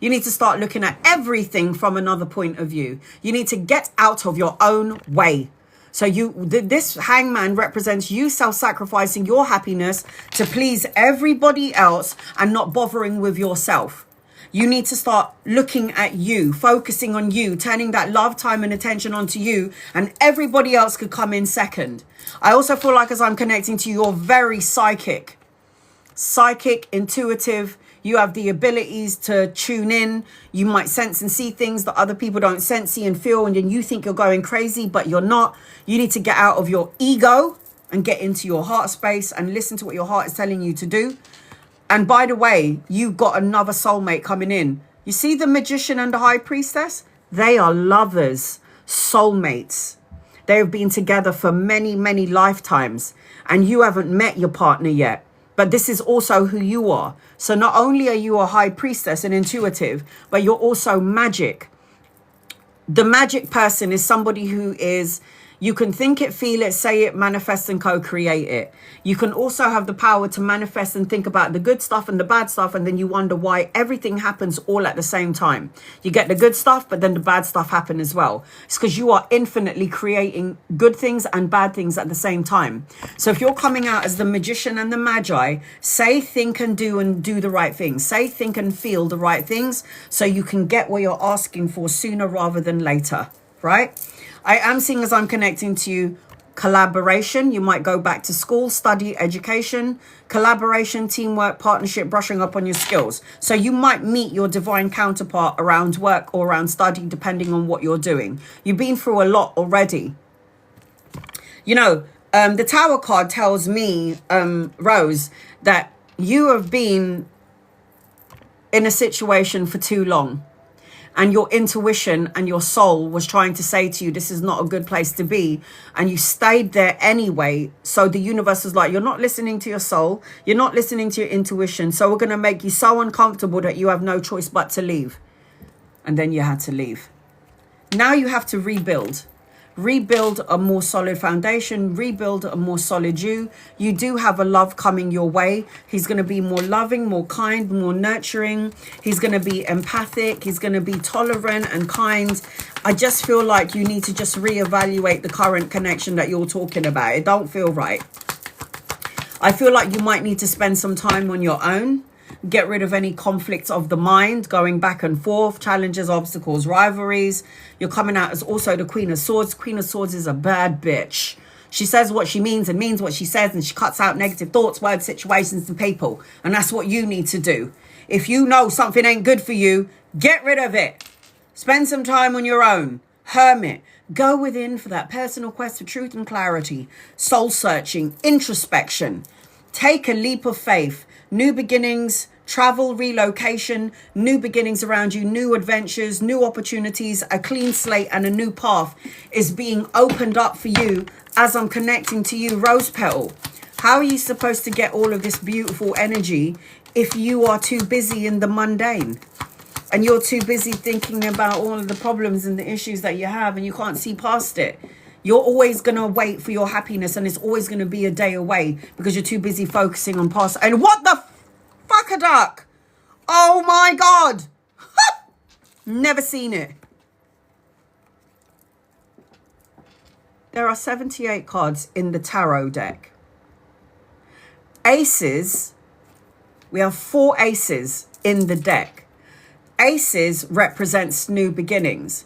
You need to start looking at everything from another point of view. You need to get out of your own way. So this hangman represents you self-sacrificing your happiness to please everybody else and not bothering with yourself. You need to start looking at you, focusing on you, turning that love, time and attention onto you, and everybody else could come in second. I also feel like as I'm connecting to you, you're very psychic, intuitive. You have the abilities to tune in. You might sense and see things that other people don't sense, see and feel. And then you think you're going crazy, but you're not. You need to get out of your ego and get into your heart space and listen to what your heart is telling you to do. And by the way, you've got another soulmate coming in. You see the magician and the high priestess? They are lovers, soulmates. They have been together for many, many lifetimes. And you haven't met your partner yet. But this is also who you are. So not only are you a high priestess and intuitive, but you're also magic. The magic person is somebody who is, you can think it, feel it, say it, manifest and co-create it. You can also have the power to manifest and think about the good stuff and the bad stuff. And then you wonder why everything happens all at the same time. You get the good stuff, but then the bad stuff happen as well. It's because you are infinitely creating good things and bad things at the same time. So if you're coming out as the magician and the magi, say, think and do the right things. Say, think and feel the right things so you can get what you're asking for sooner rather than later, right? I am seeing as I'm connecting to you, collaboration. You might go back to school, study, education, collaboration, teamwork, partnership, brushing up on your skills. So you might meet your divine counterpart around work or around study, depending on what you're doing. You've been through a lot already. You know, the Tower card tells me, Rose, that you have been in a situation for too long. And your intuition and your soul was trying to say to you, this is not a good place to be. And you stayed there anyway. So the universe is like, you're not listening to your soul. You're not listening to your intuition. So we're going to make you so uncomfortable that you have no choice but to leave. And then you had to leave. Now you have to rebuild. Rebuild a more solid foundation, rebuild a more solid you. You do have a love coming your way. He's going to be more loving, more kind, more nurturing. He's going to be empathic. He's going to be tolerant and kind. I just feel like you need to just reevaluate the current connection that you're talking about. It don't feel right. I feel like you might need to spend some time on your own. Get rid of any conflicts of the mind, going back and forth, challenges, obstacles, rivalries. You're coming out as also the Queen of Swords. Queen of Swords is a bad bitch. She says what she means and means what she says, and she cuts out negative thoughts, words, situations, and people. And that's what you need to do. If you know something ain't good for you, get rid of it. Spend some time on your own. Hermit. Go within for that personal quest for truth and clarity. Soul searching. Introspection. Take a leap of faith. New beginnings. Travel, relocation, new beginnings around you, new adventures, new opportunities, a clean slate and a new path is being opened up for you as I'm connecting to you, Rose Petal. How are you supposed to get all of this beautiful energy if you are too busy in the mundane? And you're too busy thinking about all of the problems and the issues that you have, and you can't see past it. You're always going to wait for your happiness, and it's always going to be a day away because you're too busy focusing on past. And what the fuck a duck? Oh my God. Never seen it. There are 78 cards in the tarot deck. Aces. We have 4 aces in the deck. Aces represents new beginnings.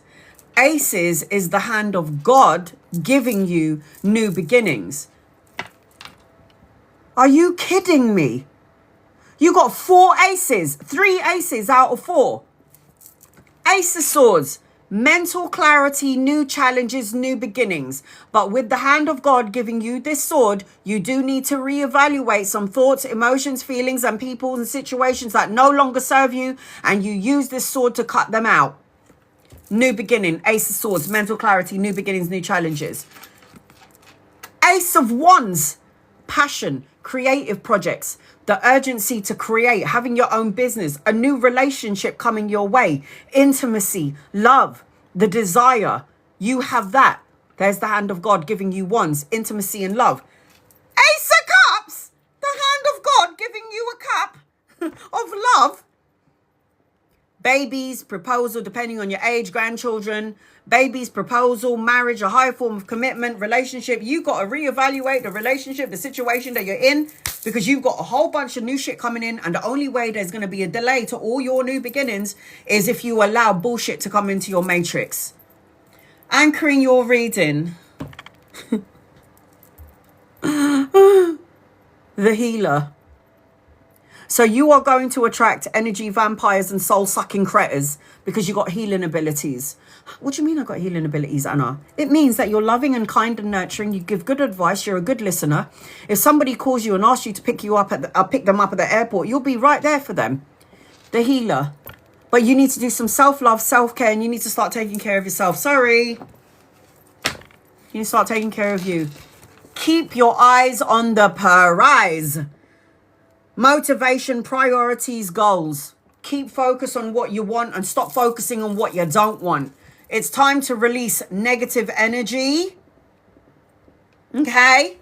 Aces is the hand of God giving you new beginnings. Are you kidding me? You got 4 aces, 3 aces out of 4. Ace of Swords, mental clarity, new challenges, new beginnings. But with the hand of God giving you this sword, you do need to reevaluate some thoughts, emotions, feelings, and people and situations that no longer serve you. And you use this sword to cut them out. New beginning, Ace of Swords, mental clarity, new beginnings, new challenges. Ace of Wands, passion, creative projects, the urgency to create, having your own business, a new relationship coming your way, intimacy, love, the desire. You have that. There's the hand of God giving you wands, intimacy and love. Ace of Cups, the hand of God giving you a cup of love. Babies, proposal, depending on your age, grandchildren, babies, proposal, marriage, a higher form of commitment, relationship. You got to reevaluate the relationship, the situation that you're in, because you've got a whole bunch of new shit coming in. And the only way there's going to be a delay to all your new beginnings is if you allow bullshit to come into your matrix. Anchoring your reading. The healer. So you are going to attract energy vampires and soul-sucking critters because you got healing abilities. What do you mean I got healing abilities, Anna? It means that you're loving and kind and nurturing. You give good advice. You're a good listener. If somebody calls you and asks you to pick them up at the airport, you'll be right there for them. The healer. But you need to do some self-love, self-care, and you need to start taking care of yourself. Sorry. You need to start taking care of you. Keep your eyes on the prize. Motivation, priorities, goals. Keep focus on what you want and stop focusing on what you don't want. It's time to release negative energy. Okay?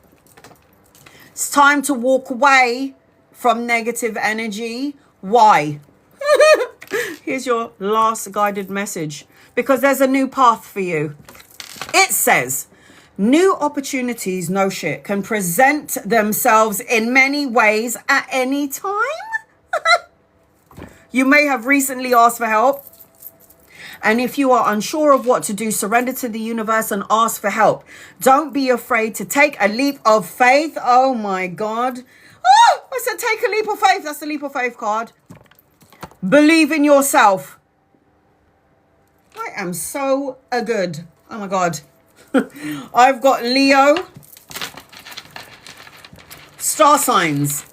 It's time to walk away from negative energy. Why? Here's your last guided message. Because there's a new path for you. It says, new opportunities, no shit, can present themselves in many ways at any time. You may have recently asked for help. And if you are unsure of what to do, surrender to the universe and ask for help. Don't be afraid to take a leap of faith. Oh my God. Oh, I said take a leap of faith. That's the leap of faith card. Believe in yourself. I am so good. Oh my God. I've got Leo. Star signs.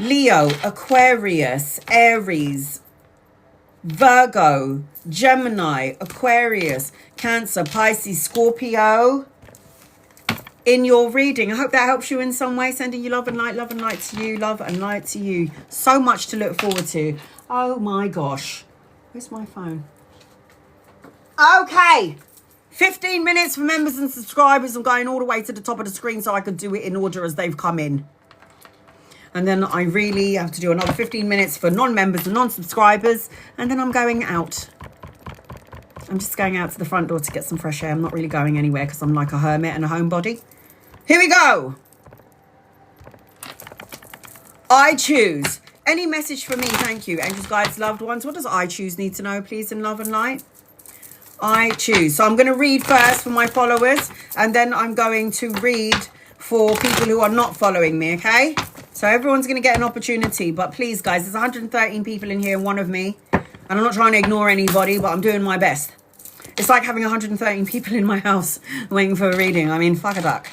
Leo, Aquarius, Aries, Virgo, Gemini, Aquarius, Cancer, Pisces, Scorpio. In your reading, I hope that helps you in some way. Sending you love and light to you, love and light to you. So much to look forward to. Oh my gosh. Where's my phone? Okay. 15 minutes for members and subscribers. I'm going all the way to the top of the screen so I could do it in order as they've come in. And then I really have to do another 15 minutes for non-members and non-subscribers. And then I'm going out. I'm just going out to the front door to get some fresh air. I'm not really going anywhere because I'm like a hermit and a homebody. Here we go. I choose. Any message for me? Thank you. Angels, guides, loved ones. What does I choose need to know, please, in love and light? I choose. So I'm going to read first for my followers, and then I'm going to read for people who are not following me, okay? So everyone's going to get an opportunity, but please, guys, there's 113 people in here and one of me, and I'm not trying to ignore anybody, but I'm doing my best. It's like having 113 people in my house waiting for a reading. I mean, fuck a duck.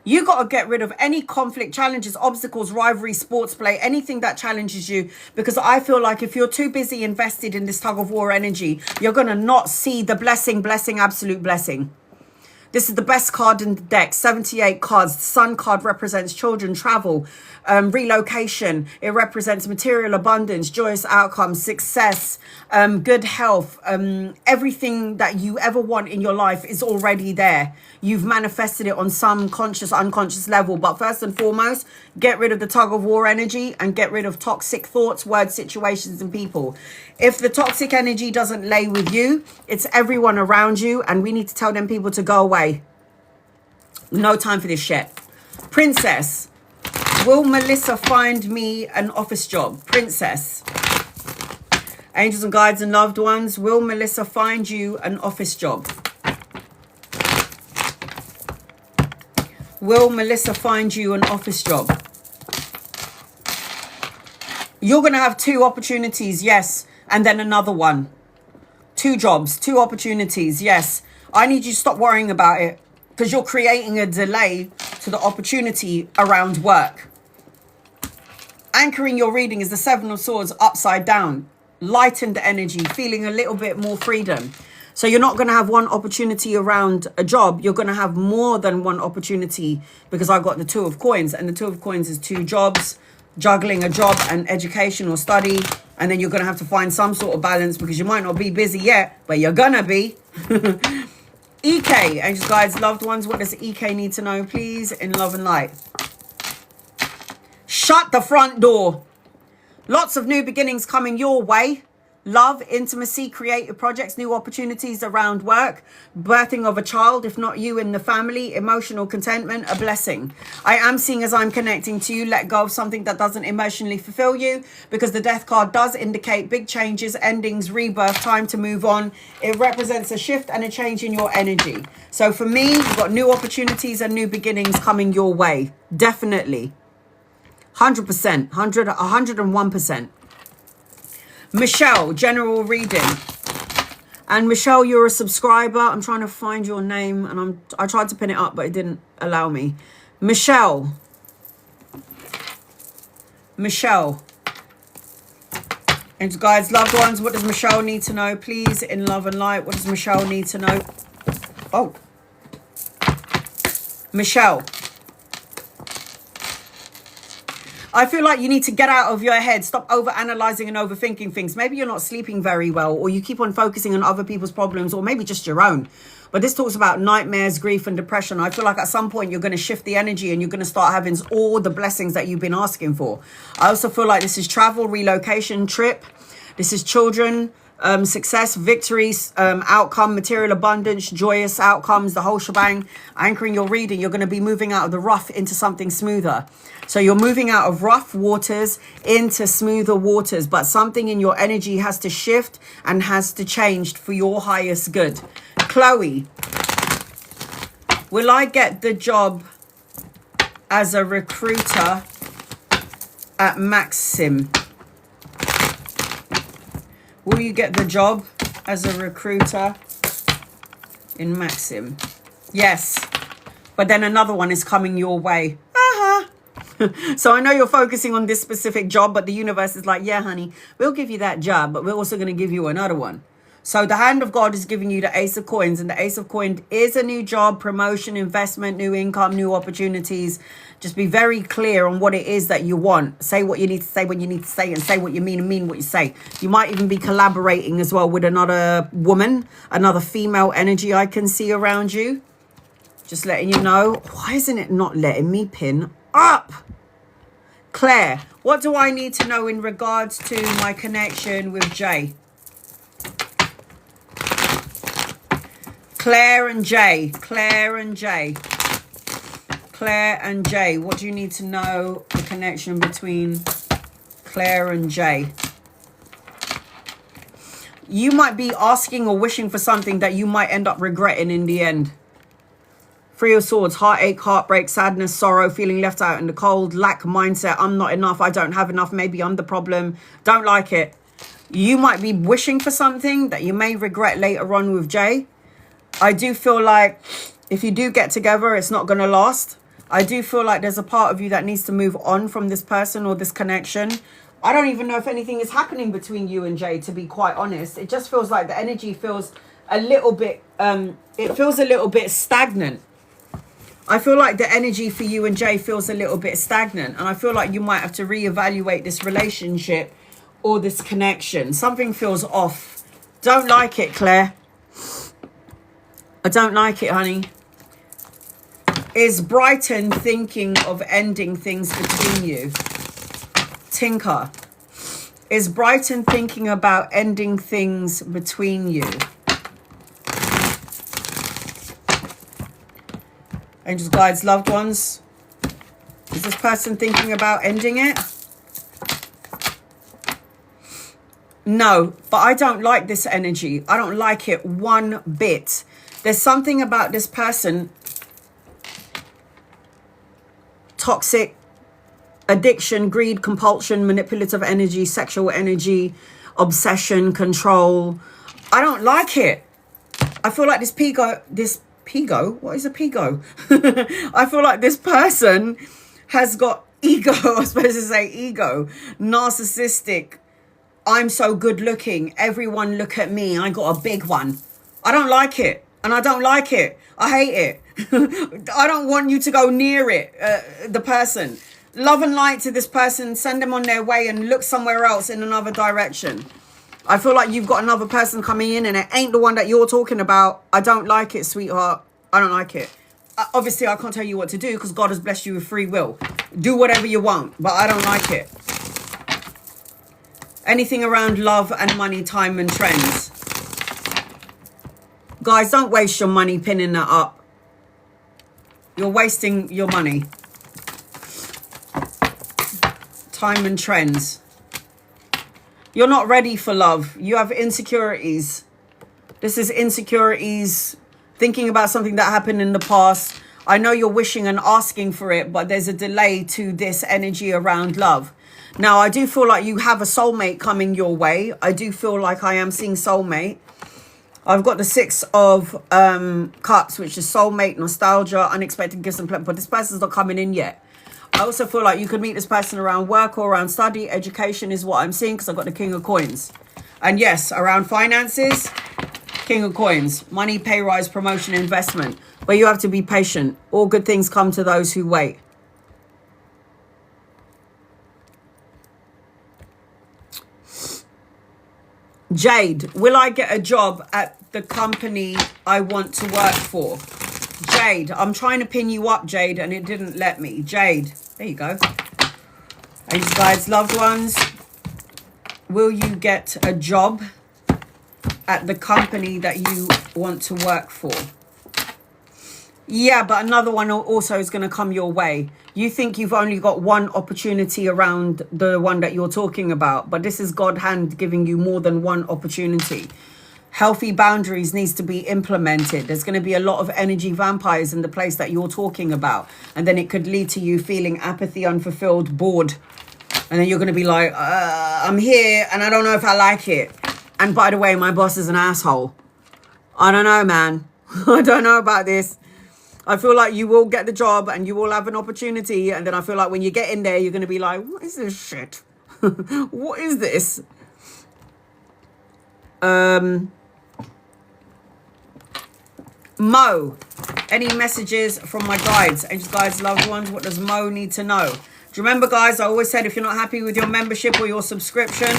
You got to get rid of any conflict, challenges, obstacles, rivalry, sports play, anything that challenges you. Because I feel like if you're too busy invested in this tug of war energy, you're going to not see the blessing, absolute blessing. This is the best card in the deck, 78 cards. The Sun card represents children, travel, relocation. It represents material abundance, joyous outcomes, success, good health. Everything that you ever want in your life is already there. You've manifested it on some conscious, unconscious level. But first and foremost, get rid of the tug of war energy and get rid of toxic thoughts, words, situations, and people. If the toxic energy doesn't lay with you, it's everyone around you, and we need to tell them people to go away. No time for this shit. Princess, will Melissa find me an office job? Princess. Angels and guides and loved ones, will Melissa find you an office job? Will Melissa find you an office job? You're going to have 2 opportunities, yes, and then another one. 2 jobs, 2 opportunities, yes. I need you to stop worrying about it, because you're creating a delay to the opportunity around work. Anchoring your reading is the 7 of Swords upside down. Lightened energy, feeling a little bit more freedom. So you're not going to have one opportunity around a job. You're going to have more than one opportunity, because I got the 2 of Coins. And the 2 of Coins is 2 jobs, juggling a job and education or study. And then you're going to have to find some sort of balance, because you might not be busy yet, but you're going to be. EK, angels, guides, loved ones, what does EK need to know, please, in love and light? Shut the front door. Lots of new beginnings coming your way. Love, intimacy, creative projects, new opportunities around work, birthing of a child, if not you, in the family, emotional contentment, a blessing. I am seeing, as I'm connecting to you, let go of something that doesn't emotionally fulfill you, because the Death card does indicate big changes, endings, rebirth, time to move on. It represents a shift and a change in your energy. So for me, you've got new opportunities and new beginnings coming your way. Definitely. 100%, 101%. Michelle, general reading. And Michelle, you're a subscriber. I'm trying to find your name, and I tried to pin it up, but it didn't allow me. Michelle. And guys, loved ones, what does Michelle need to know, please, in love and light? What does Michelle need to know? Oh. Michelle. I feel like you need to get out of your head. Stop over-analyzing and overthinking things. Maybe you're not sleeping very well, or you keep on focusing on other people's problems, or maybe just your own. But this talks about nightmares, grief, and depression. I feel like at some point you're going to shift the energy and you're going to start having all the blessings that you've been asking for. I also feel like this is travel, relocation, trip. This is children, success, victories, outcome, material abundance, joyous outcomes, the whole shebang. Anchoring your reading, you're going to be moving out of the rough into something smoother. So you're moving out of rough waters into smoother waters, but something in your energy has to shift and has to change for your highest good. Chloe, will I get the job as a recruiter at Maxim? Will you get the job as a recruiter in Maxim? Yes. But then another one is coming your way. So I know you're focusing on this specific job, but the universe is like, yeah, honey, we'll give you that job, but we're also going to give you another one. So the hand of God is giving you the Ace of Coins, and the Ace of Coins is a new job, promotion, investment, new income, new opportunities. Just be very clear on what it is that you want. Say what you need to say when you need to say, and say what you mean and mean what you say. You might even be collaborating as well with another woman, another female energy I can see around you. Just letting you know. Why isn't it not letting me pin up? Claire, what do I need to know in regards to my connection with Jay? Claire and Jay. What do you need to know? The connection between Claire and Jay. You might be asking or wishing for something that you might end up regretting in the end. Three of Swords, heartache, heartbreak, sadness, sorrow, feeling left out in the cold, lack mindset, I'm not enough, I don't have enough, maybe I'm the problem, don't like it. You might be wishing for something that you may regret later on with Jay. I do feel like if you do get together, it's not going to last. I do feel like there's a part of you that needs to move on from this person or this connection. I don't even know if anything is happening between you and Jay, to be quite honest. It just feels like the energy feels a little bit, it feels a little bit stagnant. I feel like the energy for you and Jay feels a little bit stagnant. And I feel like you might have to reevaluate this relationship or this connection. Something feels off. Don't like it, Claire. I don't like it, honey. Is Brighton thinking of ending things between you? Tinker. Is Brighton thinking about ending things between you? Angels, guides, loved ones. Is this person thinking about ending it? No, but I don't like this energy. I don't like it one bit. There's something about this person. Toxic, addiction, greed, compulsion, manipulative energy, sexual energy, obsession, control. I don't like it. I feel like this Pigo? What is a Pigo? I feel like this person has got ego. I was supposed to say ego. Narcissistic. I'm so good looking. Everyone look at me. I got a big one. I don't like it. And I don't like it. I hate it. I don't want you to go near it, the person. Love and light to this person. Send them on their way and look somewhere else in another direction. I feel like you've got another person coming in and it ain't the one that you're talking about. I don't like it, sweetheart. I don't like it. Obviously, I can't tell you what to do because God has blessed you with free will. Do whatever you want, but I don't like it. Anything around love and money, time and trends. Guys, don't waste your money pinning that up. You're wasting your money. Time and trends. You're not ready for love. You have insecurities. This is insecurities, thinking about something that happened in the past. I know you're wishing and asking for it, but there's a delay to this energy around love. Now, I do feel like you have a soulmate coming your way. I do feel like I am seeing soulmate. I've got the Six of Cups, which is soulmate, nostalgia, unexpected gifts and pleasure, but this person's not coming in yet. I also feel like you could meet this person around work or around study. Education is what I'm seeing because I've got the King of Coins. And yes, around finances, King of Coins, money, pay rise, promotion, investment. But you have to be patient. All good things come to those who wait. Jade, will I get a job at the company I want to work for? Jade, I'm trying to pin you up, Jade, and it didn't let me. Jade, there you go. Angels, guides, loved ones, will you get a job at the company that you want to work for? Yeah, but another one also is going to come your way. You think you've only got one opportunity around the one that you're talking about, but this is God hand giving you more than one opportunity. Healthy boundaries needs to be implemented. There's going to be a lot of energy vampires in the place that you're talking about. And then it could lead to you feeling apathy, unfulfilled, bored. And then you're going to be like, I'm here and I don't know if I like it. And by the way, my boss is an asshole. I don't know, man. I don't know about this. I feel like you will get the job and you will have an opportunity. And then I feel like when you get in there, you're going to be like, what is this shit? What is this? Mo, any messages from my guides? Angels, guides, loved ones, what does Mo need to know? Do you remember, guys, I always said if you're not happy with your membership or your subscription,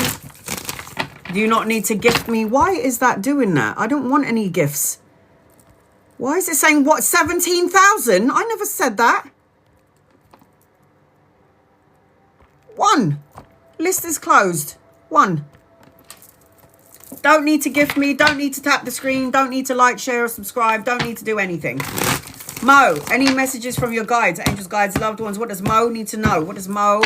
do you not need to gift me? Why is that doing that? I don't want any gifts. Why is it saying, what, 17,000? I never said that. 1. List is closed. 1. Don't need to gift me. Don't need to tap the screen. Don't need to like, share, or subscribe. Don't need to do anything. Mo, any messages from your guides? Angels, guides, loved ones. What does Mo need to know? What does Mo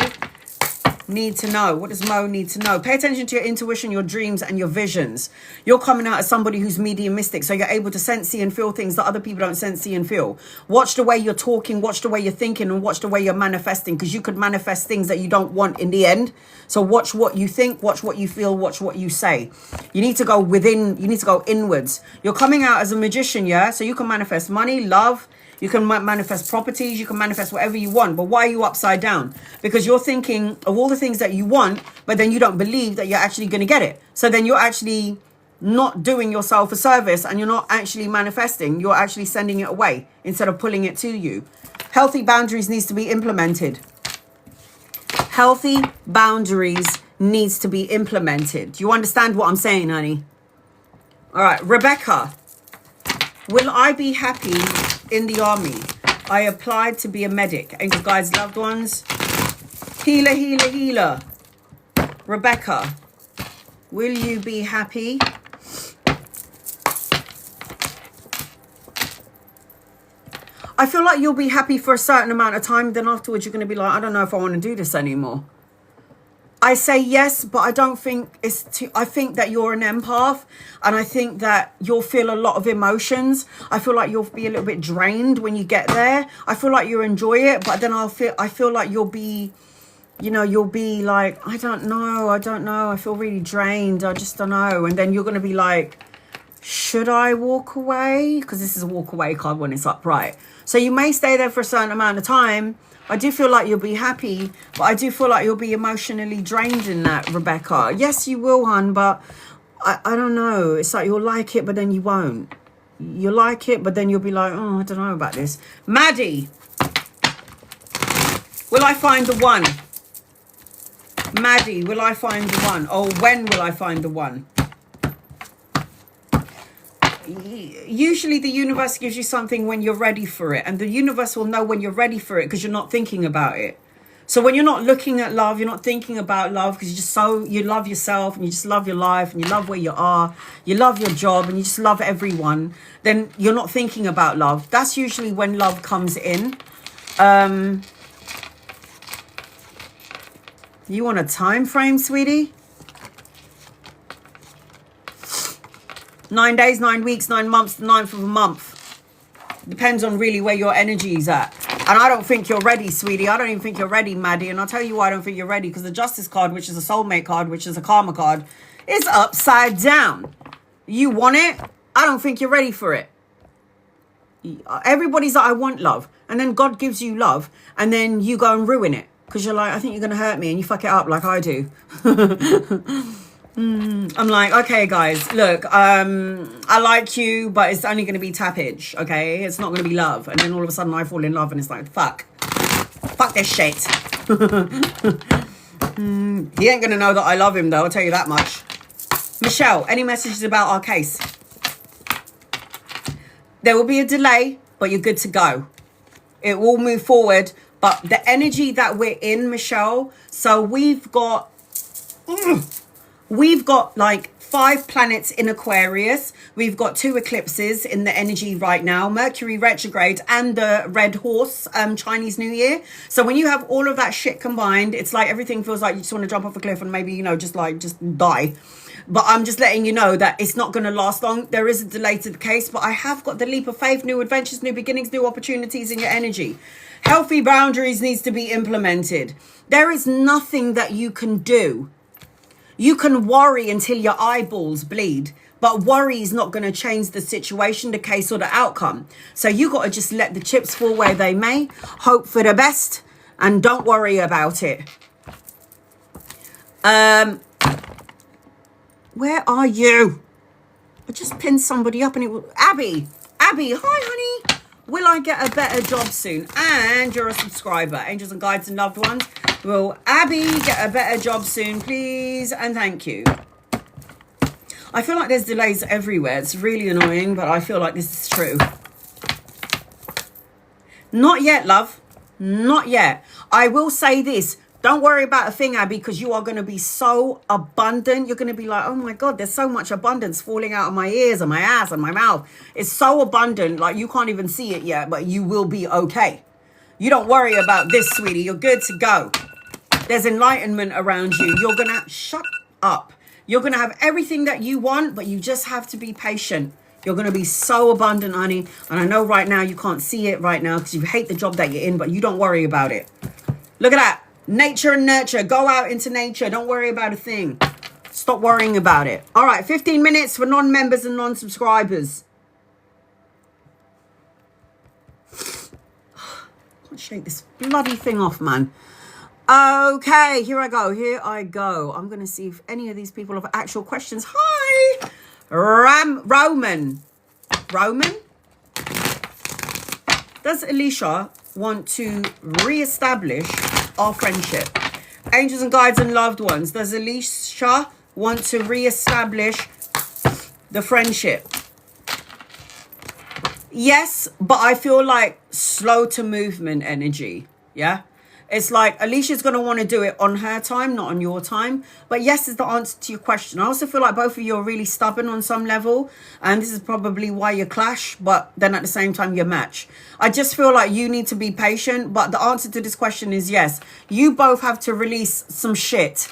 need to know? What does Mo need to know? Pay attention to your intuition, your dreams, and your visions. You're coming out as somebody who's mediumistic, so you're able to sense, see, and feel things that other people don't sense, see, and feel. Watch the way you're talking, watch the way you're thinking, and watch the way you're manifesting, because you could manifest things that you don't want in the end. So watch what you think, watch what you feel, watch what you say. You need to go within, you need to go inwards. You're coming out as a magician, yeah? So you can manifest money, love, you can manifest properties, you can manifest whatever you want. But why are you upside down? Because you're thinking of all the things that you want, but then you don't believe that you're actually going to get it. So then you're actually not doing yourself a service, and you're not actually manifesting. You're actually sending it away instead of pulling it to you. Healthy boundaries needs to be implemented. Healthy boundaries needs to be implemented. Do you understand what I'm saying, honey? All right, Rebecca. Will I be happy in the army? I applied to be a medic. Angel guides, loved ones. Healer, healer, healer. Rebecca, will you be happy? I feel like you'll be happy for a certain amount of time. Then afterwards, you're going to be like, I don't know if I want to do this anymore. I say yes, but I don't think it's too, I think that you're an empath, and I think that you'll feel a lot of emotions. I feel like you'll be a little bit drained when you get there. I feel like you'll enjoy it, but then I feel like you'll be, you know, you'll be like, I don't know. I feel really drained. I just don't know. And then you're going to be like, should I walk away? Because this is a walk away card when it's upright. So you may stay there for a certain amount of time. I do feel like you'll be happy, but I do feel like you'll be emotionally drained in that, Rebecca. Yes, you will, hon, but I don't know. It's like you'll like it, but then you won't. You'll like it, but then you'll be like, oh, I don't know about this. Maddie, will I find the one? Maddie, will I find the one? Or when will I find the one? Usually the universe gives you something when you're ready for it, and the universe will know when you're ready for it because you're not thinking about it. So when you're not looking at love, you're not thinking about love because you love yourself and you just love your life and you love where you are, you love your job and you just love everyone, then you're not thinking about love. That's usually when love comes in. You want a time frame, sweetie? 9 days, 9 weeks, 9 months, the 9th of a month. Depends on really where your energy is at. And I don't think you're ready, sweetie. I don't even think you're ready, Maddie. And I'll tell you why I don't think you're ready. Because the Justice card, which is a soulmate card, which is a karma card, is upside down. You want it? I don't think you're ready for it. Everybody's like, I want love. And then God gives you love. And then you go and ruin it. Because you're like, I think you're going to hurt me. And you fuck it up like I do. I'm like, okay, guys, look, I like you, but it's only going to be tappage, okay? It's not going to be love. And then all of a sudden I fall in love and it's like, fuck this shit. He ain't going to know that I love him, though, I'll tell you that much. Michelle, any messages about our case? There will be a delay, but you're good to go. It will move forward, but the energy that we're in, Michelle, so we've got like 5 planets in Aquarius. We've got 2 eclipses in the energy right now. Mercury retrograde and the red horse Chinese New Year. So when you have all of that shit combined, it's like everything feels like you just want to jump off a cliff and maybe, you know, just die. But I'm just letting you know that it's not going to last long. There is a delay to the case, but I have got the leap of faith, new adventures, new beginnings, new opportunities in your energy. Healthy boundaries needs to be implemented. There is nothing that you can do. You can worry until your eyeballs bleed, but worry is not going to change the situation, the case, or the outcome. So you got to just let the chips fall where they may, hope for the best, and don't worry about it. Where are you? I just pinned somebody up and it was Abby. Abby, hi, honey. Will I get a better job soon? And you're a subscriber. Angels and guides and loved ones. Will Abby get a better job soon, please? And thank you. I feel like there's delays everywhere. It's really annoying, but I feel like this is true. Not yet, love. Not yet. I will say this. Don't worry about a thing, Abby, because you are going to be so abundant. You're going to be like, oh my God, there's so much abundance falling out of my ears and my ass and my mouth. It's so abundant, like you can't even see it yet, but you will be okay. You don't worry about this, sweetie. You're good to go. There's enlightenment around you. You're going to shut up. You're going to have everything that you want, but you just have to be patient. You're going to be so abundant, honey. And I know right now you can't see it right now because you hate the job that you're in, but you don't worry about it. Look at that. Nature and nurture. Go out into nature. Don't worry about a thing. Stop worrying about it. All right, 15 minutes for non-members and non-subscribers. Can't shake this bloody thing off, man. Okay, here I go. I'm going to see if any of these people have actual questions. Hi. Roman. Does Alicia want to re-establish our friendship? Angels and guides and loved ones. Does Alicia want to re-establish the friendship? Yes, but I feel like slow to movement energy. Yeah. It's like Alicia's going to want to do it on her time, not on your time. But yes is the answer to your question. I also feel like both of you are really stubborn on some level. And this is probably why you clash. But then at the same time, you match. I just feel like you need to be patient. But the answer to this question is yes. You both have to release some shit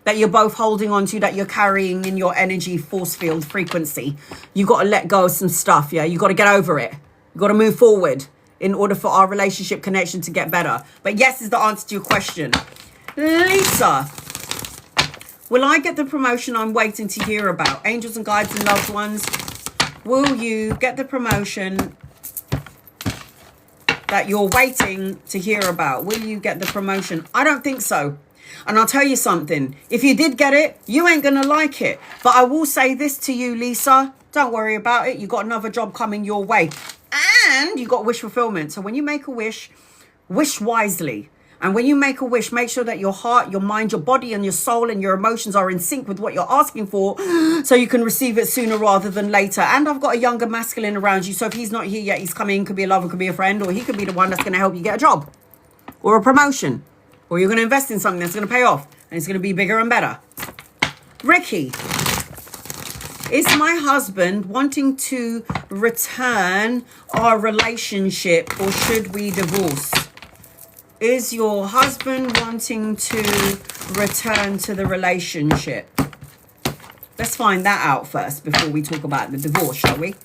that you're both holding on to, that you're carrying in your energy force field frequency. You got to let go of some stuff. Yeah, you got to get over it. You got to move forward in order for our relationship connection to get better. But yes is the answer to your question. Lisa, will I get the promotion I'm waiting to hear about? Angels and guides and loved ones, will you get the promotion that you're waiting to hear about? Will you get the promotion? I don't think so. And I'll tell you something. If you did get it, you ain't going to like it. But I will say this to you, Lisa. Don't worry about it. You got another job coming your way. And you got wish fulfillment. So when you make a wish, wish wisely. And when you make a wish, make sure that your heart, your mind, your body, and your soul and your emotions are in sync with what you're asking for, so you can receive it sooner rather than later. And I've got a younger masculine around you. So if he's not here yet, he's coming. Could be a lover, could be a friend, or he could be the one that's going to help you get a job or a promotion. Or you're going to invest in something that's going to pay off. And it's going to be bigger and better. Ricky. Is my husband wanting to return our relationship, or should we divorce? Is your husband wanting to return to the relationship? Let's find that out first before we talk about the divorce, shall we?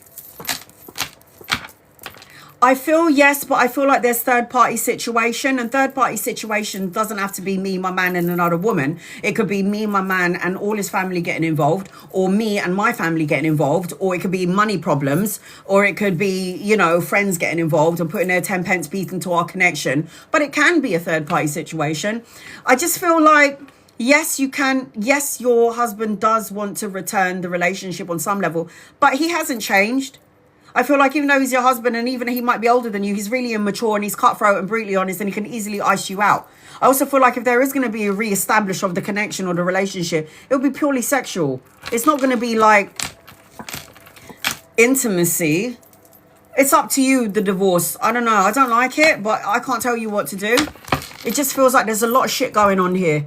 I feel yes, but I feel like there's third-party situation, and third-party situation doesn't have to be me, my man, and another woman. It could be me, my man, and all his family getting involved, or me and my family getting involved, or it could be money problems, or it could be, you know, friends getting involved and putting their 10 pence piece into our connection. But it can be a third-party situation. I just feel like, yes, you can. Yes, your husband does want to return the relationship on some level, but he hasn't changed. I feel like even though he's your husband and even he might be older than you, he's really immature and he's cutthroat and brutally honest, and he can easily ice you out. I also feel like if there is going to be a re-establish of the connection or the relationship, it'll be purely sexual. It's not going to be like intimacy. It's up to you, the divorce. I don't know. I don't like it, but I can't tell you what to do. It just feels like there's a lot of shit going on here.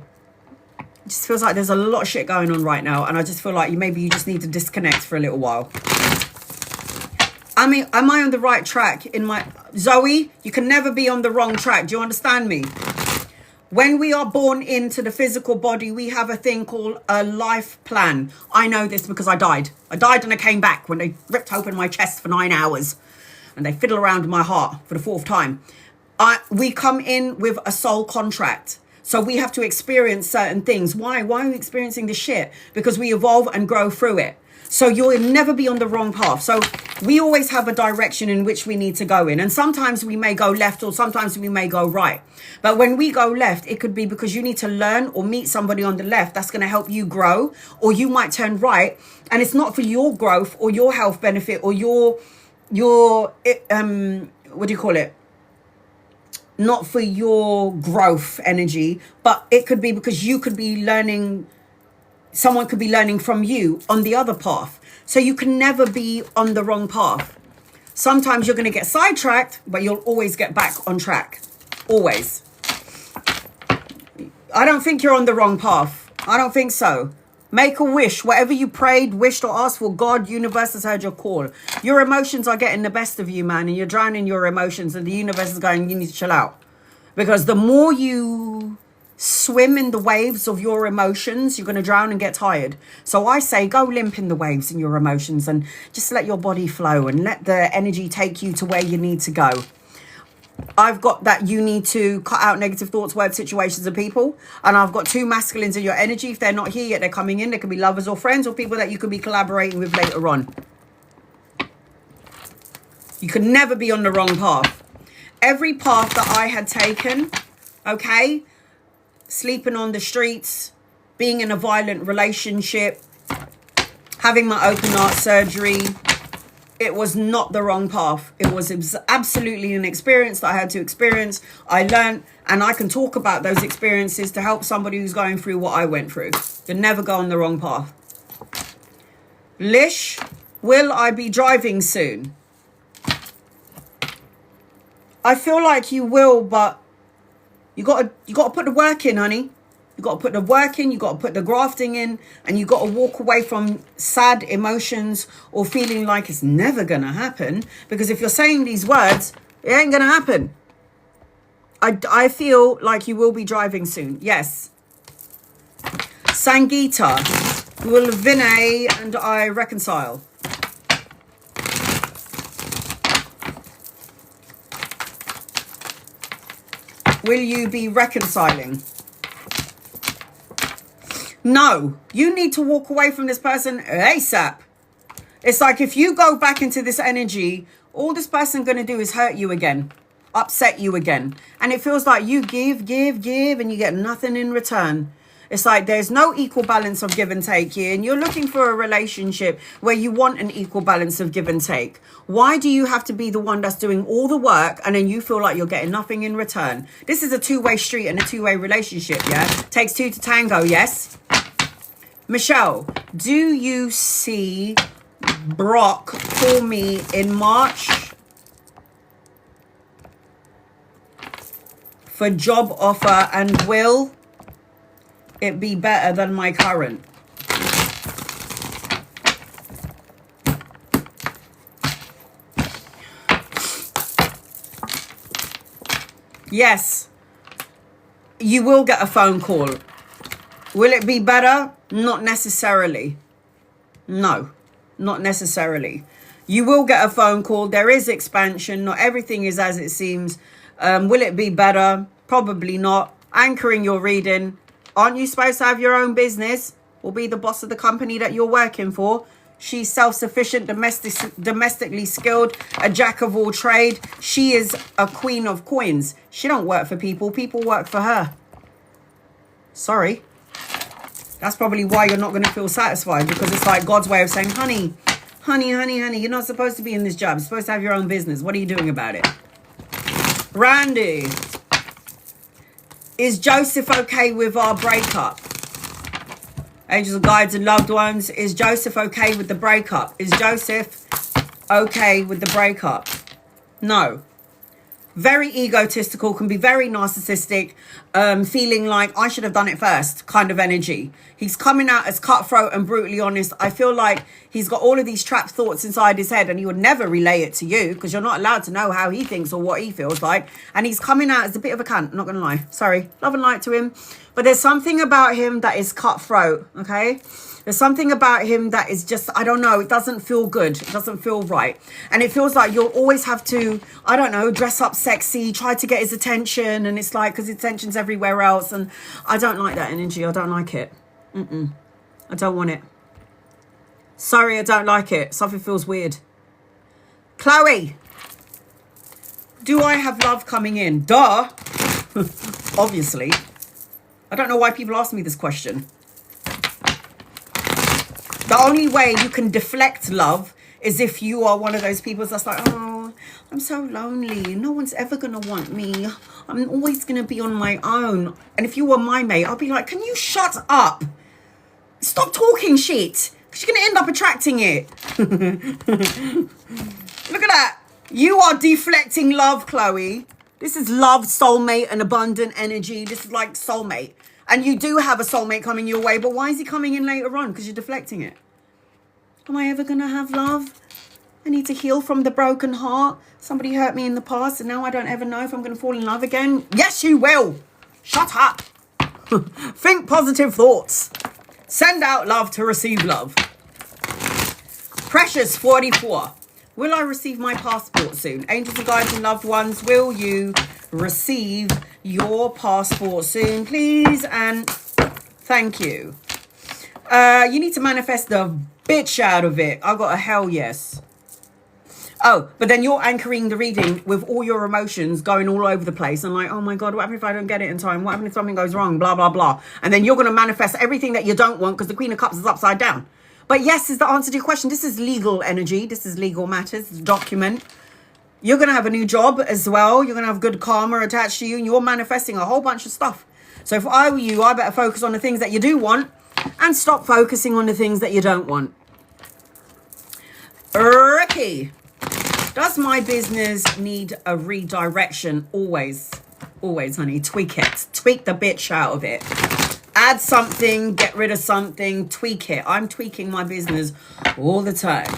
It just feels like there's a lot of shit going on right now. And I just feel like maybe you just need to disconnect for a little while. I mean, am I on the right track in my... Zoe, you can never be on the wrong track. Do you understand me? When we are born into the physical body, we have a thing called a life plan. I know this because I died. I died and I came back when they ripped open my chest for 9 hours. And they fiddle around in my heart for the 4th time. We come in with a soul contract. So we have to experience certain things. Why? Why are we experiencing this shit? Because we evolve and grow through it. So you'll never be on the wrong path. So we always have a direction in which we need to go in. And sometimes we may go left or sometimes we may go right. But when we go left, it could be because you need to learn or meet somebody on the left that's going to help you grow. Or you might turn right and it's not for your growth or your health benefit or your what do you call it? Not for your growth energy, but it could be because you could be learning. Someone could be learning from you on the other path. So you can never be on the wrong path. Sometimes you're going to get sidetracked, but you'll always get back on track. Always. I don't think you're on the wrong path. I don't think so. Make a wish. Whatever you prayed, wished, or asked for, God, universe has heard your call. Your emotions are getting the best of you, man, and you're drowning your emotions, and the universe is going, you need to chill out. Because the more you swim in the waves of your emotions, you're going to drown and get tired. So I say go limp in the waves in your emotions and just let your body flow and let the energy take you to where you need to go. I've got that you need to cut out negative thoughts, words, situations and people. And I've got 2 masculines in your energy. If they're not here yet, they're coming in. They can be lovers or friends or people that you could be collaborating with later on. You could never be on the wrong path. Every path that I had taken, okay, sleeping on the streets, being in a violent relationship, having my open heart surgery, it was not the wrong path. It was absolutely an experience that I had to experience. I learned, and I can talk about those experiences to help somebody who's going through what I went through. You never go on the wrong path. Lish, will I be driving soon? I feel like you will, but you got to put the work in, honey. You got to put the work in, you got to put the grafting in, and you got to walk away from sad emotions or feeling like it's never going to happen. Because if you're saying these words, it ain't going to happen. I feel like you will be driving soon. Yes. Sangeeta, will Vinay and I reconcile? Will you be reconciling? No, you need to walk away from this person ASAP. It's like if you go back into this energy, all this person going to do is hurt you again, upset you again. And it feels like you give, and you get nothing in return. It's like there's no equal balance of give and take here. And you're looking for a relationship where you want an equal balance of give and take. Why do you have to be the one that's doing all the work and then you feel like you're getting nothing in return? This is a 2-way street and a 2-way relationship, yeah? Takes 2 to tango, yes? Michelle, do you see Brock for me in March? For job offer, and will it be better than my current? Yes, you will get a phone call. Will it be better? Not necessarily. No, not necessarily. You will get a phone call. There is expansion. Not everything is as it seems. Will it be better? Probably not. Anchoring your reading. Aren't you supposed to have your own business or be the boss of the company that you're working for? She's self-sufficient, domestically skilled, a jack of all trade. She is a queen of coins. She don't work for people. People work for her. Sorry. That's probably why you're not going to feel satisfied, because it's like God's way of saying, honey, you're not supposed to be in this job. You're supposed to have your own business. What are you doing about it? Randy. Is Joseph okay with our breakup? Angels, guides and loved ones. Is Joseph okay with the breakup? Is Joseph okay with the breakup? No. Very egotistical, can be very narcissistic, feeling like I should have done it first kind of energy. He's coming out as cutthroat and brutally honest. I feel like he's got all of these trapped thoughts inside his head and he would never relay it to you because you're not allowed to know how he thinks or what he feels like. And he's coming out as a bit of a cunt, not going to lie. Sorry, love and light to him. But there's something about him that is cutthroat, okay? There's something about him that is just, I don't know, it doesn't feel good. It doesn't feel right. And it feels like you'll always have to, I don't know, dress up sexy, try to get his attention. And it's like, because his attention's everywhere else. And I don't like that energy. I don't like it. I don't want it. Sorry, I don't like it. Something feels weird. Chloe, do I have love coming in? Duh. Obviously. I don't know why people ask me this question. The only way you can deflect love is if you are one of those people that's like, oh, I'm so lonely. No one's ever going to want me. I'm always going to be on my own. And if you were my mate, I'll be like, can you shut up? Stop talking shit. Because you're going to end up attracting it. Look at that. You are deflecting love, Chloe. This is love, soulmate, and abundant energy. This is like soulmate. And you do have a soulmate coming your way, but why is he coming in later on? Because you're deflecting it. Am I ever going to have love? I need to heal from the broken heart. Somebody hurt me in the past, and now I don't ever know if I'm going to fall in love again. Yes, you will. Shut up. Think positive thoughts. Send out love to receive love. Precious 44. Will I receive my passport soon? Angels and guides and loved ones, will you receive your passport soon, please? And thank you. You need to manifest the bitch out of it. I got a hell yes. Oh, but then you're anchoring the reading with all your emotions going all over the place and like, oh my God, what happens if I don't get it in time? What happens if something goes wrong? Blah, blah, blah. And then you're going to manifest everything that you don't want because the Queen of Cups is upside down. But yes is the answer to your question. This is legal energy. This is legal matters. It's a document. You're going to have a new job as well. You're going to have good karma attached to you and you're manifesting a whole bunch of stuff. So if I were you, I better focus on the things that you do want and stop focusing on the things that you don't want. Ricky. Does my business need a redirection? Always. Always, honey. Tweak it. Tweak the bitch out of it. Add something, get rid of something, tweak it. I'm tweaking my business all the time.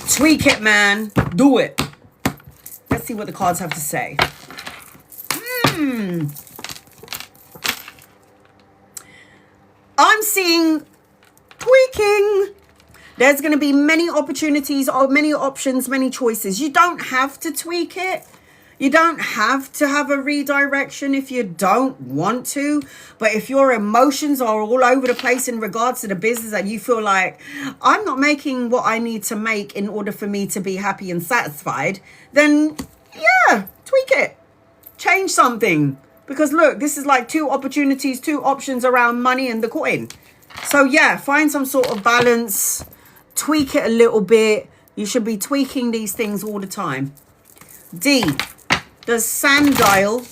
Tweak it, man. Do it. Let's see what the cards have to say. I'm seeing tweaking. There's going to be many opportunities or many options, many choices. You don't have to tweak it. You don't have to have a redirection if you don't want to. But if your emotions are all over the place in regards to the business and you feel like, I'm not making what I need to make in order for me to be happy and satisfied, then yeah, tweak it. Change something. Because look, this is like two opportunities, two options around money and the coin. So yeah, find some sort of balance. Tweak it a little bit. You should be tweaking these things all the time. D. Does Sandil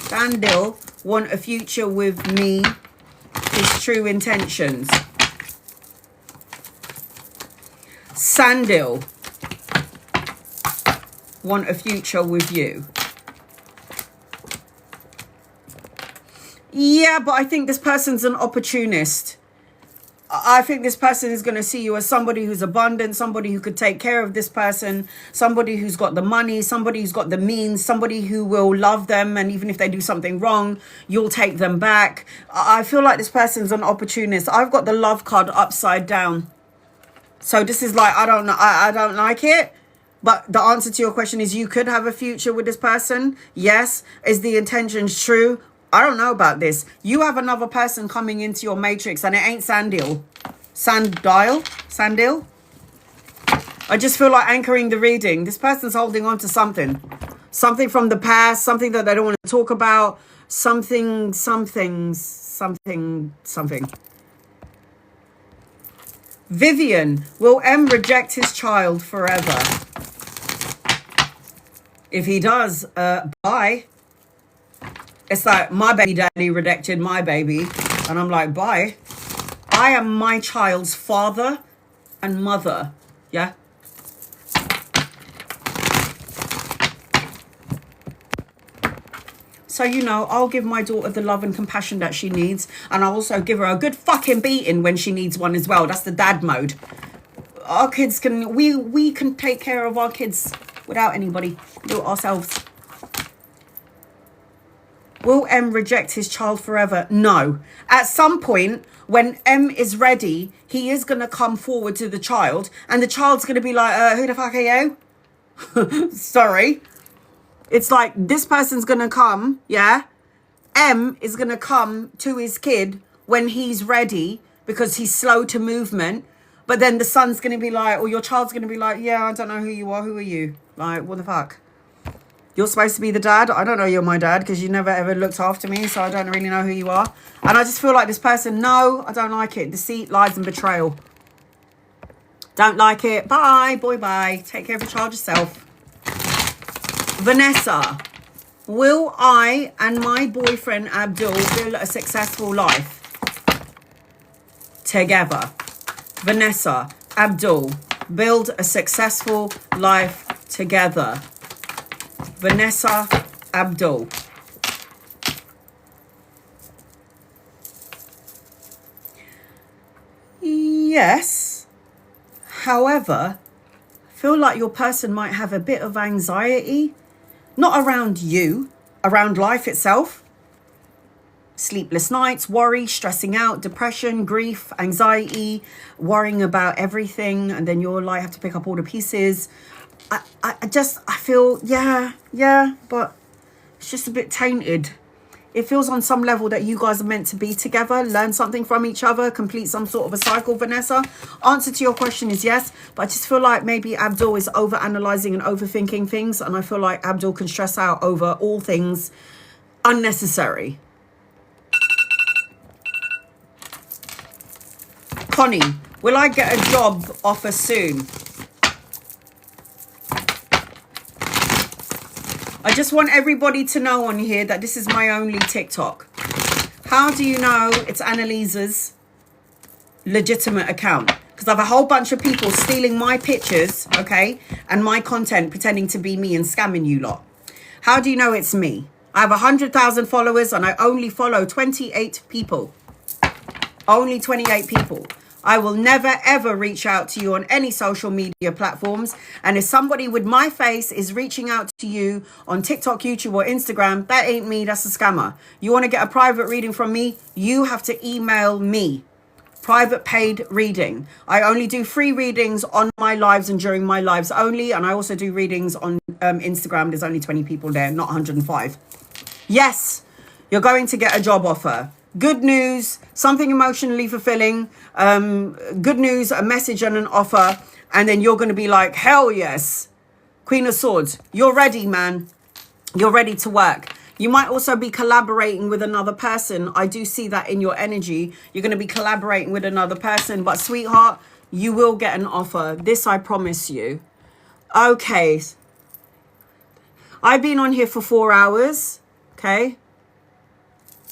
want a future with me? His true intentions. Sandil want a future with you? Yeah, but I think this person's an opportunist. I think this person is going to see you as somebody who's abundant, somebody who could take care of this person, somebody who's got the money, somebody who's got the means, somebody who will love them. And even if they do something wrong, you'll take them back. I feel like this person's an opportunist. I've got the love card upside down. So this is like, I don't know. I don't like it. But the answer to your question is you could have a future with this person. Yes. Is the intentions true? I don't know about this. You have another person coming into your matrix and it ain't Sandil. Sandil? I just feel like anchoring the reading. This person's holding on to something. Something from the past, something that they don't want to talk about. Something. Vivian, will M reject his child forever? If he does, bye. It's like my baby daddy rejected my baby. And I'm like, bye. I am my child's father and mother. Yeah. So, you know, I'll give my daughter the love and compassion that she needs. And I'll also give her a good fucking beating when she needs one as well. That's the dad mode. Our kids can, we can take care of our kids without anybody. Do it ourselves. Will M reject his child forever? No. At some point, when M is ready, he is going to come forward to the child. And the child's going to be like, who the fuck are you? Sorry. It's like this person's going to come, yeah? M is going to come to his kid when he's ready because he's slow to movement. But then the son's going to be like, or your child's going to be like, yeah, I don't know who you are. Who are you? Like, what the fuck? You're supposed to be the dad. I don't know you're my dad because you never ever looked after me. So I don't really know who you are. And I just feel like this person, no, I don't like it. Deceit, lies and betrayal. Don't like it. Bye. Boy, bye. Take care of your child yourself. Vanessa, will I and my boyfriend Abdul build a successful life together? Vanessa, Abdul, build a successful life together. Vanessa, Abdul. Yes. However, I feel like your person might have a bit of anxiety. Not around you, around life itself. sleepless nights, worry, stressing out, depression, grief, anxiety, worrying about everything, and then you're like have to pick up all the pieces. I feel, yeah, but it's just a bit tainted. It feels on some level that you guys are meant to be together, learn something from each other, complete some sort of a cycle, Vanessa. Answer to your question is yes, but I just feel like maybe Abdul is over-analysing and overthinking things, and I feel like Abdul can stress out over all things unnecessary. Connie, will I get a job offer soon? I just want everybody to know on here that this is my only TikTok. How do you know it's Annalisa's legitimate account? Because I have a whole bunch of people stealing my pictures, okay, and my content, pretending to be me and scamming you lot. How do you know it's me? I have 100,000 followers and I only follow 28 people. Only 28 people. I will never ever reach out to you on any social media platforms. And if somebody with my face is reaching out to you on TikTok, YouTube or Instagram, that ain't me, that's a scammer. You want to get a private reading from me? You have to email me. Private paid reading. I only do free readings on my lives and during my lives only. And I also do readings on Instagram. There's only 20 people there, not 105. Yes, you're going to get a job offer. Good news, something emotionally fulfilling, good news, a message and an offer, and then you're going to be like, hell yes. Queen of Swords, you're ready, man. You're ready to work. You might also be collaborating with another person. I do see that in your energy. You're going to be collaborating with another person, but sweetheart, you will get an offer. This I promise you. Okay. I've been on here for 4 hours. Okay.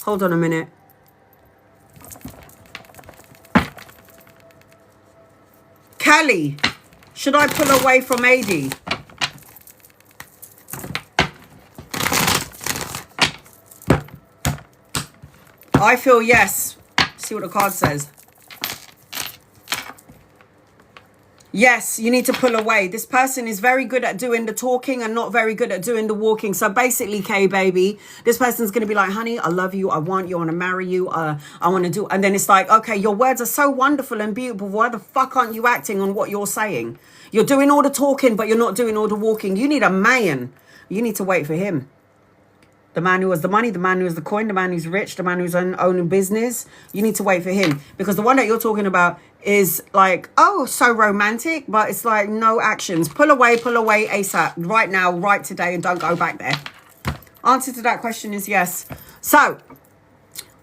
Hold on a minute. Kelly, should I pull away from AD? I feel yes. See what the card says. Yes, you need to pull away. This person is very good at doing the talking and not very good at doing the walking. So basically, K baby, this person's going to be like, honey, I love you. I want you. I want to marry you. I want to do. And then it's like, okay, your words are so wonderful and beautiful. Why the fuck aren't you acting on what you're saying? You're doing all the talking, but you're not doing all the walking. You need a man. You need to wait for him. The man who has the money, the man who has the coin, the man who's rich, the man who's owning business. You need to wait for him. Because the one that you're talking about is like, oh, so romantic, but it's like no actions. Pull away ASAP. Right now, right today, and don't go back there. Answer to that question is yes. So,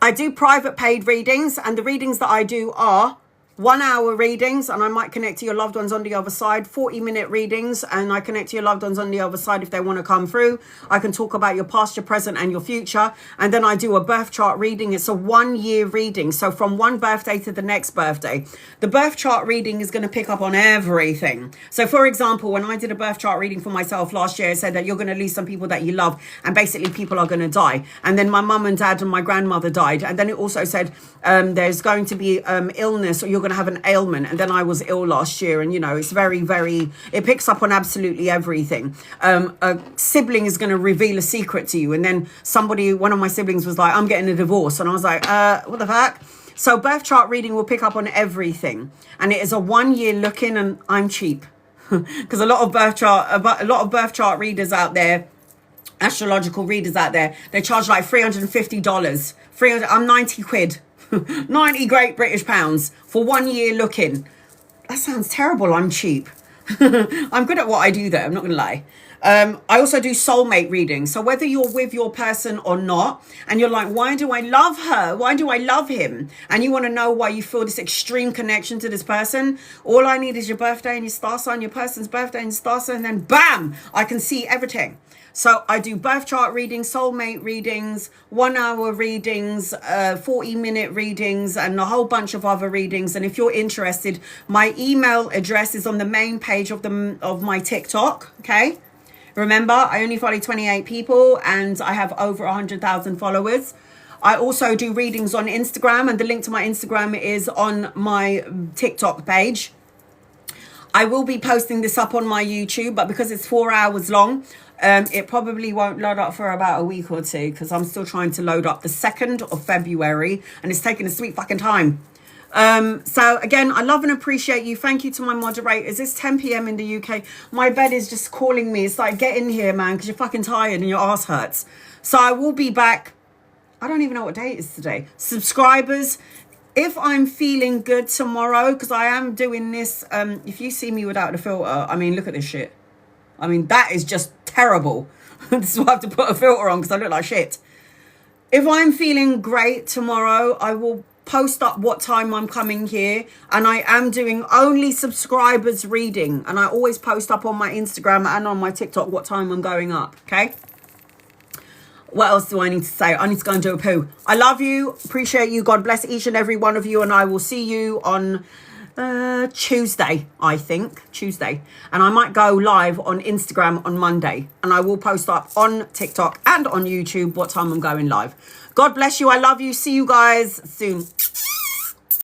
I do private paid readings, and the readings that I do are 1 hour readings, and I might connect to your loved ones on the other side. 40-minute readings, and I connect to your loved ones on the other side if they want to come through. I can talk about your past, your present, and your future. And then I do a birth chart reading. It's a 1 year reading, so from one birthday to the next birthday. The birth chart reading is going to pick up on everything. So for example, when I did a birth chart reading for myself last year, it said that you're going to lose some people that you love, and basically people are going to die. And then my mum and dad and my grandmother died. And then it also said there's going to be illness, or you're going to have an ailment. And then I was ill last year, and you know, it's very, very, it picks up on absolutely everything. A sibling is going to reveal a secret to you, and then one of my siblings was like, I'm getting a divorce, and I was like, what the fuck? So birth chart reading will pick up on everything, and it is a 1 year look-in, and I'm cheap because a lot of birth chart readers out there, astrological readers out there, they charge like $350. I'm 90 quid. 90 great British pounds for 1 year look-in. That sounds terrible. I'm cheap. I'm good at what I do though, I'm not gonna lie. I also do soulmate readings. So whether you're with your person or not, and you're like, why do I love her? Why do I love him? And you want to know why you feel this extreme connection to this person, all I need is your birthday and your star sign, your person's birthday and star sign, and then bam, I can see everything. So I do birth chart readings, soulmate readings, 1 hour readings, 40-minute readings, and a whole bunch of other readings. And if you're interested, my email address is on the main page of my TikTok, okay? Remember, I only follow 28 people and I have over 100,000 followers. I also do readings on Instagram, and the link to my Instagram is on my TikTok page. I will be posting this up on my YouTube, but because it's 4 hours long, It probably won't load up for about a week or two because I'm still trying to load up the 2nd of February and it's taking a sweet fucking time. So again, I love and appreciate you. Thank you to my moderators. It's 10 p.m. in the UK. My bed is just calling me. It's like, get in here, man, because you're fucking tired and your ass hurts. So I will be back. I don't even know what day it is today. Subscribers, if I'm feeling good tomorrow, because I am doing this, if you see me without the filter, I mean, look at this shit. I mean, that is just terrible. This is why I have to put a filter on because I look like shit. If I'm feeling great tomorrow, I will post up what time I'm coming here, and I am doing only subscribers reading, and I always post up on my Instagram and on my TikTok what time I'm going up. Okay, what else do I need to say? I need to go and do a poo. I love you, appreciate you, God bless each and every one of you, and I will see you on Tuesday, I think Tuesday, and I might go live on Instagram on Monday, and I will post up on TikTok and on YouTube what time I'm going live. God bless you. I love you. See you guys soon.